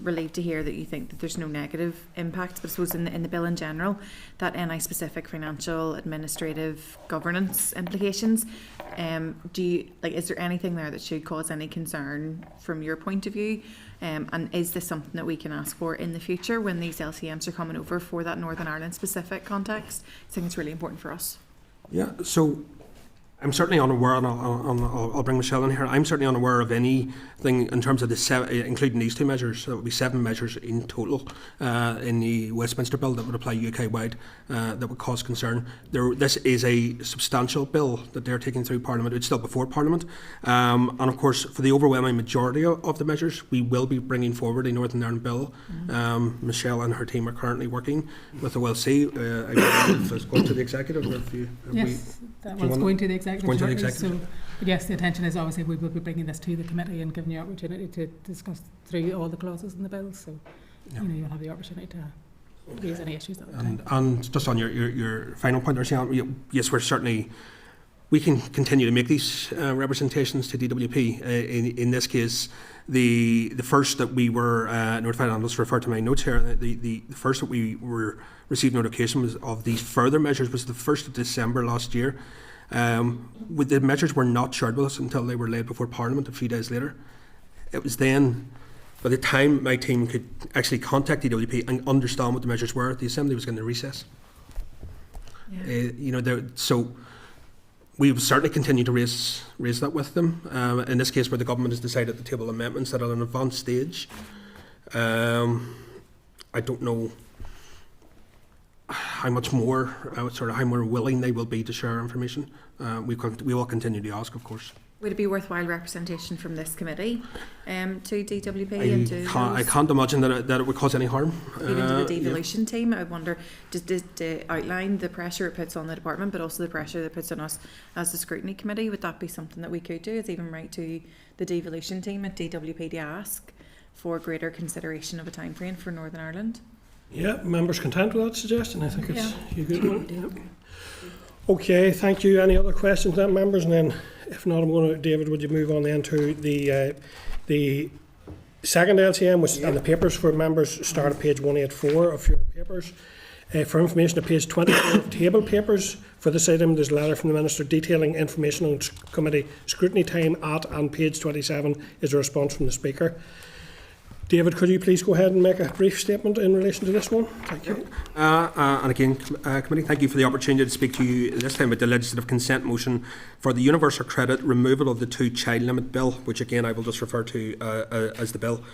relieved to hear that you think that there's no negative impact, but I suppose in the bill in general, that NI specific financial, administrative, governance implications, is there anything there that should cause any concern from your point of view? And is this something that we can ask for in the future when these LCMs are coming over for that Northern Ireland specific context? I think it's really important for us. Yeah, so I'm certainly unaware, and I'll bring Michelle in here. I'm certainly unaware of anything in terms of the including these two measures. So it would be 7 measures in total in the Westminster bill that would apply UK-wide that would cause concern. This is a substantial bill that they're taking through Parliament. It's still before Parliament. And of course, for the overwhelming majority of the measures, we will be bringing forward a Northern Ireland bill. Michelle and her team are currently working with the WLC. I don't know if it's going to the executive. Or if you, yes, that one's going to the executive. So, but yes, the intention is obviously we will be bringing this to the committee and giving you opportunity to discuss through all the clauses in the bill. So you'll have the opportunity to raise any issues at the time. And just on your final point, yes, we can continue to make these representations to DWP. In this case, the first that we were notified, and I'll just refer to my notes here, the first that we received notification was of these further measures was the 1st of December last year. With the measures were not shared with us until they were laid before Parliament a few days later. It was then, by the time my team could actually contact DWP and understand what the measures were, the Assembly was going to recess. Yeah. So we will certainly continue to raise that with them. In this case, where the government has decided to table amendments that are at an advanced stage, I don't know how much more, how more willing they will be to share information. We will continue to ask, of course. Would it be worthwhile representation from this committee to DWP? I can't imagine that it would cause any harm. Even to the devolution team, I wonder, just to outline the pressure it puts on the department, but also the pressure that it puts on us as the scrutiny committee. Would that be something that we could do? Is even write to the devolution team at DWP to ask for greater consideration of a time frame for Northern Ireland? Yeah, members content with that suggestion? I think it's a good one. Yeah. Okay, thank you. Any other questions then, members? And then, if not, I'm going to, David, would you move on then to the second LCM, which and the papers for members start at page 184 of your papers. For information, at page 24 of table papers for this item, there's a letter from the Minister detailing information on committee scrutiny time at, and page 27 is a response from the Speaker. David, could you please go ahead and make a brief statement in relation to this one? Thank you. And again, Committee, thank you for the opportunity to speak to you this time about the legislative consent motion for the universal credit removal of the 2-child limit bill, which again I will just refer to as the bill.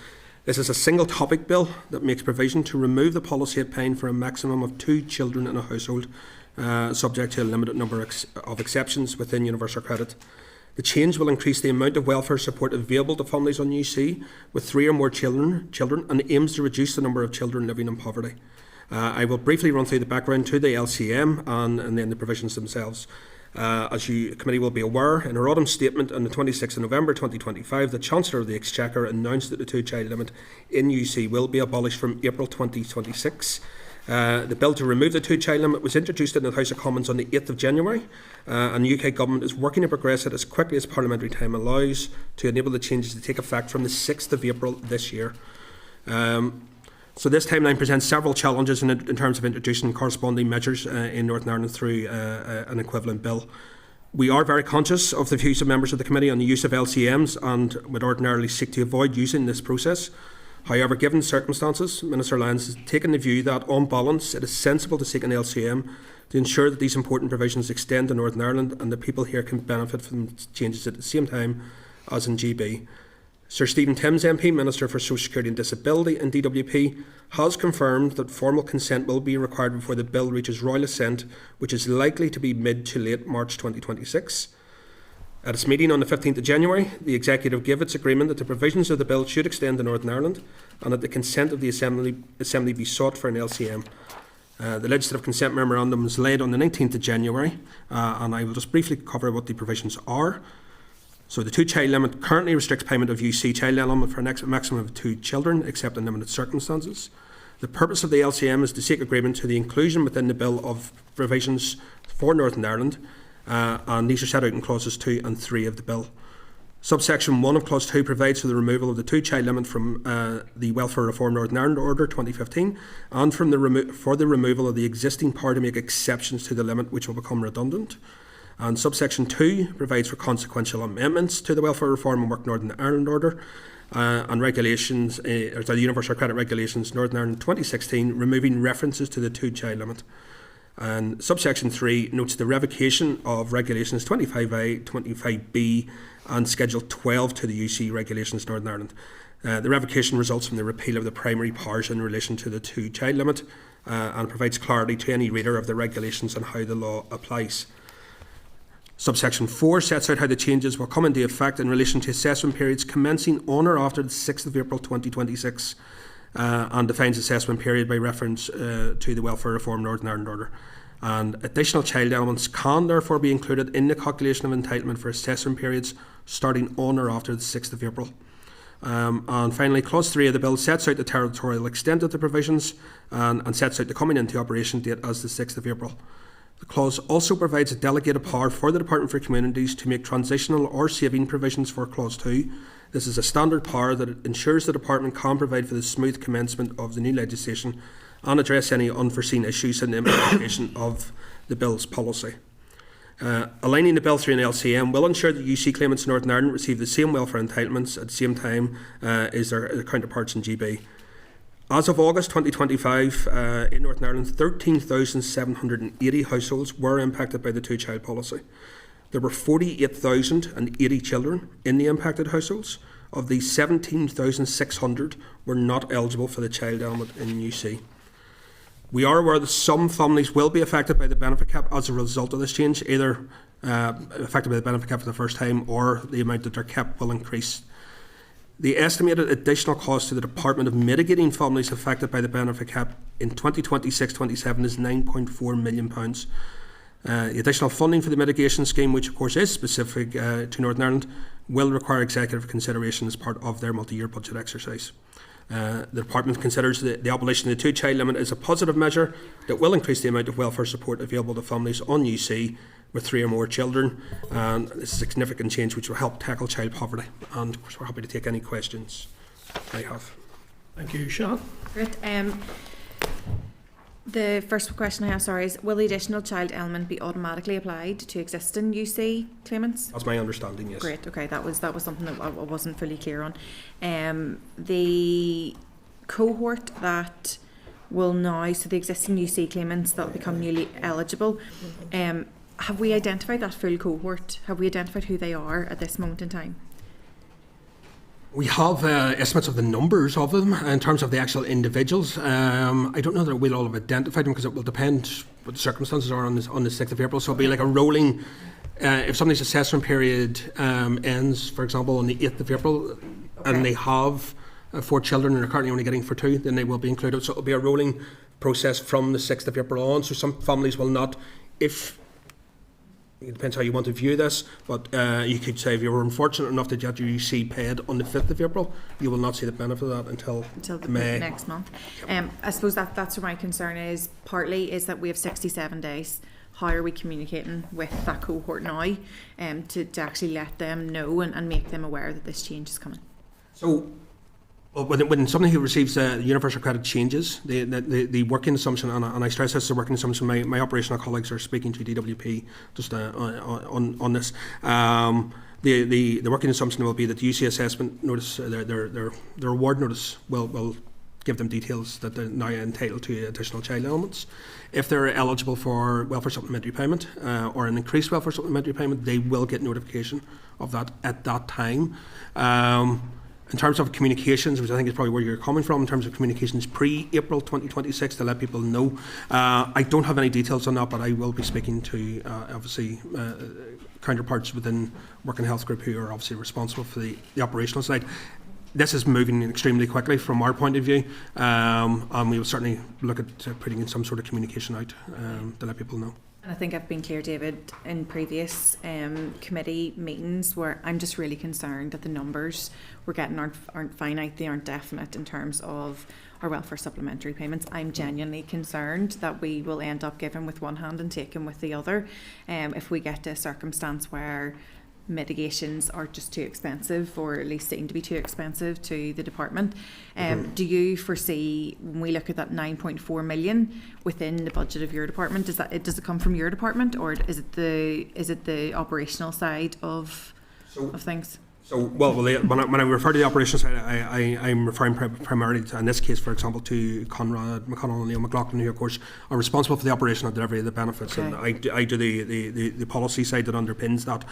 This is a single topic bill that makes provision to remove the policy of paying for a maximum of 2 children in a household, subject to a limited number of exceptions within universal credit. The change will increase the amount of welfare support available to families on UC with 3 or more children and aims to reduce the number of children living in poverty. I will briefly run through the background to the LCM and then the provisions themselves. As you committee will be aware, in her autumn statement on the 26th of November 2025, the Chancellor of the Exchequer announced that the 2-child limit in UC will be abolished from April 2026. The bill to remove the 2-child limit was introduced in the House of Commons on the 8th of January, and the UK Government is working to progress it as quickly as parliamentary time allows to enable the changes to take effect from the 6th of April this year. So this timeline presents several challenges in terms of introducing corresponding measures in Northern Ireland through an equivalent bill. We are very conscious of the views of members of the committee on the use of LCMs and would ordinarily seek to avoid using this process. However, given the circumstances, Minister Lyons has taken the view that, on balance, it is sensible to seek an LCM to ensure that these important provisions extend to Northern Ireland and that people here can benefit from changes at the same time as in GB. Sir Stephen Timms MP, Minister for Social Security and Disability and DWP, has confirmed that formal consent will be required before the bill reaches royal assent, which is likely to be mid to late March 2026. At its meeting on the 15th of January, the Executive gave its agreement that the provisions of the bill should extend to Northern Ireland and that the consent of the Assembly be sought for an LCM. The legislative consent memorandum was laid on the 19th of January, and I will just briefly cover what the provisions are. So the 2-child limit currently restricts payment of UC child element for a maximum of 2 children, except in limited circumstances. The purpose of the LCM is to seek agreement to the inclusion within the bill of provisions for Northern Ireland, and these are set out in clauses 2 and 3 of the bill. Subsection 1 of clause 2 provides for the removal of the 2-child limit from the Welfare Reform Northern Ireland Order 2015 and for the removal of the existing power to make exceptions to the limit, which will become redundant. And subsection 2 provides for consequential amendments to the Welfare Reform and Work Northern Ireland Order and regulations, or the Universal Credit Regulations Northern Ireland 2016, removing references to the 2-child limit. And subsection 3 notes the revocation of regulations 25A, 25B and Schedule 12 to the UC Regulations Northern Ireland. The revocation results from the repeal of the primary powers in relation to the 2-child limit and provides clarity to any reader of the regulations on how the law applies. Subsection 4 sets out how the changes will come into effect in relation to assessment periods commencing on or after the 6th of April 2026 and defines assessment period by reference to the Welfare Reform Northern Ireland Order. And additional child elements can therefore be included in the calculation of entitlement for assessment periods starting on or after the 6th of April. And finally, clause 3 of the bill sets out the territorial extent of the provisions and sets out the coming into operation date as the 6th of April. The clause also provides a delegated power for the Department for Communities to make transitional or saving provisions for clause 2. This is a standard power that ensures the Department can provide for the smooth commencement of the new legislation and address any unforeseen issues in the implementation of the bill's policy. Aligning the bill through an LCM will ensure that UC claimants in Northern Ireland receive the same welfare entitlements at the same time as their counterparts in GB. As of August 2025, in Northern Ireland, 13,780 households were impacted by the 2-child policy. There were 48,080 children in the impacted households. Of these, 17,600 were not eligible for the child element in UC. We are aware that some families will be affected by the benefit cap as a result of this change, either affected by the benefit cap for the first time or the amount that their cap will increase. The estimated additional cost to the Department of mitigating families affected by the benefit cap in 2026-27 is £9.4 million. The additional funding for the mitigation scheme, which of course is specific to Northern Ireland, will require executive consideration as part of their multi-year budget exercise. The Department considers the abolition of the 2-child limit as a positive measure that will increase the amount of welfare support available to families on UC with 3 or more children, and this is a significant change which will help tackle child poverty. And of course we're happy to take any questions I have. Thank you, Sean. Great. The first question I have, is will the additional child element be automatically applied to existing UC claimants? That's my understanding, yes. Great, okay, that was something that I wasn't fully clear on. The cohort that will now, so the existing UC claimants that will become newly eligible, have we identified that full cohort? Have we identified who they are at this moment in time? We have estimates of the numbers of them in terms of the actual individuals. I don't know that we'll all have identified them because it will depend what the circumstances are on the 6th of April. So it'll be like a rolling, if somebody's assessment period ends, for example, on the 8th of April, and they have 4 children and are currently only getting for 2, then they will be included. So it'll be a rolling process from the 6th of April on. So some families will not, it depends how you want to view this, but you could say if you were unfortunate enough to get your UC paid on the 5th of April, you will not see the benefit of that until May. Next month. I suppose that's where my concern is, partly is that we have 67 days. How are we communicating with that cohort now to actually let them know and make them aware that this change is coming? So when somebody who receives universal credit changes, the working assumption, and I stress this is a working assumption, my operational colleagues are speaking to DWP just on this. The working assumption will be that the UC assessment notice, their award notice will give them details that they're now entitled to additional child elements. If they're eligible for welfare supplementary payment or an increased welfare supplementary payment, they will get notification of that at that time. In terms of communications, which I think is probably where you're coming from, in terms of communications pre-April 2026 to let people know, I don't have any details on that, but I will be speaking to obviously counterparts within Work and Health Group who are obviously responsible for the operational side. This is moving extremely quickly from our point of view, and we will certainly look at putting in some sort of communication out to let people know. And I think I've been clear, David, in previous committee meetings where I'm just really concerned that the numbers we're getting aren't finite, they aren't definite in terms of our welfare supplementary payments. I'm genuinely concerned that we will end up giving with one hand and taking with the other if we get to a circumstance where mitigations are just too expensive, or at least seem to be too expensive to the department. Do you foresee, when we look at that 9.4 million within the budget of your department, does it come from your department, or is it the operational side of things? So, well, when I refer to the operational side, I'm referring primarily to, in this case, for example, to Conrad McConnell and Leo McLaughlin, who, of course, are responsible for the operational delivery of the benefits, and I do the policy side that underpins that.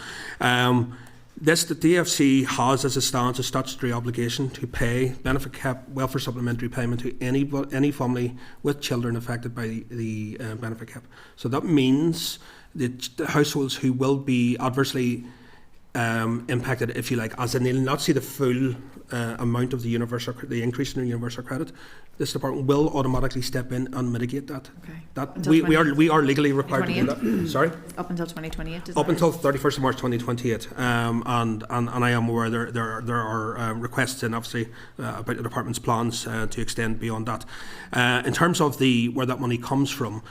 The DFC has as a stance a statutory obligation to pay benefit cap welfare supplementary payment to any family with children affected by the benefit cap. So that means that the households who will be adversely impacted, if you like, as in they'll not see the full amount of the increase in the universal credit, this department will automatically step in and mitigate that. Okay. That we are legally required to do that. Sorry. Up until 2028. Up until 31st of March 2028, and I am aware there are requests in obviously about the department's plans to extend beyond that. In terms of where that money comes from,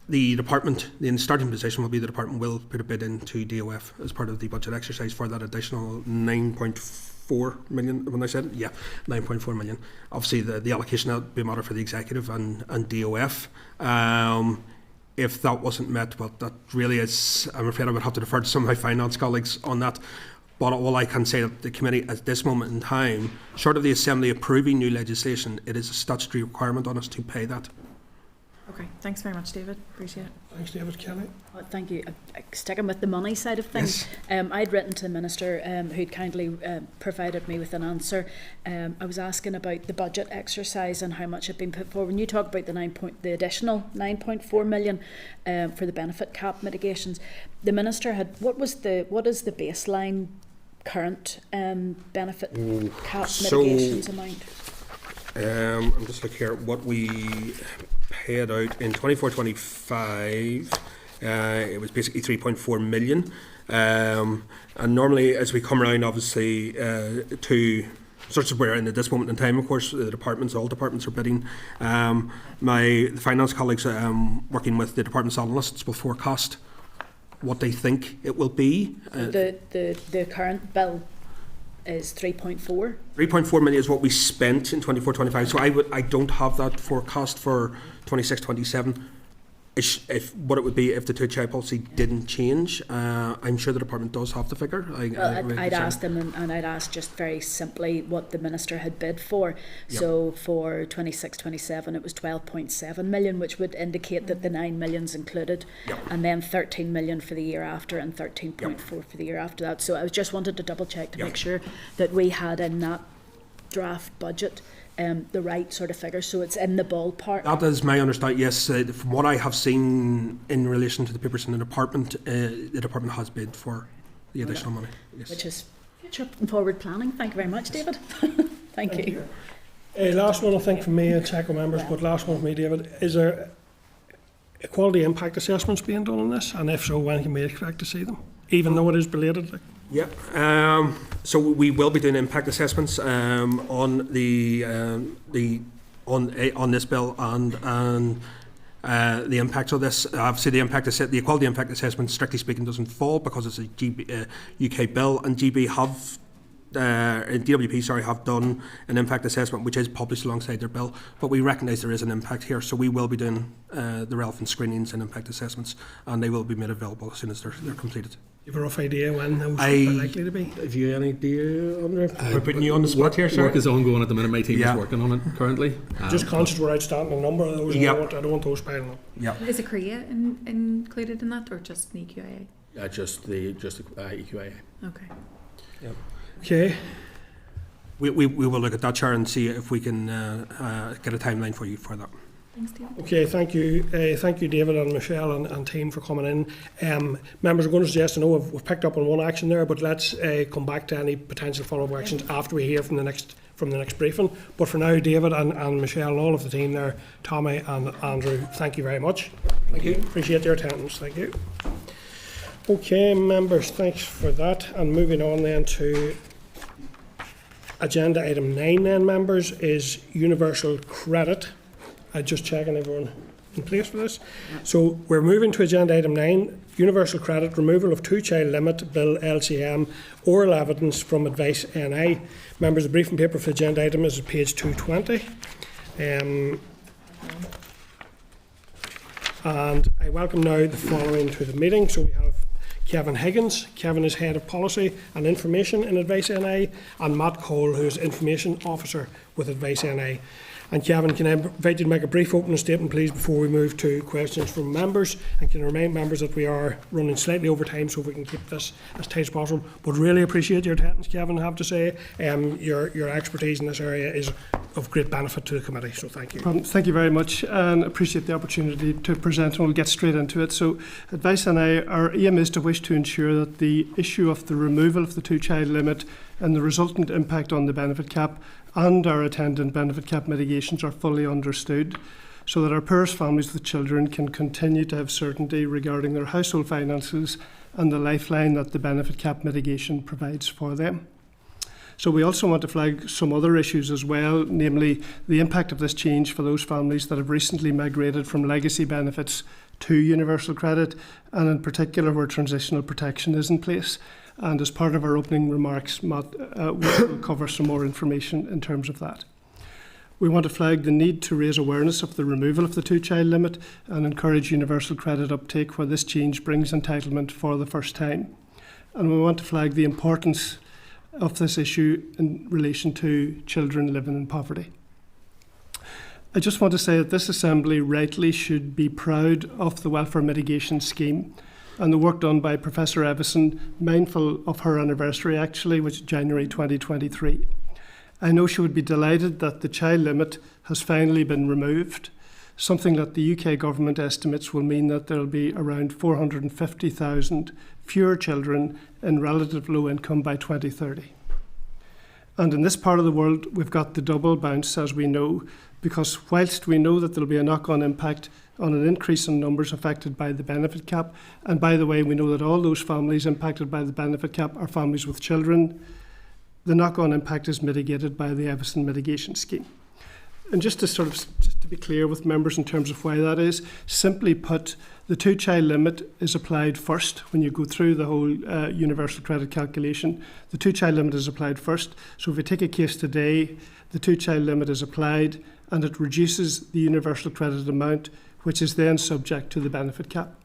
the department, the starting position will be the department will put a bid into DOF as part of the budget exercise for that additional 9.4 million. When I said 9.4 million. Obviously, the allocation will be a matter for the executive and DOF. If that wasn't met, well, that really is. I'm afraid I would have to defer to some of my finance colleagues on that. But all I can say that the committee at this moment in time, short of the Assembly approving new legislation, it is a statutory requirement on us to pay that. Okay, thanks very much, David. Appreciate it. Thanks, David. Kelly. Well, thank you. Sticking with the money side of things, yes. I'd written to the Minister who'd kindly provided me with an answer. I was asking about the budget exercise and how much had been put forward. When you talk about the additional 9.4 million for the benefit cap mitigations, the Minister had, what is the baseline current benefit cap mitigations amount? I'm just looking here at what we paid out in 24-25. It was basically 3.4 million. And normally, as we come around, obviously, to such as we're in at this moment in time, of course, all departments are bidding. The finance colleagues working with the department's analysts will forecast what they think it will be. The current bill is 3.4. 3.4 million is what we spent in 24-25. So I don't have that forecast for 26-27. If what it would be if the two-child policy didn't change. I'm sure the department does have the figure. I'd asked them, and I'd asked just very simply what the Minister had bid for. Yep. So for 26-27 it was 12.7 million, which would indicate that the 9 million's included, yep. And then 13 million for the year after and 13.4 for the year after that. So I just wanted to double check to make sure that we had in that draft budget the right sort of figure, so it's in the ballpark. That is my understanding, yes. From what I have seen in relation to the papers in the department has bid for the additional money. Yes. Which is future and forward planning. Thank you very much, David. Thank you. Last one, I think, from me, and second members, but last one from me, David. Is there equality impact assessments being done on this? And if so, when can we expect to see them? Even though it is belated? Yeah, so we will be doing impact assessments on on this bill and the impacts of this. Obviously, the equality impact assessment, strictly speaking, doesn't fall because it's a UK bill, and GB have. DWP have done an impact assessment which is published alongside their bill, but we recognise there is an impact here, so we will be doing the relevant screenings and impact assessments, and they will be made available as soon as they're completed. You have a rough idea when those are likely to be? Have you any idea, Andrew? We're putting you on the spot here, sir. Work is ongoing at the minute. My team is working on it currently. Just conscious we're outstanding a number of those. I don't want those piling up. Yep. Is the CREA included in that, or just the EQIA? Just the EQIA. Okay. Yep. Okay. we will look at that, Chair, and see if we can get a timeline for you for that. Thanks, David. Okay, thank you, David and Michelle and team for coming in. Members are going to suggest, I know we've picked up on one action there, but let's come back to any potential follow-up actions after we hear from the next briefing. But for now, David and Michelle and all of the team there, Tommy and Andrew, thank you very much. Thank you. Appreciate your attendance. Thank you. Okay, members, thanks for that. And moving on then to agenda item 9 then, members, is universal credit. Just checking everyone in place for this. So we're moving to agenda item 9, universal credit, removal of 2-child limit, bill LCM, oral evidence from Advice NI. Members, the briefing paper for the agenda item is at page 220. And I welcome now the following to the meeting. So we have Kevin Higgins. Kevin is Head of Policy and Information in Advice NI, and Matt Cole, who is Information Officer with Advice NI. And Kevin, can I invite you to make a brief opening statement, please, before we move to questions from members? And can I remind members that we are running slightly over time, so if we can keep this as tight as possible. But really appreciate your attendance, Kevin, I have to say. Your expertise in this area is of great benefit to the committee, so thank you. Thank you very much, and appreciate the opportunity to present, and we'll get straight into it. So Advice NI, our aim is to wish to ensure that the issue of the removal of the 2-child limit and the resultant impact on the benefit cap and our attendant benefit cap mitigations are fully understood, so that our poorest families with children can continue to have certainty regarding their household finances and the lifeline that the benefit cap mitigation provides for them. So we also want to flag some other issues as well, namely the impact of this change for those families that have recently migrated from legacy benefits to universal credit, and in particular where transitional protection is in place. And as part of our opening remarks, Matt will cover some more information in terms of that. We want to flag the need to raise awareness of the removal of the 2-child limit and encourage universal credit uptake where this change brings entitlement for the first time. And we want to flag the importance of this issue in relation to children living in poverty. I just want to say that this Assembly rightly should be proud of the welfare mitigation scheme and the work done by Professor Evison, mindful of her anniversary actually, which is January 2023. I know she would be delighted that the child limit has finally been removed, something that the UK government estimates will mean that there will be around 450,000 fewer children in relative low income by 2030. And in this part of the world, we've got the double bounce, as we know, because whilst we know that there will be a knock-on impact on an increase in numbers affected by the benefit cap, and by the way, we know that all those families impacted by the benefit cap are families with children, the knock-on impact is mitigated by the Evison mitigation scheme. And just to be clear with members in terms of why that is, simply put, the 2-child limit is applied first when you go through the whole universal credit calculation. The 2-child limit is applied first. So if we take a case today, the 2-child limit is applied and it reduces the universal credit amount, which is then subject to the benefit cap.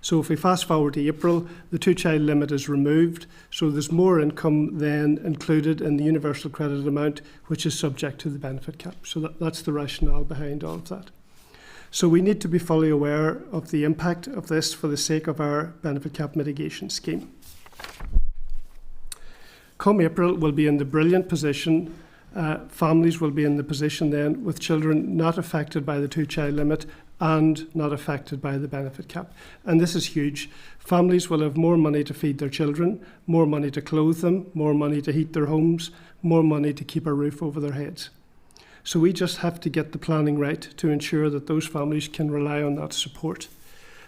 So if we fast forward to April, the 2-child limit is removed, so there's more income then included in the universal credit amount, which is subject to the benefit cap. So that's the rationale behind all of that. So we need to be fully aware of the impact of this for the sake of our benefit cap mitigation scheme. Come April, we'll be in the brilliant position, families will be in the position then with children not affected by the 2-child limit and not affected by the benefit cap. And this is huge. Families will have more money to feed their children, more money to clothe them, more money to heat their homes, more money to keep a roof over their heads. So we just have to get the planning right to ensure that those families can rely on that support.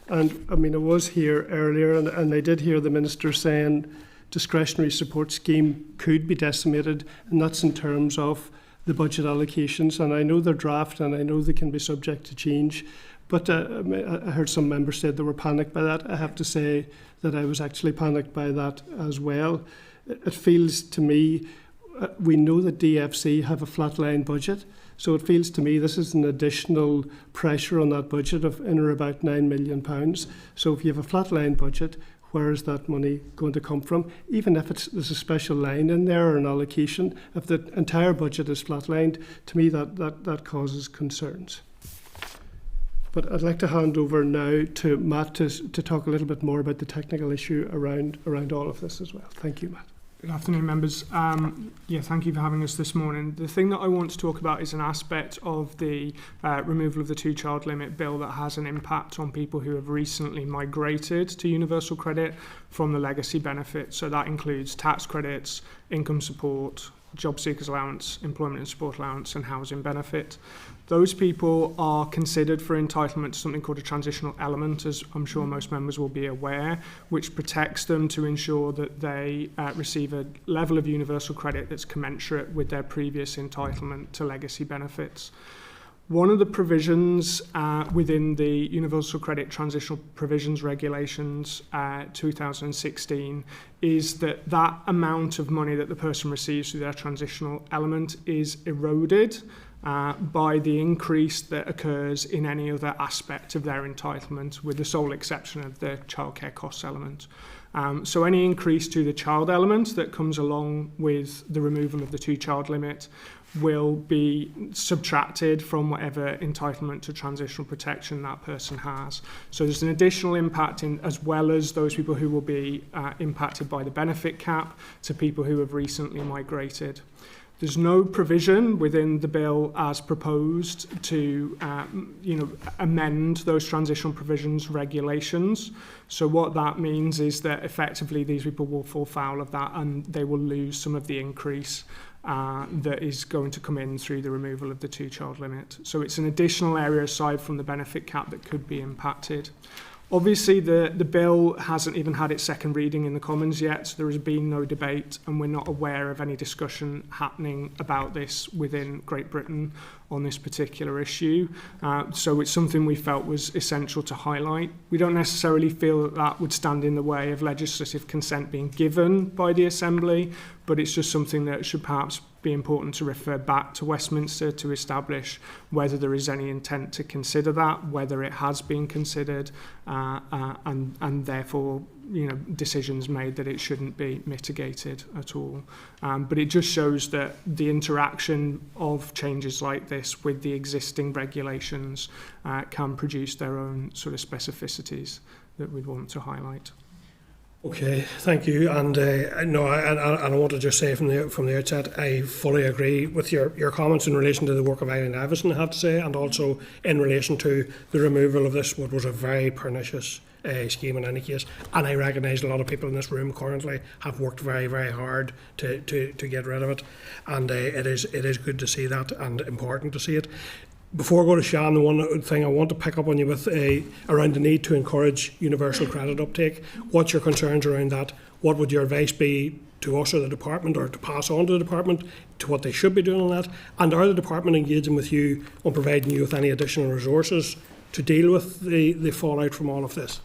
And I mean, I was here earlier and I did hear the Minister saying discretionary support scheme could be decimated, and that's in terms of the budget allocations, and I know they're draft and I know they can be subject to change, but I heard some members say they were panicked by that. I have to say that I was actually panicked by that as well. It feels to me, we know that DFC have a flatline budget, so it feels to me this is an additional pressure on that budget of in or about £9 million. So if you have a flatline budget, where is that money going to come from? Even if there's a special line in there or an allocation, if the entire budget is flatlined, to me that causes concerns. But I'd like to hand over now to Matt to talk a little bit more about the technical issue around all of this as well. Thank you, Matt. Good afternoon, members. Thank you for having us this morning. The thing that I want to talk about is an aspect of the removal of the two-child limit bill that has an impact on people who have recently migrated to universal credit from the legacy benefit. So that includes tax credits, income support, job seekers allowance, employment and support allowance, and housing benefit. Those people are considered for entitlement to something called a transitional element, as I'm sure most members will be aware, which protects them to ensure that they receive a level of universal credit that's commensurate with their previous entitlement to legacy benefits. One of the provisions within the Universal Credit Transitional Provisions Regulations 2016 is that that amount of money that the person receives through their transitional element is eroded by the increase that occurs in any other aspect of their entitlement, with the sole exception of the childcare costs element. So any increase to the child element that comes along with the removal of the two-child limit will be subtracted from whatever entitlement to transitional protection that person has. So there's an additional impact, as well as those people who will be impacted by the benefit cap, to people who have recently migrated. There's no provision within the bill as proposed to amend those transitional provisions regulations. So what that means is that effectively these people will fall foul of that, and they will lose some of the increase that is going to come in through the removal of the two-child limit. So it's an additional area aside from the benefit cap that could be impacted. Obviously, the bill hasn't even had its second reading in the Commons yet, so there has been no debate, and we're not aware of any discussion happening about this within Great Britain on this particular issue. So it's something we felt was essential to highlight. We don't necessarily feel that that would stand in the way of legislative consent being given by the Assembly, but it's just something that should perhaps be important to refer back to Westminster to establish whether there is any intent to consider that, whether it has been considered, and therefore decisions made that it shouldn't be mitigated at all. But it just shows that the interaction of changes like this with the existing regulations can produce their own sort of specificities that we'd want to highlight. Okay, thank you. And I want to just say from the outset, I fully agree with your comments in relation to the work of Eileen Iveson, I have to say, and also in relation to the removal of this, what was a very pernicious scheme in any case. And I recognise a lot of people in this room currently have worked very, very hard to get rid of it. And it is good to see that and important to see it. Before I go to Sian, the one thing I want to pick up on you with around the need to encourage universal credit uptake. What's your concerns around that? What would your advice be to us or the department, or to pass on to the department, to what they should be doing on that? And are the department engaging with you on providing you with any additional resources to deal with the fallout from all of this?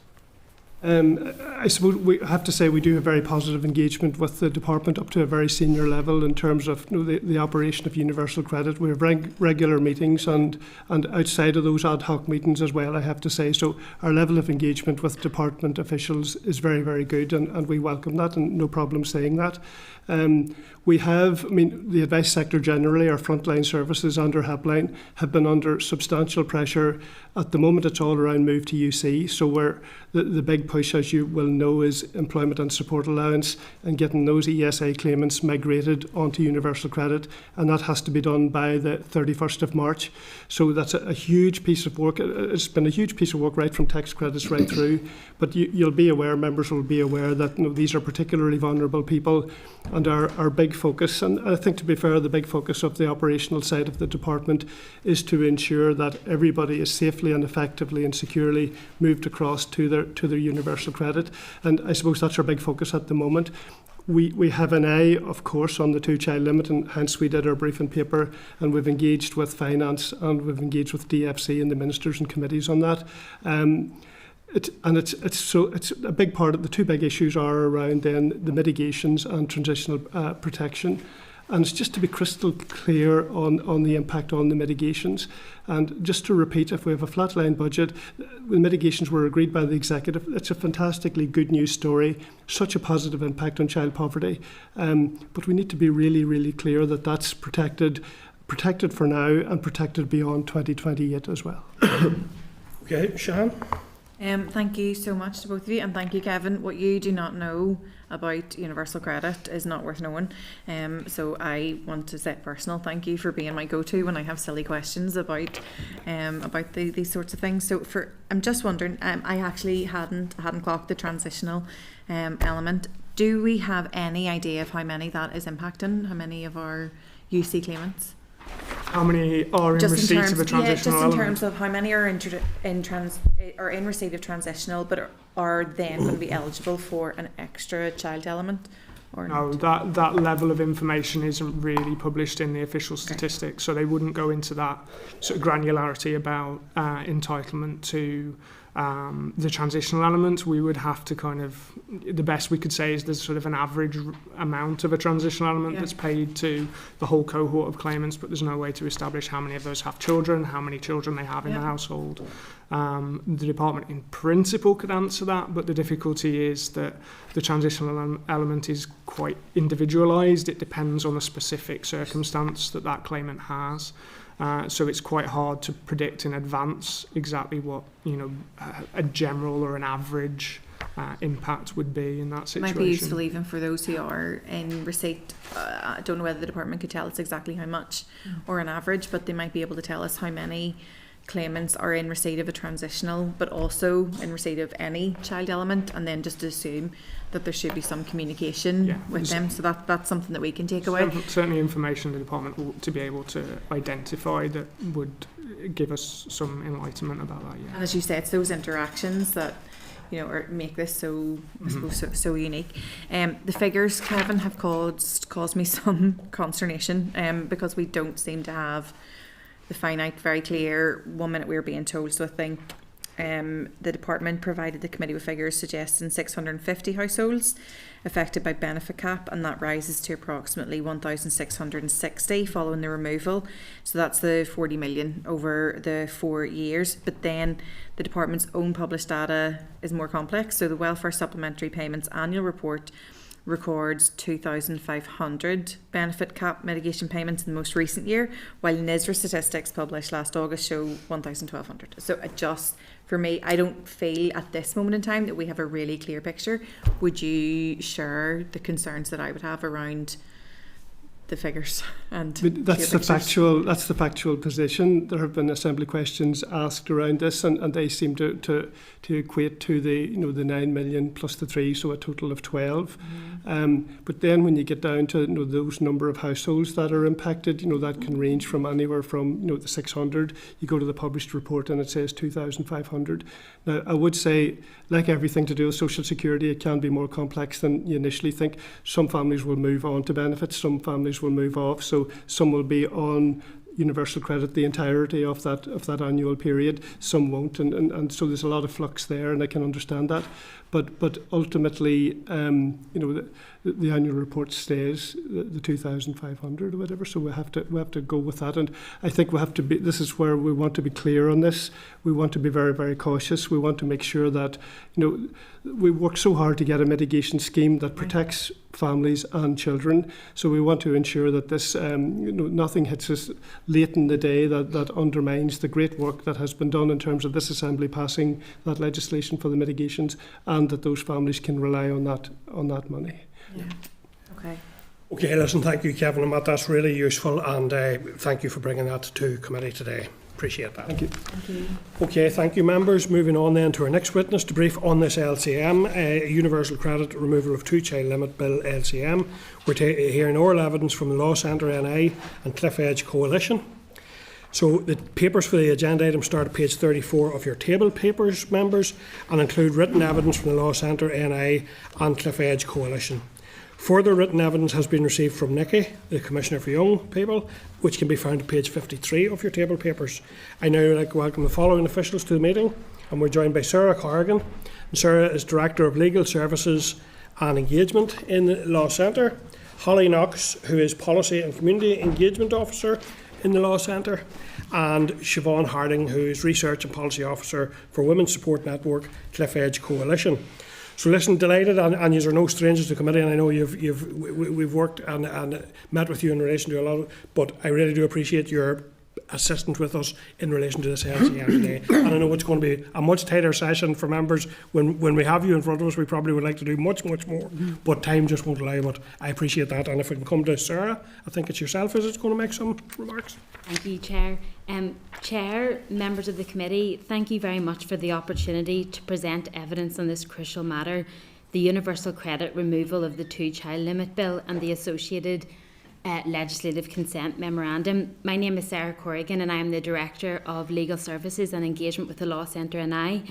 I suppose we have to say we do have very positive engagement with the department up to a very senior level in terms of the operation of universal credit. We have regular meetings and outside of those ad hoc meetings as well, I have to say. So our level of engagement with department officials is very, very good, and we welcome that, and no problem saying that. We have, the advice sector generally, our frontline services and our helpline have been under substantial pressure. At the moment, it's all around move to UC. So the big push, as you will know, is employment and support allowance and getting those ESA claimants migrated onto universal credit. And that has to be done by the 31st of March. So that's a huge piece of work. It's been a huge piece of work right from tax credits right through. But you'll be aware, members will be aware that these are particularly vulnerable people, and our big focus, and I think to be fair, the big focus of the operational side of the department is to ensure that everybody is safely and effectively and securely moved across to their universal credit. And I suppose that's our big focus at the moment. We have an eye, of course, on the two-child limit, and hence we did our briefing paper, and we've engaged with finance and we've engaged with DFC and the ministers and committees on that. It's a big part of the two big issues are around then the mitigations and transitional protection. And it's just to be crystal clear on the impact on the mitigations. And just to repeat, if we have a flatline budget, the mitigations were agreed by the executive. It's a fantastically good news story, such a positive impact on child poverty. But we need to be really, really clear that that's protected for now and protected beyond 2028 as well. Okay, Sian? Thank you so much to both of you, and thank you, Kevin. What you do not know about Universal Credit is not worth knowing. So I want to say personal thank you for being my go-to when I have silly questions about these sorts of things. So I'm just wondering, I actually hadn't clocked the transitional element. Do we have any idea of how many that is impacting? How many of our UC claimants? How many are in receipt of a transitional just in element? terms of how many are in receipt of transitional, but are then going to be eligible for an extra child element? Or no, that level of information isn't really published in the official statistics, so they wouldn't go into that sort of granularity about entitlement to the transitional element. We would have to the best we could say is there's sort of an average amount of a transitional element that's paid to the whole cohort of claimants, but there's no way to establish how many of those have children, how many children they have in the household. The department in principle could answer that, but the difficulty is that the transitional element is quite individualised. It depends on the specific circumstance that claimant has. So it's quite hard to predict in advance exactly what a general or an average impact would be in that situation. Might be useful even for those who are in receipt. I don't know whether the department could tell us exactly how much or an average, but they might be able to tell us how many claimants are in receipt of a transitional but also in receipt of any child element, and then just assume that there should be some communication with them. So that's something that we can take away. Certainly information the department ought to be able to identify that would give us some enlightenment about that. And as you say, it's those interactions that or make this so I suppose so unique. The figures, Kevin, have caused me some consternation because we don't seem to have the finite, very clear. 1 minute we were being told, so I think the department provided the committee with figures suggesting 650 households affected by benefit cap, and that rises to approximately 1,660 following the removal. So that's the 40 million over the 4 years. But then the department's own published data is more complex. So the Welfare Supplementary Payments Annual Report records 2,500 benefit cap mitigation payments in the most recent year, while NISRA statistics published last August show 1,200. So it just, for me, I don't feel at this moment in time that we have a really clear picture. Would you share the concerns that I would have around the figures and that's the factual position? There have been assembly questions asked around this, and they seem to equate to the the 9 million plus the 3, so a total of 12. But then when you get down to those number of households that are impacted, that can range from anywhere from the 600. You go to the published report and it says 2,500. Now I would say, like everything to do with social security, it can be more complex than you initially think. Some families will move on to benefits, some families will move off, so some will be on universal credit the entirety of that annual period, some won't, and so there's a lot of flux there, and I can understand that, but ultimately the annual report stays the 2,500 or whatever, so we have to go with that. And I think this is where we want to be clear on this. We want to be very, very cautious. We want to make sure that we work so hard to get a mitigation scheme that protects families and children, so we want to ensure that this nothing hits us late in the day that undermines the great work that has been done in terms of this Assembly passing that legislation for the mitigations, and that those families can rely on that money. Yeah. Okay, listen, thank you, Kevin and Matt. That's really useful, and thank you for bringing that to committee today. Appreciate that. Thank you. Thank you. Okay, thank you, members. Moving on then to our next witness to brief on this LCM, Universal Credit Removal of Two-Child Limit Bill LCM. We're hearing oral evidence from the Law Centre NI and Cliff Edge Coalition. So the papers for the agenda item start at page 34 of your table papers, members, and include written evidence from the Law Centre NI and Cliff Edge Coalition. Further written evidence has been received from Nikki, the Commissioner for Young People, which can be found at page 53 of your table papers. I now would like to welcome the following officials to the meeting, and we're joined by Sarah Corrigan. And Sarah is Director of Legal Services and Engagement in the Law Centre. Holly Knox, who is Policy and Community Engagement Officer in the Law Centre, and Siobhan Harding, who is Research and Policy Officer for Women's Support Network, Cliff Edge Coalition. So listen, delighted, and you are no strangers to the committee, and I know we've worked and met with you in relation to a lot of, but I really do appreciate your assistant with us in relation to this LCM today. And I know it's going to be a much tighter session for members. When we have you in front of us, we probably would like to do much more, but time just won't allow. But I appreciate that. And if we can come to Sarah, I think it's yourself is going to make some remarks. Thank you, Chair. Chair, members of the committee, thank you very much for the opportunity to present evidence on this crucial matter, the universal credit removal of the 2-child limit bill and the associated legislative consent memorandum. My name is Sarah Corrigan and I am the Director of Legal Services and Engagement with the Law Centre and I.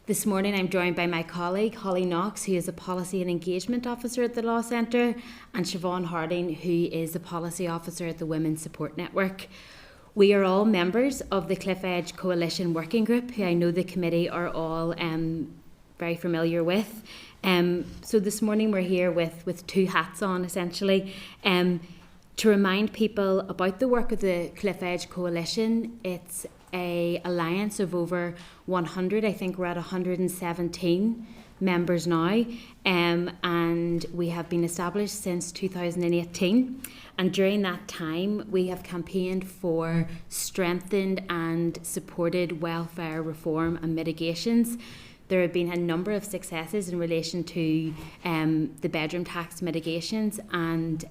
This morning I'm joined by my colleague Holly Knox, who is a Policy and Engagement Officer at the Law Centre, and Siobhan Harding, who is the Policy Officer at the Women's Support Network. We are all members of the Cliff Edge Coalition Working Group, who I know the committee are all very familiar with. So this morning we're here with two hats on, essentially, to remind people about the work of the Cliff Edge Coalition. It's an alliance of over 100, I think we're at 117 members now, and we have been established since 2018. And during that time, we have campaigned for strengthened and supported welfare reform and mitigations. There have been a number of successes in relation to the bedroom tax mitigations and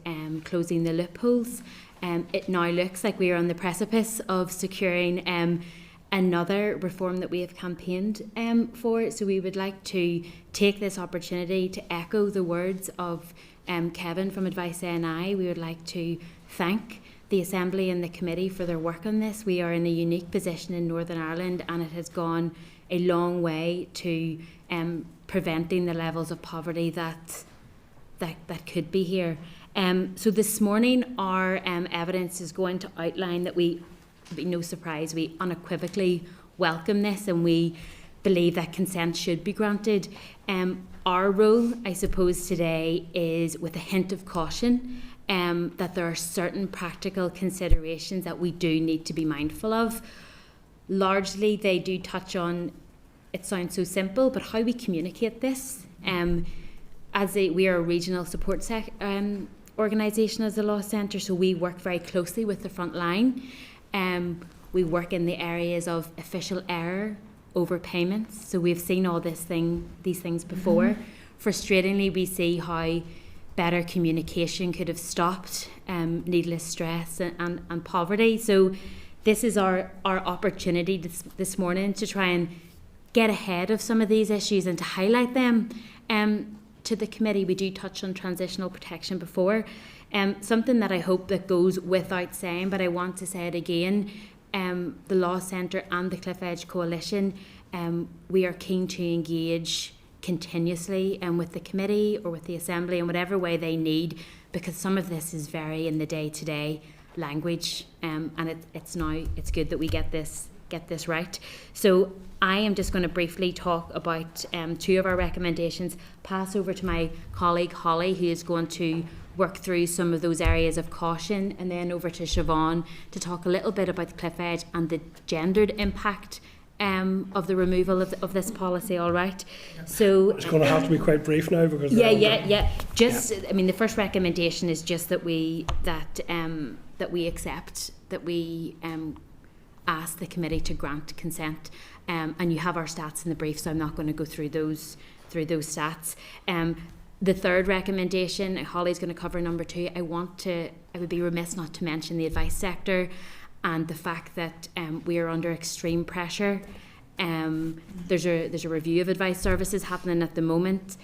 closing the loopholes. It now looks like we are on the precipice of securing another reform that we have campaigned for. So we would like to take this opportunity to echo the words of Kevin from Advice NI. We would like to thank the Assembly and the committee for their work on this. We are in a unique position in Northern Ireland, and it has gone a long way to preventing the levels of poverty that could be here. So this morning our evidence is going to outline that we, be no surprise, we unequivocally welcome this and we believe that consent should be granted. Our role, I suppose, today is with a hint of caution that there are certain practical considerations that we do need to be mindful of. Largely, they do touch on, it sounds so simple, but how we communicate this. We are a regional support organisation as the Law Centre, so we work very closely with the front line. We work in the areas of official error, overpayments, so we've seen all these things before. Frustratingly, we see how better communication could have stopped needless stress and poverty. So this is our opportunity this morning to try and get ahead of some of these issues and to highlight them to the committee. We do touch on transitional protection before, something that I hope that goes without saying, but I want to say it again. The Law Centre and the Cliff Edge Coalition, we are keen to engage continuously with the committee or with the Assembly in whatever way they need, because some of this is very in the day-to-day language, and it's good that we get this right. So I am just going to briefly talk about two of our recommendations, pass over to my colleague Holly, who is going to work through some of those areas of caution, and then over to Siobhan to talk a little bit about the Cliff Edge and the gendered impact of the removal of this policy. All right. So it's going to have to be quite brief now because Just I mean, the first recommendation is just that we accept that we ask the committee to grant consent, and you have our stats in the brief, so I'm not going to go through those stats. The third recommendation, Holly's going to cover number 2. I would be remiss not to mention the advice sector and the fact that we are under extreme pressure. There's a review of advice services happening at the moment.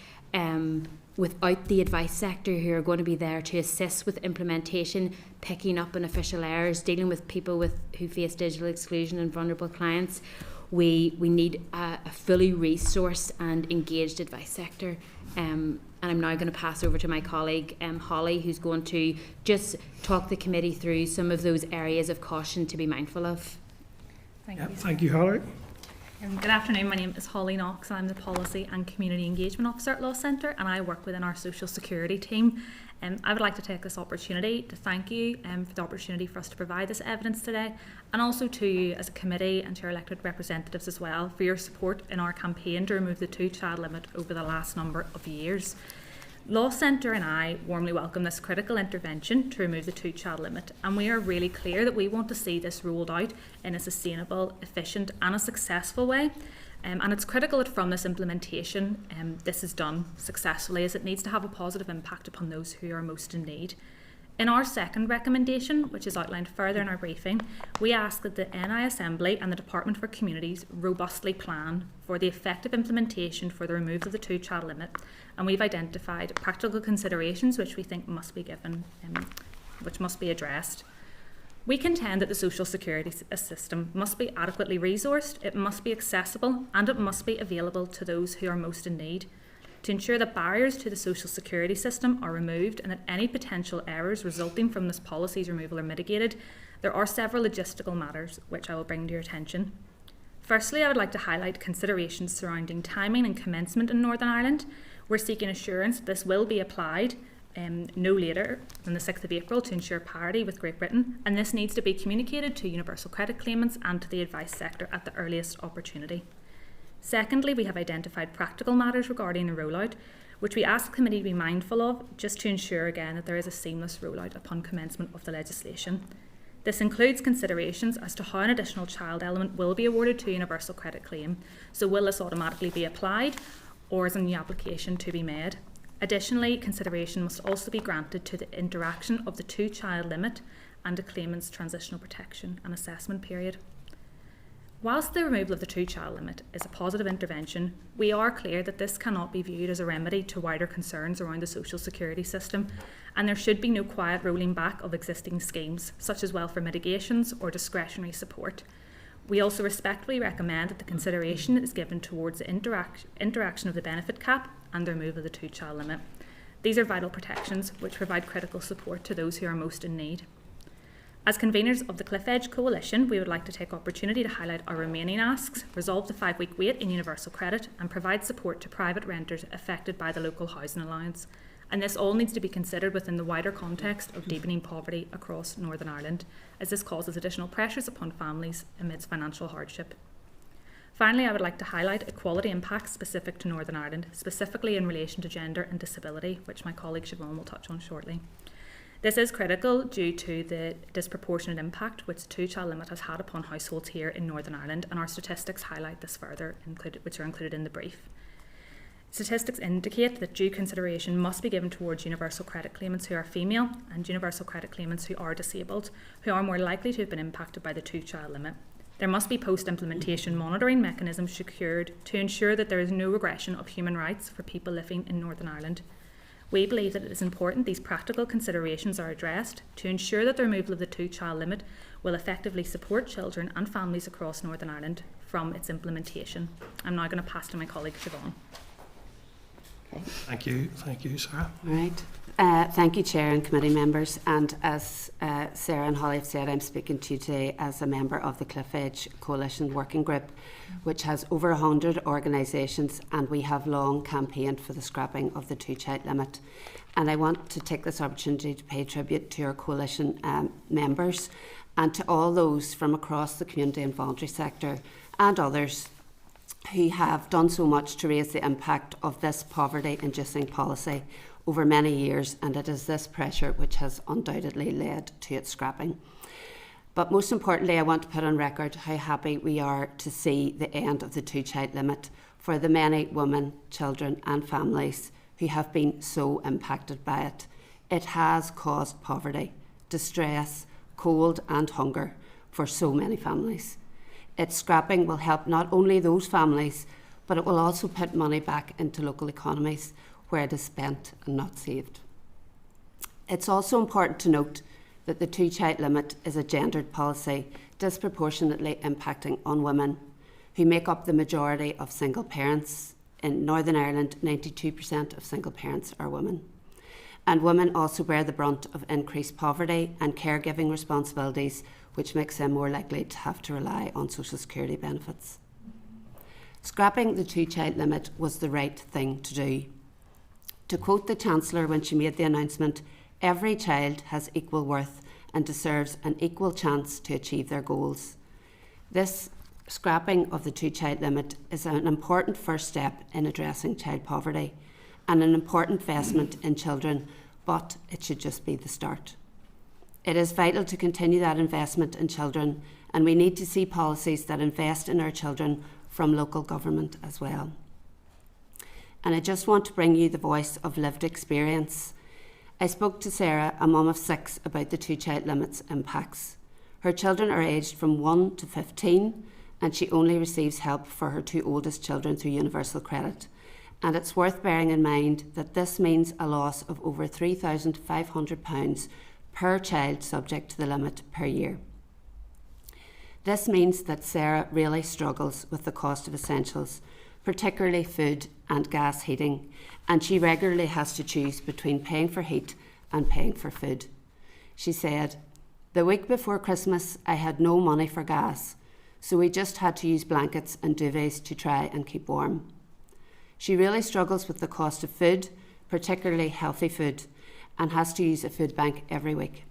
Without the advice sector, who are going to be there to assist with implementation, picking up on official errors, dealing with people who face digital exclusion and vulnerable clients, we need a fully resourced and engaged advice sector. And I'm now going to pass over to my colleague Holly, who's going to just talk the committee through some of those areas of caution to be mindful of. Thank you, Holly. Good afternoon, my name is Holly Knox. I'm the Policy and Community Engagement Officer at Law Centre, and I work within our social security team. I would like to take this opportunity to thank you for the opportunity for us to provide this evidence today, and also to you as a committee and to your elected representatives as well for your support in our campaign to remove the 2-child limit over the last number of years. Law Centre and I warmly welcome this critical intervention to remove the 2-child limit, and we are really clear that we want to see this rolled out in a sustainable, efficient and a successful way. And it's critical that from this implementation this is done successfully, as it needs to have a positive impact upon those who are most in need. In our second recommendation, which is outlined further in our briefing, we ask that the NI Assembly and the Department for Communities robustly plan for the effective implementation for the removal of the 2-child limit, and we've identified practical considerations which we think must be given, which must be addressed. We contend that the social security system must be adequately resourced, it must be accessible, and it must be available to those who are most in need. To ensure that barriers to the social security system are removed and that any potential errors resulting from this policy's removal are mitigated, there are several logistical matters which I will bring to your attention. Firstly, I would like to highlight considerations surrounding timing and commencement in Northern Ireland. We're seeking assurance that this will be applied no later than the 6th of April to ensure parity with Great Britain, and this needs to be communicated to universal credit claimants and to the advice sector at the earliest opportunity. Secondly, we have identified practical matters regarding the rollout, which we ask the committee to be mindful of, just to ensure again that there is a seamless rollout upon commencement of the legislation. This includes considerations as to how an additional child element will be awarded to universal credit claim. So will this automatically be applied, or is a new application to be made? Additionally, consideration must also be granted to the interaction of the 2-child limit and a claimant's transitional protection and assessment period. Whilst the removal of the 2-child limit is a positive intervention, we are clear that this cannot be viewed as a remedy to wider concerns around the social security system, and there should be no quiet rolling back of existing schemes, such as welfare mitigations or discretionary support. We also respectfully recommend that the consideration is given towards the interaction of the benefit cap and the removal of the 2-child limit. These are vital protections which provide critical support to those who are most in need. As conveners of the Cliff Edge Coalition, we would like to take opportunity to highlight our remaining asks, resolve the 5-week wait in universal credit and provide support to private renters affected by the local housing allowance. And this all needs to be considered within the wider context of deepening poverty across Northern Ireland, as this causes additional pressures upon families amidst financial hardship. Finally, I would like to highlight equality impacts specific to Northern Ireland, specifically in relation to gender and disability, which my colleague Siobhan will touch on shortly. This is critical due to the disproportionate impact which the 2-child limit has had upon households here in Northern Ireland, and our statistics highlight this further, which are included in the brief. Statistics indicate that due consideration must be given towards universal credit claimants who are female and universal credit claimants who are disabled, who are more likely to have been impacted by the 2-child limit. There must be post-implementation monitoring mechanisms secured to ensure that there is no regression of human rights for people living in Northern Ireland. We believe that it is important these practical considerations are addressed to ensure that the removal of the 2-child limit will effectively support children and families across Northern Ireland from its implementation. I'm now going to pass to my colleague Siobhan. Thank you, Sarah. All right. Thank you, Chair and committee members. And as Sarah and Holly have said, I'm speaking to you today as a member of the Cliff Edge Coalition Working Group, which has over 100 organisations, and we have long campaigned for the scrapping of the 2-child limit. And I want to take this opportunity to pay tribute to our coalition members and to all those from across the community and voluntary sector and others who have done so much to raise the impact of this poverty-inducing policy over many years, and it is this pressure which has undoubtedly led to its scrapping. But most importantly, I want to put on record how happy we are to see the end of the 2-child limit for the many women, children and families who have been so impacted by it. It has caused poverty, distress, cold and hunger for so many families. Its scrapping will help not only those families, but it will also put money back into local economies where it is spent and not saved. It's also important to note that the 2-child limit is a gendered policy disproportionately impacting on women, who make up the majority of single parents. In Northern Ireland, 92% of single parents are women. And women also bear the brunt of increased poverty and caregiving responsibilities, which makes them more likely to have to rely on social security benefits. Scrapping the 2-child limit was the right thing to do. To quote the Chancellor when she made the announcement, "Every child has equal worth and deserves an equal chance to achieve their goals." This scrapping of the 2-child limit is an important first step in addressing child poverty, and an important investment in children, but it should just be the start. It is vital to continue that investment in children, and we need to see policies that invest in our children from local government as well. And I just want to bring you the voice of lived experience. I spoke to Sarah, a mum of 6, about the two-child limit's impacts. Her children are aged from 1 to 15, and she only receives help for her 2 oldest children through Universal Credit. And it's worth bearing in mind that this means a loss of over £3,500 per child subject to the limit per year. This means that Sarah really struggles with the cost of essentials, particularly food and gas heating, and she regularly has to choose between paying for heat and paying for food. She said, "The week before Christmas I had no money for gas, so we just had to use blankets and duvets to try and keep warm." She really struggles with the cost of food, particularly healthy food, and has to use a food bank every week.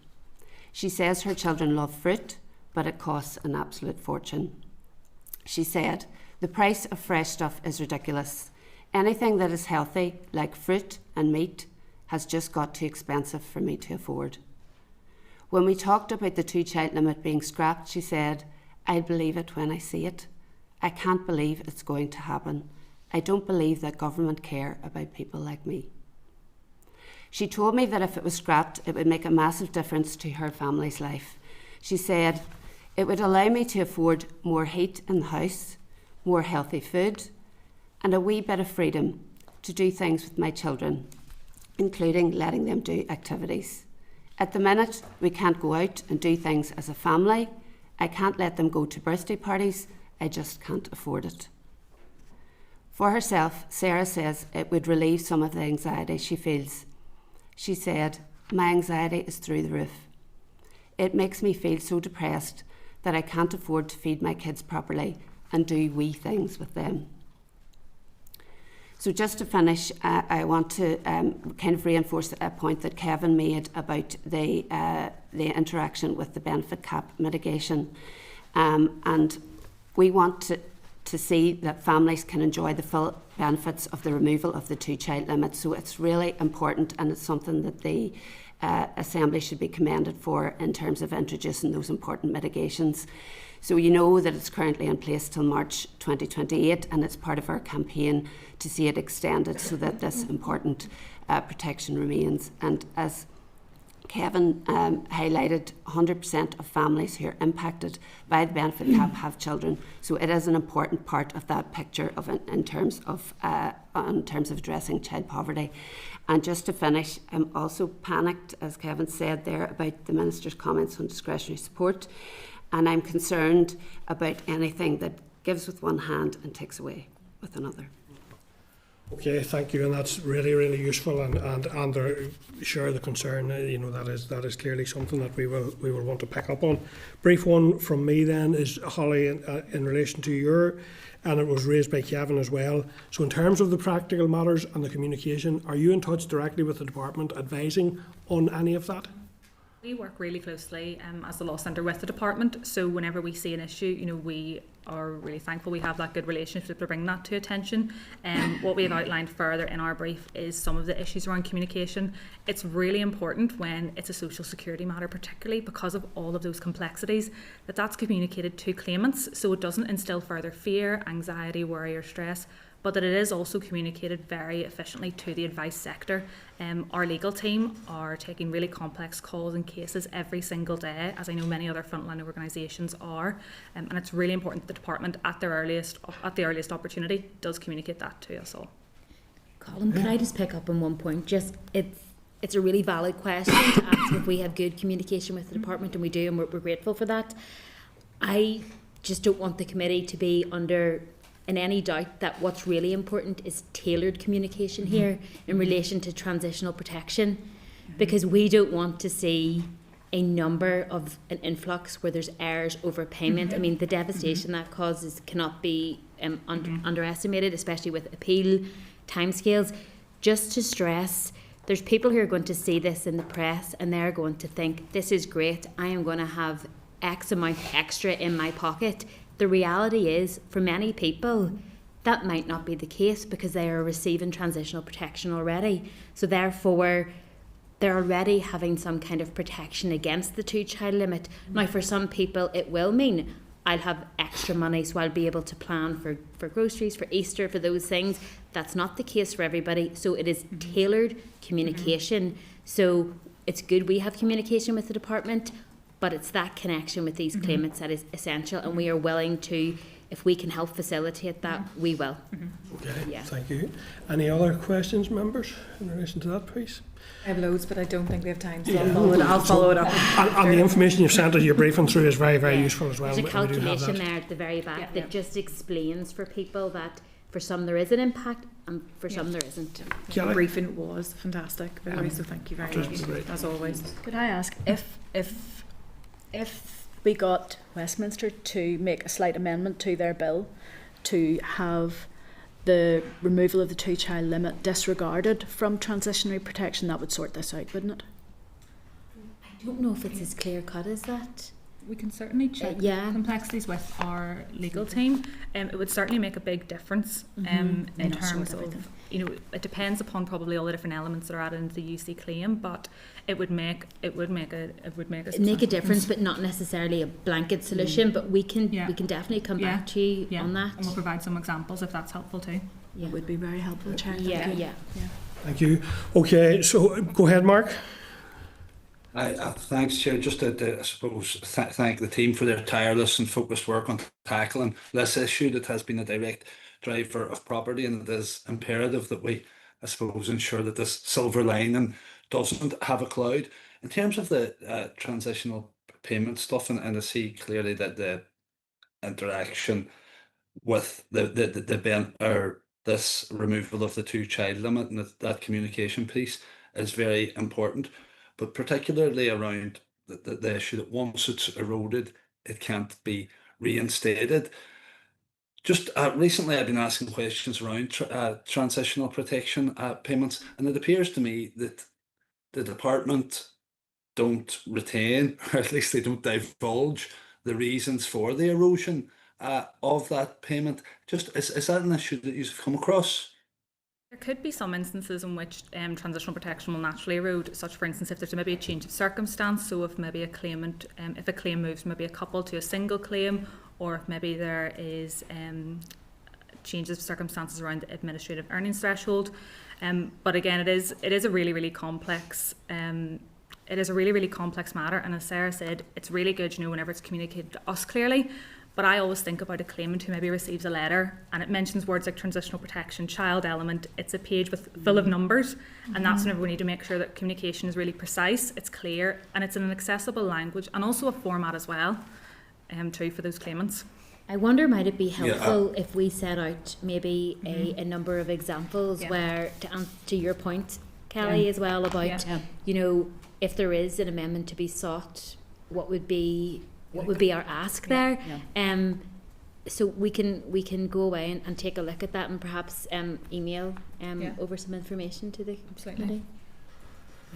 She says her children love fruit, but it costs an absolute fortune. She said, "The price of fresh stuff is ridiculous. Anything that is healthy, like fruit and meat, has just got too expensive for me to afford." When we talked about the two-child limit being scrapped, she said, "I'll believe it when I see it. I can't believe it's going to happen. I don't believe that government care about people like me." She told me that if it was scrapped, it would make a massive difference to her family's life. She said, "It would allow me to afford more heat in the house, more healthy food, and a wee bit of freedom to do things with my children, including letting them do activities. At the minute, we can't go out and do things as a family. I can't let them go to birthday parties. I just can't afford it." For herself, Sarah says it would relieve some of the anxiety she feels. She said, "My anxiety is through the roof. It makes me feel so depressed that I can't afford to feed my kids properly and do wee things with them." So just to finish, I want to kind of reinforce a point that Kevin made about the interaction with the benefit cap mitigation. And we want to see that families can enjoy the full benefits of the removal of the two-child limit. So it's really important, and it's something that the Assembly should be commended for in terms of introducing those important mitigations. So you know that it's currently in place till March 2028, and it's part of our campaign to see it extended so that this important protection remains. And as Kevin highlighted, 100% of families who are impacted by the benefit cap have children, so it is an important part of that picture in terms of addressing child poverty. And just to finish, I'm also panicked, as Kevin said there, about the Minister's comments on discretionary support, and I'm concerned about anything that gives with one hand and takes away with another. Okay, thank you, and that's really, really useful, and share the concern. That is clearly something that we will want to pick up on. Brief one from me then is, Holly, in relation to your, and it was raised by Kevin as well. So in terms of the practical matters and the communication, are you in touch directly with the department advising on any of that? We work really closely as the Law Centre with the department, so whenever we see an issue, we are really thankful we have that good relationship to bring that to attention. What we have outlined further in our brief is some of the issues around communication. It's really important when it's a social security matter, particularly because of all of those complexities, that's communicated to claimants, so it doesn't instill further fear, anxiety, worry or stress, but that it is also communicated very efficiently to the advice sector. Our legal team are taking really complex calls and cases every single day, as I know many other frontline organisations are, and it's really important that the department at the earliest opportunity does communicate that to us all. Colin, can I just pick up on one point? It's a really valid question to ask if we have good communication with the department, and we do, and we're grateful for that. I just don't want the committee to be under in any doubt that what's really important is tailored communication here in relation to transitional protection, because we don't want to see a number of an influx where there's errors over payment. I mean, the devastation that causes cannot be underestimated, especially with appeal timescales. Just to stress, there's people who are going to see this in the press and they're going to think, this is great, I am going to have X amount extra in my pocket. The reality is, for many people, That might not be the case because they are receiving transitional protection already. So therefore, they're already having some kind of protection against the 2-child limit. Now, for some people, it will mean I'll have extra money, so I'll be able to plan for groceries, for Easter, for those things. That's not the case for everybody. So it is tailored communication. So it's good we have communication with the department, but it's that connection with these claimants that is essential, and we are willing to, if we can help facilitate that, we will. Okay, thank you. Any other questions, members, in relation to that, please? I have loads, but I don't think we have time, so I'll follow it up. And the information you've sent us, your briefing through, is very, very useful as well. There's a We do have calculation that. there at the very back that just explains for people that for some there is an impact and for some there isn't. The briefing was fantastic, by the way, so thank you very much, as always. Could I ask if we got Westminster to make a slight amendment to their bill to have the removal of the 2-child limit disregarded from transitionary protection, that would sort this out, wouldn't it? I don't know if it's as clear cut as that. We can certainly check the complexities with our legal team. It would certainly make a big difference in terms of, it depends upon probably all the different elements that are added into the UC claim, but it would make a difference, but not necessarily a blanket solution. But we can definitely come back to you on that, and we'll provide some examples if that's helpful too. It would be very helpful, Chair. Thank you. Okay, so go ahead, Mark. Thanks, Chair. Just to I suppose, thank the team for their tireless and focused work on tackling this issue that has been a direct driver of property, and it is imperative that we, I suppose, ensure that this silver lining doesn't have a cloud. In terms of the transitional payment stuff, and I see clearly that the interaction with the Ben or this removal of the 2-child limit and that communication piece is very important. But particularly around the issue that once it's eroded, it can't be reinstated. Just recently I've been asking questions around transitional protection payments, and it appears to me that the department don't retain, or at least they don't divulge, the reasons for the erosion of that payment. Just is that an issue that you've come across? There could be some instances in which transitional protection will naturally erode, such for instance if there's maybe a change of circumstance, so if maybe a claimant, if a claim moves maybe a couple to a single claim, or if maybe there is changes of circumstances around the administrative earnings threshold. But again, it is a really complex it is a really complex matter, and as Sarah said, it's really good, whenever it's communicated to us clearly. But I always think about a claimant who maybe receives a letter and it mentions words like transitional protection, child element. It's a page full of numbers, and that's whenever we need to make sure that communication is really precise, it's clear, and it's in an accessible language, and also a format as well, too, for those claimants. I wonder, might it be helpful if we set out maybe a number of examples where, to your point, Kelly, as well, about if there is an amendment to be sought, what would be our ask there? So we can go away and take a look at that, and perhaps email over some information to the committee.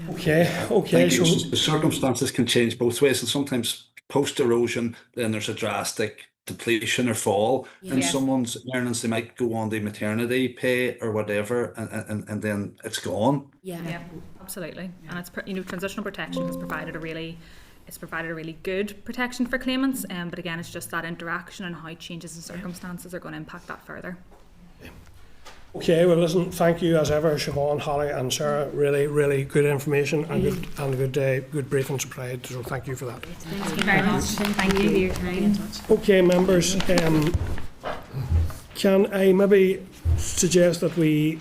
Okay. So the circumstances can change both ways, and sometimes post erosion, then there's a drastic depletion or fall in someone's earnings. They might go on the maternity pay or whatever, and then it's gone. Yeah, absolutely. And it's transitional protection has provided a really good protection for claimants, but again, it's just that interaction and how changes in circumstances are going to impact that further. Okay, well listen, thank you as ever, Siobhan, Holly and Sarah. Really good information and good briefing supplied, so thank you for that. Thank you very much. Thank you for your time. Okay, members, can I maybe suggest that we,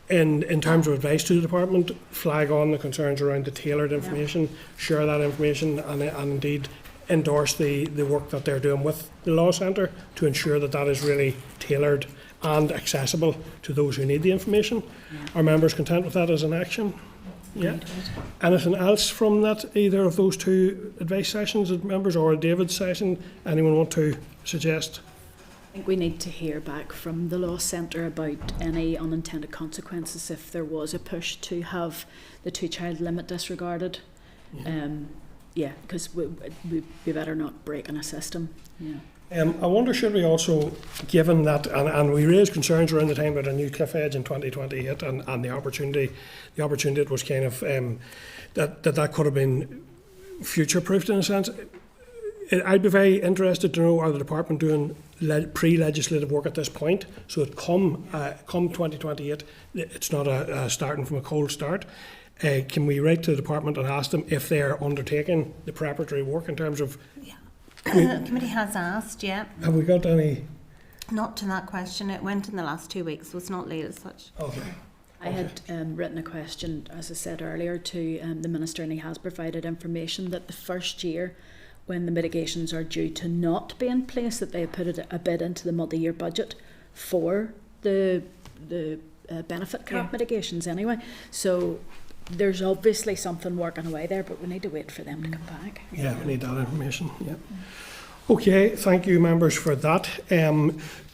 in terms of advice to the department, flag on the concerns around the tailored information, share that information, and indeed endorse the work that they're doing with the Law Centre to ensure that is really tailored and accessible to those who need the information. Are members content with that as an action? Yeah. Anything else from that, either of those two advice sessions, members, or David's session? Anyone want to suggest? I think we need to hear back from the Law Centre about any unintended consequences if there was a push to have the 2-child limit disregarded. yeah, because we better not break in a system. Yeah. I wonder, should we also, given that, and we raised concerns around the time about a new cliff edge in 2028 and the opportunity it was kind of, that could have been future-proofed in a sense. I'd be very interested to know, are the department doing pre-legislative work at this point, so that come 2028, it's not a starting from a cold start. Can we write to the department and ask them if they're undertaking the preparatory work in terms of... Yeah. The committee has asked, yeah. Have we got any... Not to that question. It went in the last 2 weeks, so it's not late as such. Okay. I had written a question, as I said earlier, to the Minister, and he has provided information that the first year when the mitigations are due to not be in place, that they put a bid into the multi-year budget for the benefit cap mitigations anyway. So there's obviously something working away there, but we need to wait for them to come back. Yeah, we need that information. Yeah. Okay, thank you, members, for that.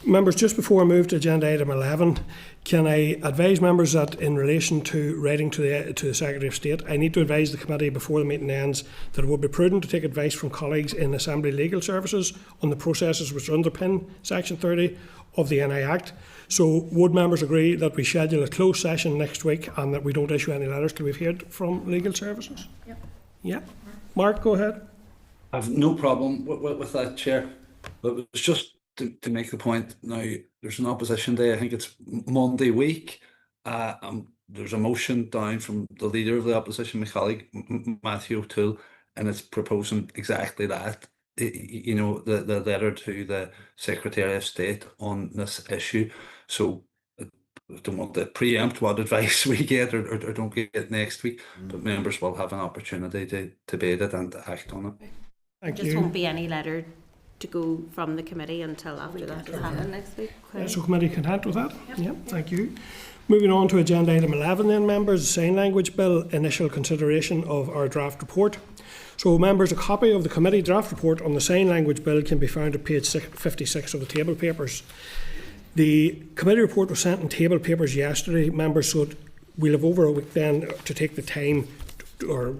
Members, just before I move to agenda item 11, can I advise members that in relation to writing to the Secretary of State, I need to advise the committee before the meeting ends that it would be prudent to take advice from colleagues in Assembly Legal Services on the processes which underpin Section 30 of the NI Act. So would members agree that we schedule a closed session next week and that we don't issue any letters till we've heard from Legal Services? Yep. Yeah. Mark, go ahead. I've no problem with that, Chair. But it was just to make the point now, there's an opposition day, I think it's Monday week. There's a motion down from the leader of the opposition, my colleague, Matthew O'Toole, and it's proposing exactly that. You know, the letter to the Secretary of State on this issue. So I don't want to preempt what advice we get or don't get next week, but members will have an opportunity to debate it and to act on it. Thank There just won't be any letter to go from the committee until after that has happened next week. So committee content with that? Yep, thank you. Moving on to agenda item 11 then, members, the Sign Language Bill, initial consideration of our draft report. So members, a copy of the committee draft report on the Sign Language Bill can be found at page 56 of the table papers. The committee report was sent in table papers yesterday, members, so we'll have over a week then to take the time or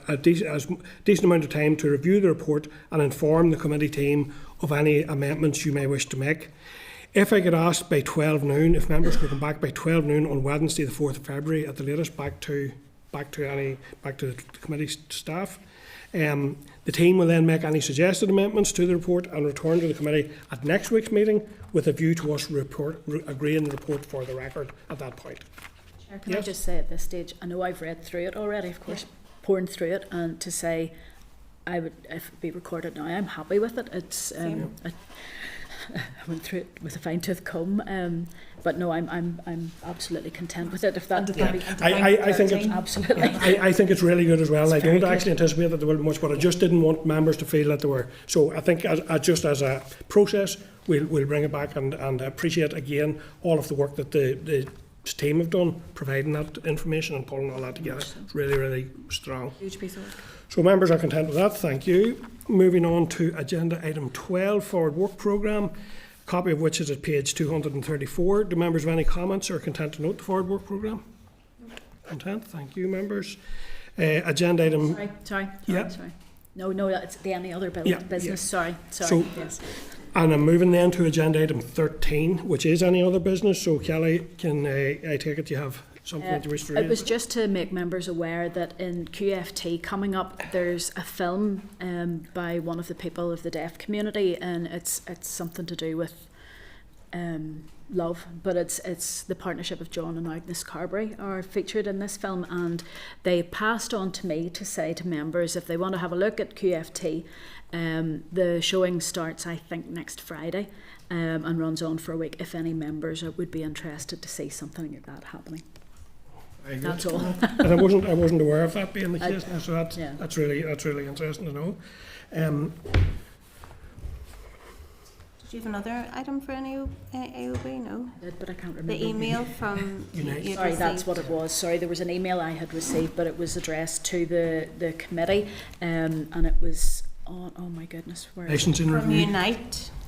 a decent amount of time to review the report and inform the committee team of any amendments you may wish to make. If I get asked by 12 noon, if members could come back by 12 noon on Wednesday the 4th of February at the latest back to the committee staff, the team will then make any suggested amendments to the report and return to the committee at next week's meeting with a view to us agreeing the report for the record at that point. Can I just say at this stage, I know I've read through it already, of course, pouring through it, and to say I would, if it be recorded now, I'm happy with it. It's I went through it with a fine tooth comb, but no, I'm absolutely content with it. If that, I think it's absolutely. I think it's really good as well. It's I don't very actually anticipate that there will be much, but I just didn't want members to feel that there were. So I think just as a process, we'll bring it back and appreciate again all of the work that the team have done, providing that information and pulling all that together. It's really, really strong. Huge piece of work. So members are content with that, thank you. Moving on to agenda item 12, forward work programme, a copy of which is at page 234. Do members have any comments or content to note the forward work programme? Content, thank you members. Agenda item... Sorry. No, it's the any other business, sorry. So, yes. And I'm moving then to agenda item 13, which is any other business. So Kelly, can I take it you have something that you wish to raise? It was just to make members aware that in QFT coming up, there's a film by one of the people of the deaf community, and it's something to do with love, but it's the partnership of John and Agnes Carberry are featured in this film, and they passed on to me to say to members if they want to have a look at QFT. The showing starts, I think, next Friday and runs on for a week. If any members would be interested to see something like that happening. That's all. And I wasn't aware of that being the case. So that's really interesting to know. Did you have another item for any AOB? No. I did, but I can't remember. The email from Sorry, that's what it was. Sorry, there was an email I had received, but it was addressed to the committee, and it was. Oh my goodness! Where Nations in from Review. Unite.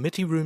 Committee Room